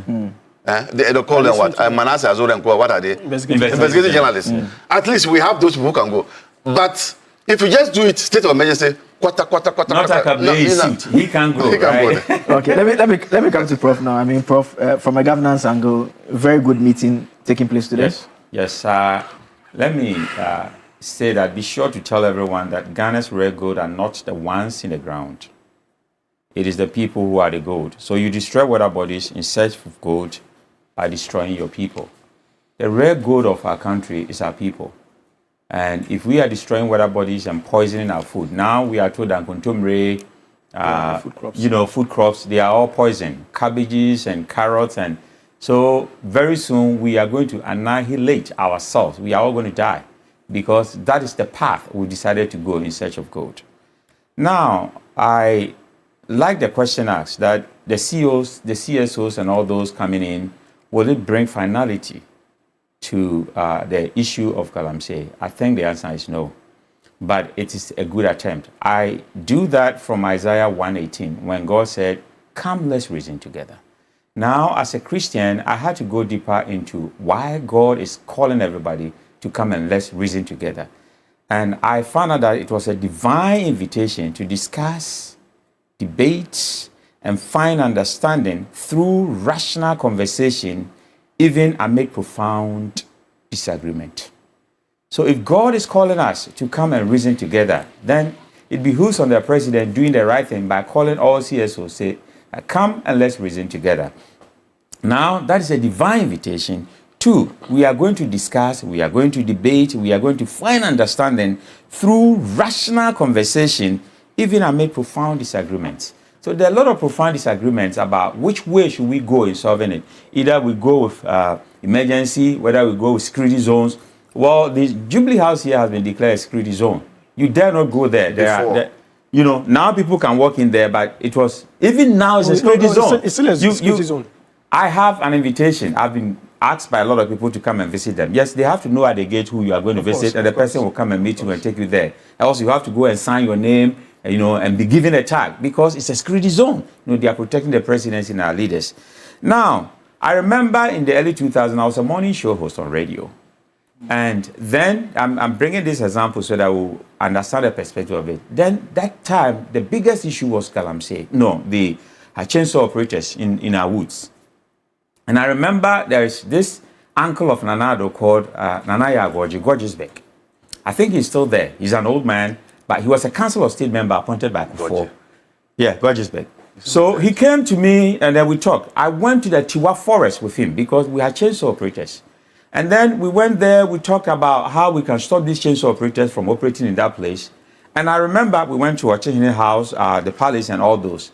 They call them what? Manasseh Azor and what are they? Investigative journalists. At least we have those people who can go. But if you just do it, state of emergency, quarter. Not like a blaze suit. We can't go. Right? Okay, let me come to Prof now. I mean, Prof, from a governance angle, very good meeting taking place today. Yes. Let me say that be sure to tell everyone that Ghana's rare gold are not the ones in the ground. It is the people who are the gold. So you destroy water bodies in search of gold by destroying your people. The rare gold of our country is our people. And if we are destroying water bodies and poisoning our food, now we are told that kontomire, food crops, they are all poison. Cabbages and carrots. And so very soon we are going to annihilate ourselves. We are all going to die because that is the path we decided to go in search of gold. Now, I like the question asked that the CEOs, the CSOs and all those coming in, will it bring finality to the issue of Galamsey? I think the answer is no, but it is a good attempt. I do that from Isaiah 1:18 when God said, "Come, let's reason together." Now, as a Christian, I had to go deeper into why God is calling everybody to come and let's reason together. And I found out that it was a divine invitation to discuss, debate, and find understanding through rational conversation, even amid profound disagreement. So if God is calling us to come and reason together, then it behooves on the president doing the right thing by calling all CSOs, say, come and let's reason together. Now, that is a divine invitation. 2, we are going to discuss, we are going to debate, we are going to find understanding through rational conversation, even amid profound disagreements. So there are a lot of profound disagreements about which way should we go in solving it. Either we go with emergency, whether we go with security zones. Well, the Jubilee House here has been declared a security zone. You dare not go there. Now people can walk in there, but it was, even now it's a security zone. It's still a security zone. I have an invitation. I've been asked by a lot of people to come and visit them. Yes, they have to know at the gate who you are going to visit, and the person will come and meet you and take you there. Also, you have to go and sign your name, and be given a tag because it's a security zone. They are protecting the presidency and our leaders. Now, I remember in the early 2000s, I was a morning show host on radio. And then, I'm bringing this example so that we'll understand the perspective of it. Then, that time, the biggest issue was Galamsey. No, the chainsaw operators in our woods. And I remember there's this uncle of Nanado called Nanaya Gorgisbeck. I think he's still there. He's an old man, but he was a council of state member appointed by Kufuor. Yeah, Gorgisbeck. So he came to me and then we talked. I went to the Tiwa forest with him because we had chainsaw operators. And then we went there, we talked about how we can stop these chainsaw operators from operating in that place. And I remember we went to Ochehene House, the palace and all those.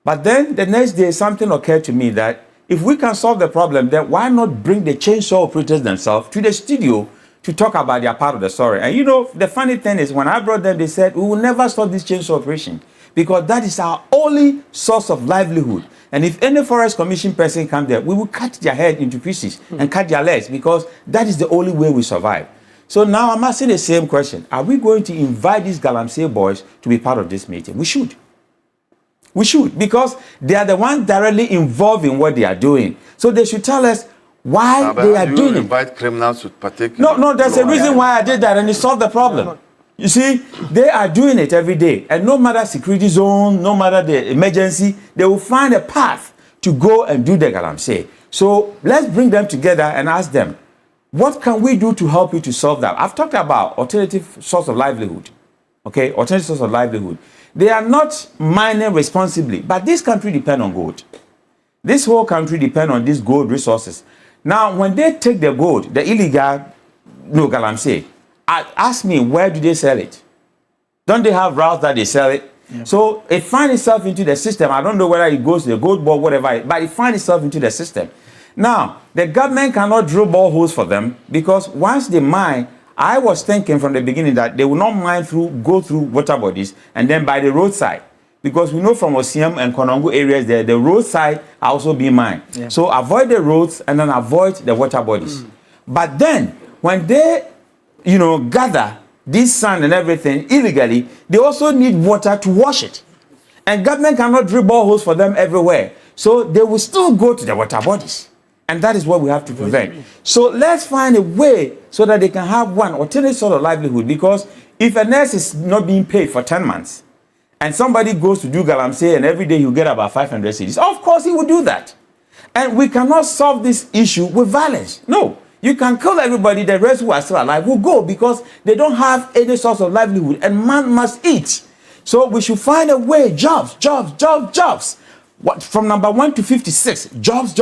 But then the next day, something occurred to me that if we can solve the problem, then why not bring the chainsaw operators themselves to the studio to talk about their part of the story? And the funny thing is, when I brought them, they said, we will never stop this chainsaw operation because that is our only source of livelihood. And if any forest commission person comes there, we will cut their head into pieces and cut their legs because that is the only way we survive. So now I'm asking the same question. Are we going to invite these Galamsey boys to be part of this meeting? We should. We should, because they are the ones directly involved in what they are doing. So they should tell us why they are doing it. Invite criminals to partake? No, there's a reason why I did that, and it solved the problem. You see, they are doing it every day, and no matter security zone, no matter the emergency, they will find a path to go and do the Galamsey. So let's bring them together and ask them, what can we do to help you to solve that? I've talked about alternative source of livelihood. Okay, alternative source of livelihood. They are not mining responsibly, but this country depends on gold. This whole country depends on these gold resources. Now, when they take the gold, the illegal, Galamsey, ask me, where do they sell it? Don't they have routes that they sell it? Yeah. So it finds itself into the system. I don't know whether it goes to the gold board, whatever, but it finds itself into the system. Now, the government cannot drill boreholes for them because once they mine, I was thinking from the beginning that they will not mine go through water bodies and then by the roadside. Because we know from Osiem and Konongo areas there, the roadside are also being mined. Yeah. So avoid the roads and then avoid the water bodies. But then, when they, gather this sand and everything illegally, they also need water to wash it. And government cannot drill boreholes for them everywhere. So they will still go to the water bodies. And that is what we have to prevent. So let's find a way so that they can have one alternate sort of livelihood. Because if a nurse is not being paid for 10 months, and somebody goes to do galamsey and every day you get about 500 cedis, of course he will do that. And we cannot solve this issue with violence. No. You can kill everybody, the rest who are still alive will go because they don't have any source of livelihood. And man must eat. So we should find a way, jobs. What, from number 1 to 56, jobs.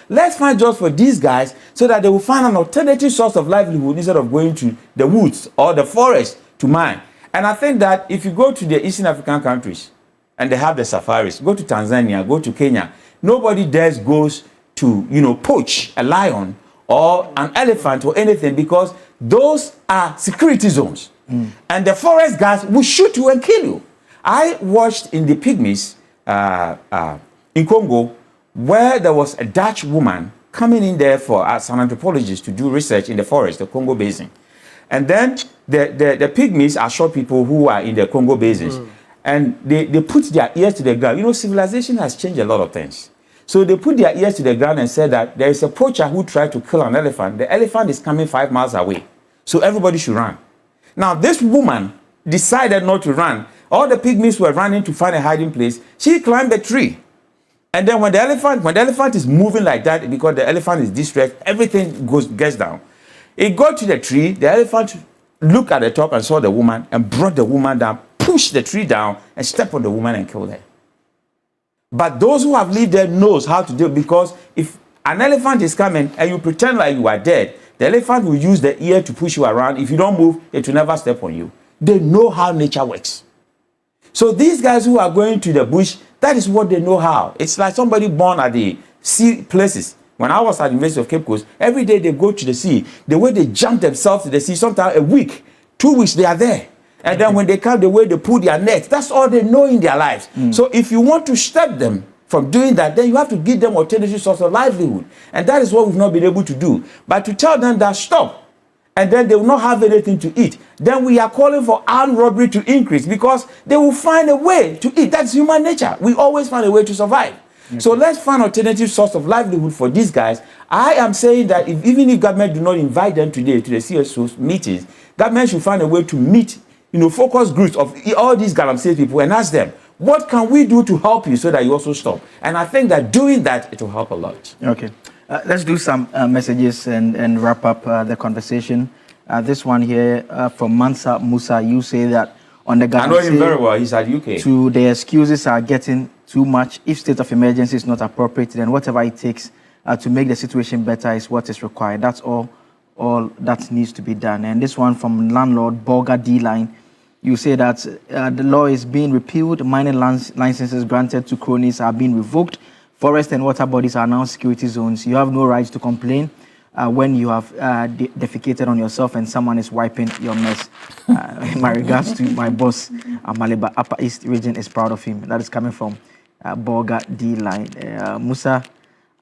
Let's find jobs for these guys so that they will find an alternative source of livelihood instead of going to the woods or the forest to mine. And I think that if you go to the Eastern African countries and they have the safaris, go to Tanzania, go to Kenya, nobody dares goes to, poach a lion or an elephant or anything because those are security zones. And the forest guards will shoot you and kill you. I watched in the Pygmies in Congo where there was a Dutch woman coming in there as an anthropologist to do research in the forest, the Congo Basin. And then the Pygmies are short people who are in the Congo Basins. And they put their ears to the ground. Civilization has changed a lot of things. So they put their ears to the ground and said that there is a poacher who tried to kill an elephant. The elephant is coming 5 miles away. So everybody should run. Now, this woman decided not to run. All the Pygmies were running to find a hiding place. She climbed a tree. And then when the elephant is moving like that, because the elephant is distressed, everything gets down. It got to the tree. The elephant looked at the top and saw the woman and brought the woman down, pushed the tree down, and stepped on the woman and killed her. But those who have lived there knows how to do it because if an elephant is coming and you pretend like you are dead, the elephant will use the ear to push you around. If you don't move, it will never step on you. They know how nature works. So these guys who are going to the bush, that is what they know how. It's like somebody born at the sea places. When I was at the University of Cape Coast, every day they go to the sea. The way they jump themselves to the sea, sometimes a week, 2 weeks they are there. And then when they come, the way they pull their nets, that's all they know in their lives. So if you want to stop them from doing that, then you have to give them alternative source of livelihood. And that is what we've not been able to do. But to tell them that stop, and then they will not have anything to eat, then we are calling for armed robbery to increase because they will find a way to eat. That's human nature. We always find a way to survive. So let's find alternative source of livelihood for these guys. I am saying that even if government do not invite them today to the CSO's meetings, government should find a way to meet, focus groups of all these galamsey people and ask them, what can we do to help you so that you also stop? And I think that doing that, it will help a lot. Okay. Let's do some messages and wrap up the conversation. This one here from Mansa Musa, you say that on the galamsey, I know him very well, he's at UK. The excuses are getting too much. If state of emergency is not appropriate, then whatever it takes to make the situation better is what is required. That's all that needs to be done. And this one from landlord Borga D-Line, you say that the law is being repealed, mining licenses granted to cronies are being revoked, forest and water bodies are now security zones. You have no right to complain when you have defecated on yourself and someone is wiping your mess. My regards to my boss, Amaleba Upper East Region is proud of him. That is coming from Borga D-Line. Musa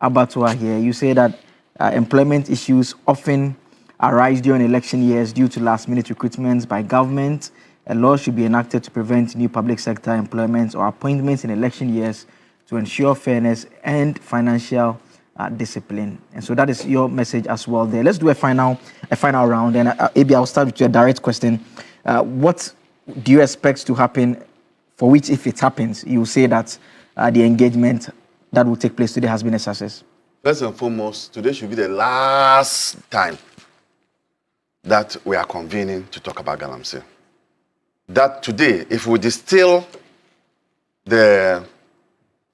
Abatua here, you say that employment issues often arise during election years due to last-minute recruitments by government. A law should be enacted to prevent new public sector employments or appointments in election years to ensure fairness and financial discipline. And so that is your message as well there. Let's do a final round. And maybe I'll start with your direct question. What do you expect to happen for which, if it happens, you say that the engagement that will take place today has been a success? First and foremost, today should be the last time that we are convening to talk about galamsey. That today, if we distill the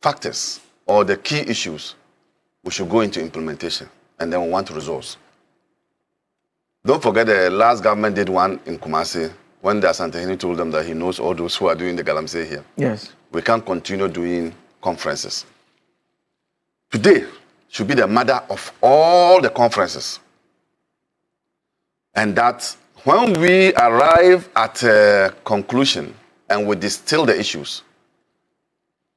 factors or the key issues, we should go into implementation, and then we want results. Don't forget the last government did one in Kumasi when the Asantehene told them that he knows all those who are doing the galamsey here. Yes. We can't continue doing conferences. Today should be the mother of all the conferences. And that when we arrive at a conclusion and we distill the issues,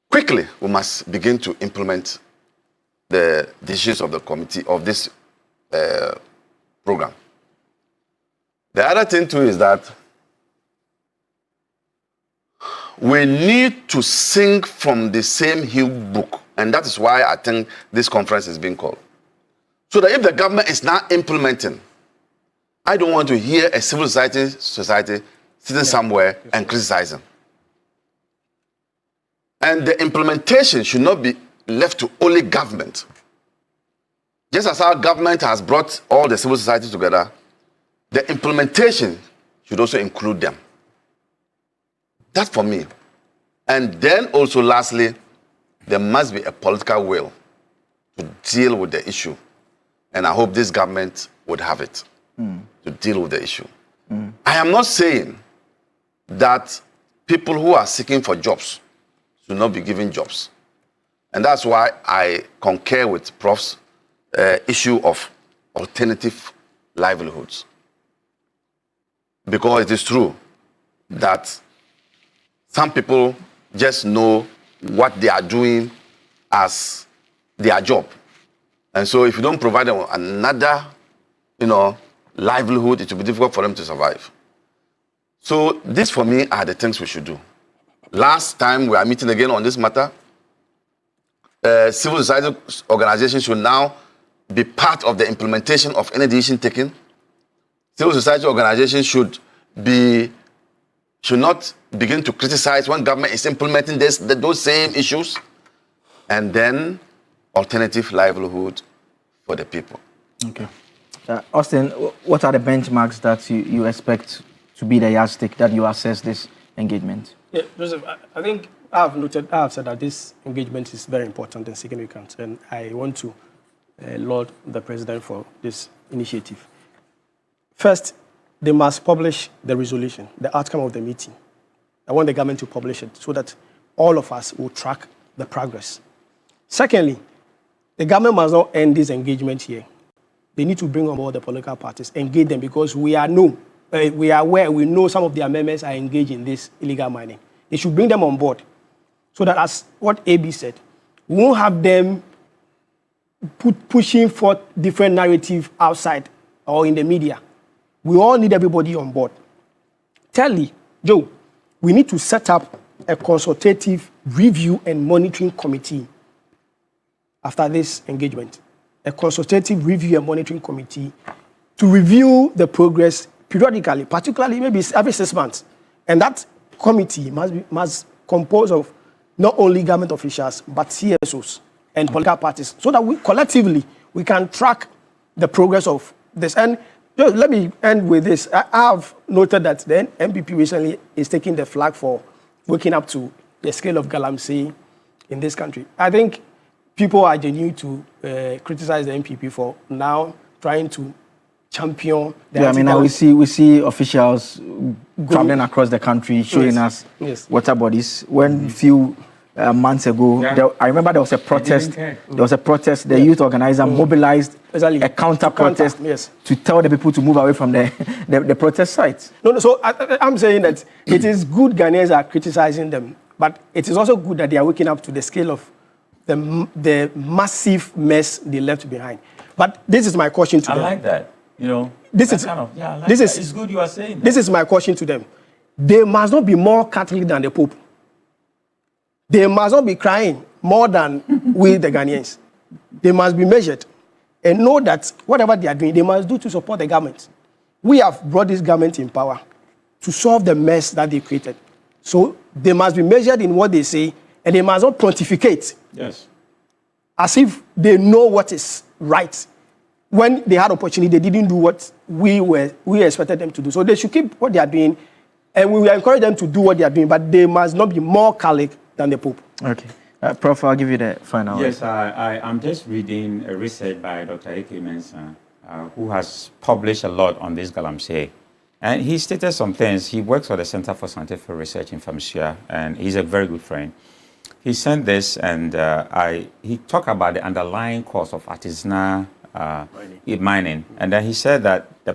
quickly we must begin to implement the decisions of the committee of this program. The other thing too is that we need to sing from the same hymn book. And that is why I think this conference is being called. So that if the government is not implementing, I don't want to hear a civil society sitting somewhere and criticizing. And the implementation should not be left to only government. Just as our government has brought all the civil society together, the implementation should also include them. That's for me. And then also lastly, there must be a political will to deal with the issue. And I hope this government would have it to deal with the issue. I am not saying that people who are seeking for jobs should not be given jobs. And that's why I concur with Prof's issue of alternative livelihoods. Because it is true that some people just know what they are doing as their job. And so if you don't provide them another, livelihood, it will be difficult for them to survive. So this for me are the things we should do. Last time we are meeting again on this matter, civil society organizations should now be part of the implementation of any decision taken. Civil society organizations should not begin to criticize when government is implementing those same issues. And then alternative livelihood for the people. Okay. Austin, what are the benchmarks that you expect to be the yardstick that you assess this engagement? Yeah, Joseph, I think I have said that this engagement is very important and significant, and I want to laud the president for this initiative. First, they must publish the resolution, the outcome of the meeting. I want the government to publish it so that all of us will track the progress. Secondly, the government must not end this engagement here. They need to bring on board the political parties, engage them, because we are aware, we know some of their members are engaged in this illegal mining. They should bring them on board so that, as what AB said, we won't have them pushing forth different narrative outside or in the media. We all need everybody on board. Thirdly, Joe, we need to set up a consultative review and monitoring committee after this engagement. A consultative review and monitoring committee to review the progress periodically, particularly maybe every 6 months. And that committee must compose of not only government officials, but CSOs and political parties, so that we collectively can track the progress of this. And let me end with this. I have noted that the MPP recently is taking the flag for waking up to the scale of galamsey in this country. I think people are genuine to criticize the MPP for now trying to champion the now we see officials traveling across the country showing us water bodies. When few months ago, I remember there was a protest. The youth organizer mobilized a counter-protest to tell the people to move away from the protest sites. So I'm saying that it is good Ghanaians are criticizing them, but it is also good that they are waking up to the scale of the massive mess they left behind. But this is my question to them. I like that. It's good you are saying that. This is my question to them. They must not be more Catholic than the Pope. They must not be crying more than we, the Ghanaians. They must be measured and know that whatever they are doing, they must do to support the government. We have brought this government in power to solve the mess that they created. So they must be measured in what they say, and they must not pontificate. Yes. As if they know what is right. When they had opportunity, they didn't do what we expected them to do. So they should keep what they are doing, and we will encourage them to do what they are doing, but they must not be more Catholic than the Pope. Okay. Prof, I'll give you the final. Yes, I'm just reading a research by Dr. Eke Mensah, who has published a lot on this galamsey. And he stated some things. He works for the Center for Scientific Research in Famsia, and he's a very good friend. He sent this, and he talked about the underlying cause of artisanal mining. And then he said that the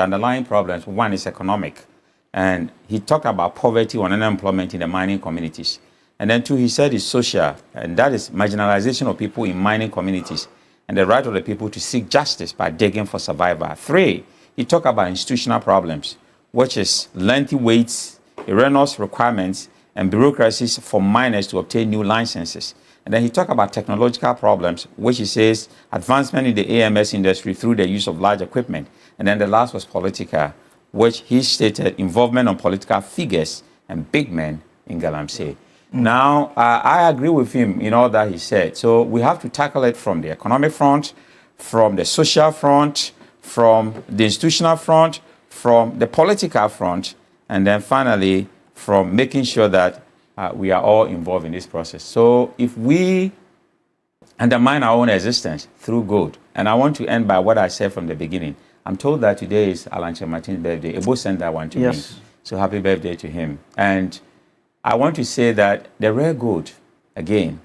underlying problems, one is economic. And he talked about poverty and unemployment in the mining communities. And then two, he said it's social, and that is marginalization of people in mining communities and the right of the people to seek justice by digging for survival. Three, he talked about institutional problems, which is lengthy waits, erroneous requirements, and bureaucracies for miners to obtain new licenses. And then he talked about technological problems, which he says advancement in the AMS industry through the use of large equipment. And then the last was political, which he stated involvement on political figures and big men in Galamsey. Now, I agree with him in all that he said. So we have to tackle it from the economic front, from the social front, from the institutional front, from the political front, and then finally from making sure that we are all involved in this process. So if we undermine our own existence through gold, and I want to end by what I said from the beginning. I'm told that today is Alan Martin's birthday. Ebo sent that one to me. So happy birthday to him. And I want to say that the rare gold, again,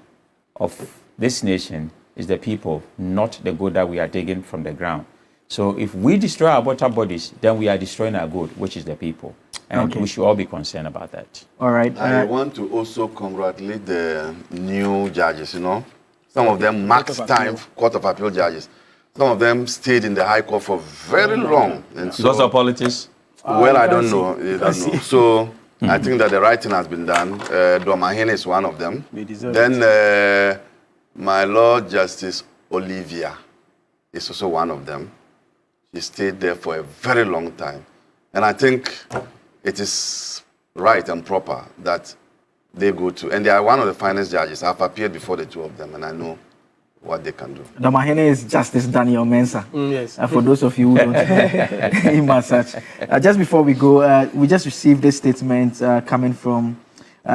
of this nation is the people, not the gold that we are digging from the ground. So if we destroy our water bodies, then we are destroying our gold, which is the people. And we should all be concerned about that. All right. I want to also congratulate the new judges, you know. Some of them max time, Court of Appeal judges. Some of them stayed in the High Court for very long. And so, because of politics? Well, I don't know. So I think that the right thing has been done. Domahene is one of them. Then my Lord Justice Olivia is also one of them. She stayed there for a very long time. And I think it is right and proper that they go to, and they are one of the finest judges. I've appeared before the two of them, and I know what they can do. Domahene is Justice Daniel Mensah. Yes. For those of you who don't know him as such. Just before we go, we just received this statement coming from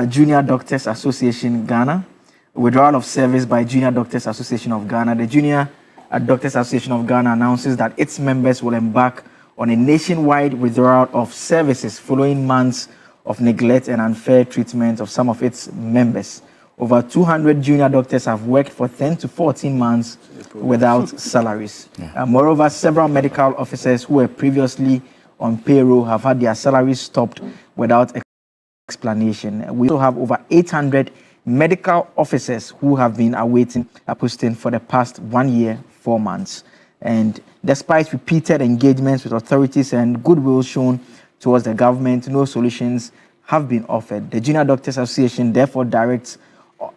Junior Doctors Association Ghana. Withdrawal of service by Junior Doctors Association of Ghana. The Junior Doctors Association of Ghana announces that its members will embark on a nationwide withdrawal of services following months of neglect and unfair treatment of some of its members. Over 200 junior doctors have worked for 10 to 14 months without salaries. Moreover, several medical officers who were previously on payroll have had their salaries stopped without explanation. We also have over 800 medical officers who have been awaiting a posting for the past 1 year, 4 months. And despite repeated engagements with authorities and goodwill shown towards the government, no solutions have been offered. The Junior Doctors Association therefore directs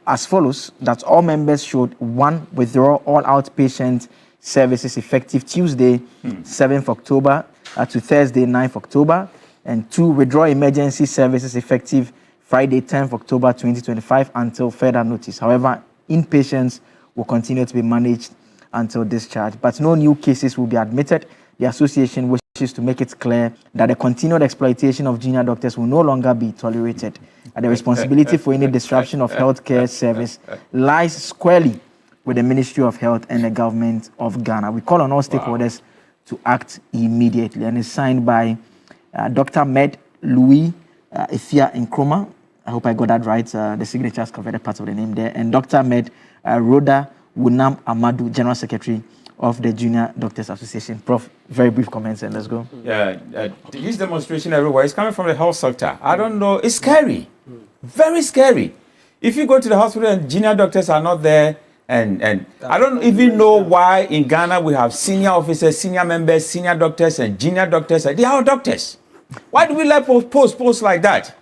as follows, that all members should, 1, withdraw all outpatient services effective Tuesday, 7th October to Thursday, 9th October, and 2, withdraw emergency services effective Friday, 10th October 2025 until further notice. However, inpatients will continue to be managed until discharge, but no new cases will be admitted. The association wishes to make it clear that the continued exploitation of junior doctors will no longer be tolerated. And the responsibility for any disruption of healthcare service lies squarely with the Ministry of Health and the government of Ghana. We call on all stakeholders to act immediately. And it's signed by Dr. Med Louis Ifia Nkrumah. I hope I got that right. The signatures covered a part of the name there. And Dr. Med Rhoda Wunam Amadou, General Secretary of the Junior Doctors Association. Prof, very brief comments and let's go. Yeah, this demonstration everywhere is coming from the health sector. I don't know, it's scary, very scary. If you go to the hospital and junior doctors are not there, and I don't even know why in Ghana we have senior officers, senior members, senior doctors and junior doctors. They are all doctors. Why do we let posts like that?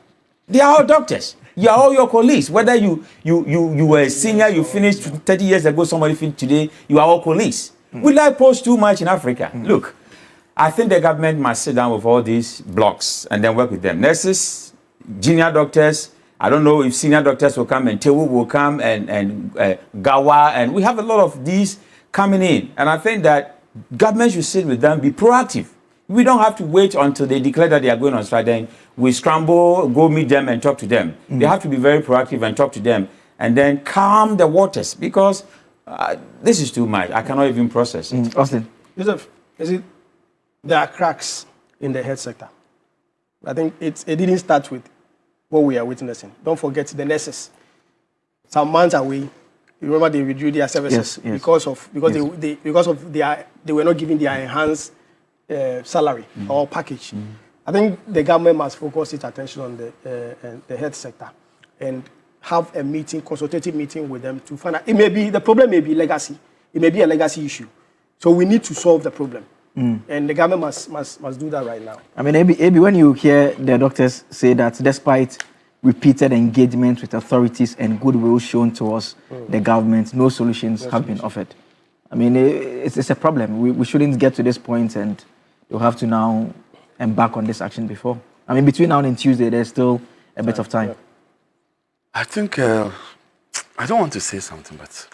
They are all doctors. You are all your colleagues. Whether you were a senior, you finished 30 years ago, somebody finished today, you are all colleagues. We like posts too much in Africa. Look, I think the government must sit down with all these blocks and then work with them. Nurses, junior doctors, I don't know if senior doctors will come and Tewu will come and Gawa, and we have a lot of these coming in. And I think that government should sit with them, be proactive. We don't have to wait until they declare that they are going on strike. Then we scramble, go meet them and talk to them. They have to be very proactive and talk to them and then calm the waters because this is too much. I cannot even process it. Austin. Joseph, there are cracks in the health sector. I think it didn't start with what we are witnessing. Don't forget the nurses. Some months away, you remember they withdrew their services because they were not giving their enhanced salary or package. I think the government must focus its attention on the health sector and have a meeting, consultative meeting with them to find out. The problem may be legacy. It may be a legacy issue. So we need to solve the problem. And the government must do that right now. I mean, Abi, when you hear the doctors say that despite repeated engagement with authorities and goodwill shown towards the government, no solutions have been offered. I mean, it's a problem. We shouldn't get to this point, and you'll have to now embark on this action before. I mean, between now and Tuesday, there's still a bit of time. I think, I don't want to say something, but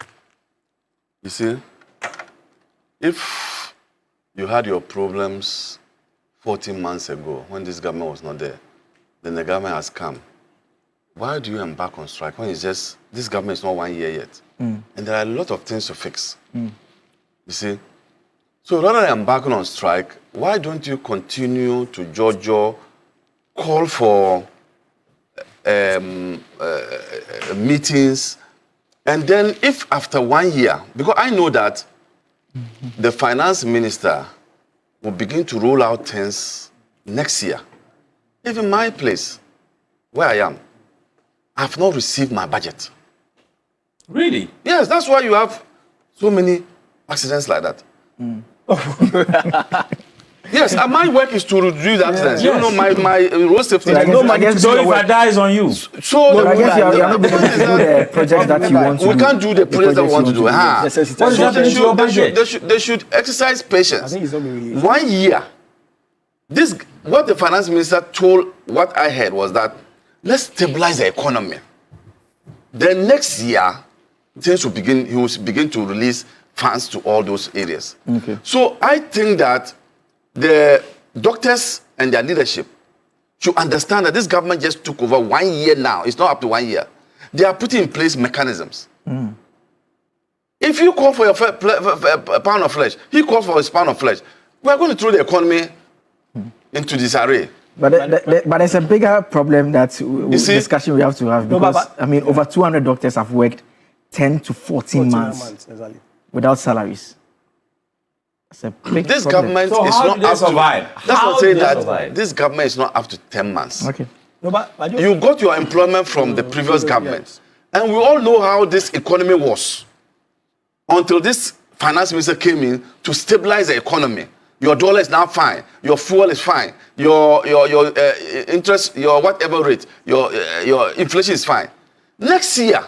you see, if you had your problems 14 months ago when this government was not there, then the government has come. Why do you embark on strike when it's just, this government is not 1 year yet? And there are a lot of things to fix. You see? So rather than embarking on strike, why don't you continue to Jojo call for meetings, and then if after 1 year, because I know that the finance minister will begin to roll out things next year. Even my place, where I am, I have not received my budget. Really? Yes, that's why you have so many accidents like that. Yes, and my work is to reduce accidents. You know, my road safety. So if I die, it's on you. So I guess you are not going to do the project that you want to do. We can't do the project that we want to do. So they should exercise patience. 1 year. This, what the finance minister told, what I heard was that let's stabilize the economy. Then next year, things will begin. He will begin to release funds to all those areas. Okay. So I think that the doctors and their leadership should understand that this government just took over 1 year now. It's not up to 1 year. They are putting in place mechanisms. If you call for a pound of flesh, he calls for his pound of flesh. We are going to throw the economy into disarray. But there's a bigger problem that discussion we have to have, because I mean, over 200 doctors have worked 10 to 14 months without salaries. It's a big this problem. government is not up to. That's what I'm saying, that this government is not up to 10 months. Okay. You got your employment from the previous government, and we all know how this economy was until this finance minister came in to stabilize the economy. Your dollar is now fine. Your fuel is fine. Your interest, your whatever rate, your inflation is fine. Next year,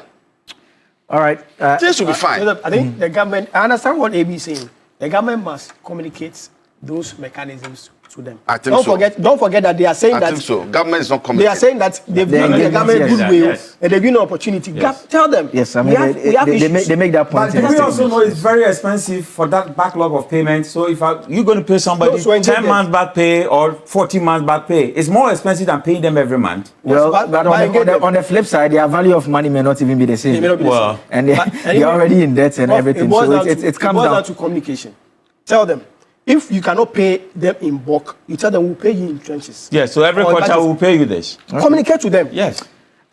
all right, things will be fine. I think the government. I understand what AB is saying. The government must communicate those mechanisms to them. I think Don't forget that they are saying that. I think so. Government is not They communicating. are saying that they've given the government goodwill and they've given an opportunity. Tell them. Yes, I mean, they make that point. But do we also know it's very expensive for that backlog of payments? So if you're going to pay somebody 10 months back pay or 14 months back pay, it's more expensive than paying them every month. Well, but on the flip side, their value of money may not even be the same. And they're already in debt and everything. So it comes down to communication. Tell them. If you cannot pay them in bulk, you tell them we'll pay you in trenches. Yes, so every quarter we'll pay you this. Communicate to them. Yes.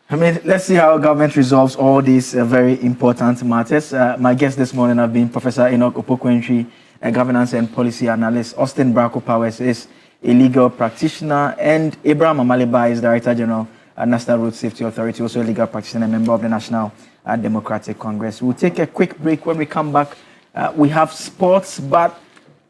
I mean, let's see how government resolves all these very important matters. My guests this morning have been Professor Enoch Opoku-Antwi, a governance and policy analyst. Austin Bracco Powers is a legal practitioner, and Abraham Amaliba is Director General at National Road Safety Authority, also a legal practitioner and member of the National Democratic Congress. We'll take a quick break. When we come back, we have sports, but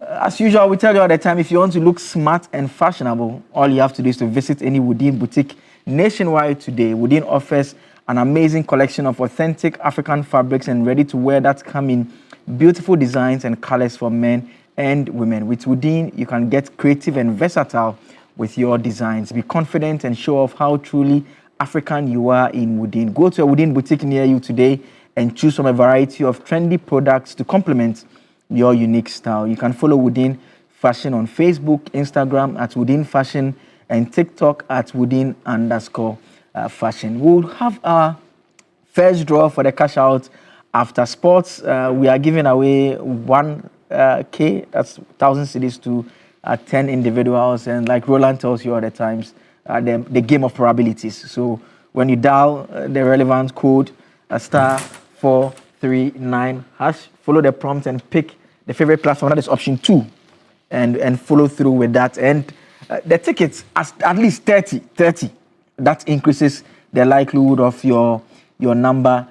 as usual, we tell you all the time, if you want to look smart and fashionable, all you have to do is to visit any Woodin boutique nationwide today. Woodin offers an amazing collection of authentic African fabrics and ready-to-wear that come in beautiful designs and colors for men and women. With Woodin, you can get creative and versatile with your designs. Be confident and show off how truly African you are in Woodin. Go to a Woodin boutique near you today and choose from a variety of trendy products to complement your unique style. You can follow Woodin Fashion on Facebook, Instagram at Woodin Fashion, and TikTok at Woodin_fashion. We'll have our first draw for the cash out after sports. We are giving away 1K, that's 1,000 cedis to 10 individuals. And like Roland tells you all the times, the game of probabilities. So when you dial the relevant code, *439#, follow the prompt and pick the favorite platform. That is option 2, and follow through with that. And the tickets at least 30. That increases the likelihood of your number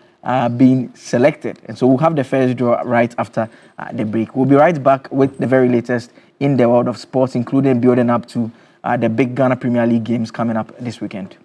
being selected. And so we'll have the first draw right after the break. We'll be right back with the very latest in the world of sports, including building up to the big Ghana Premier League games coming up this weekend.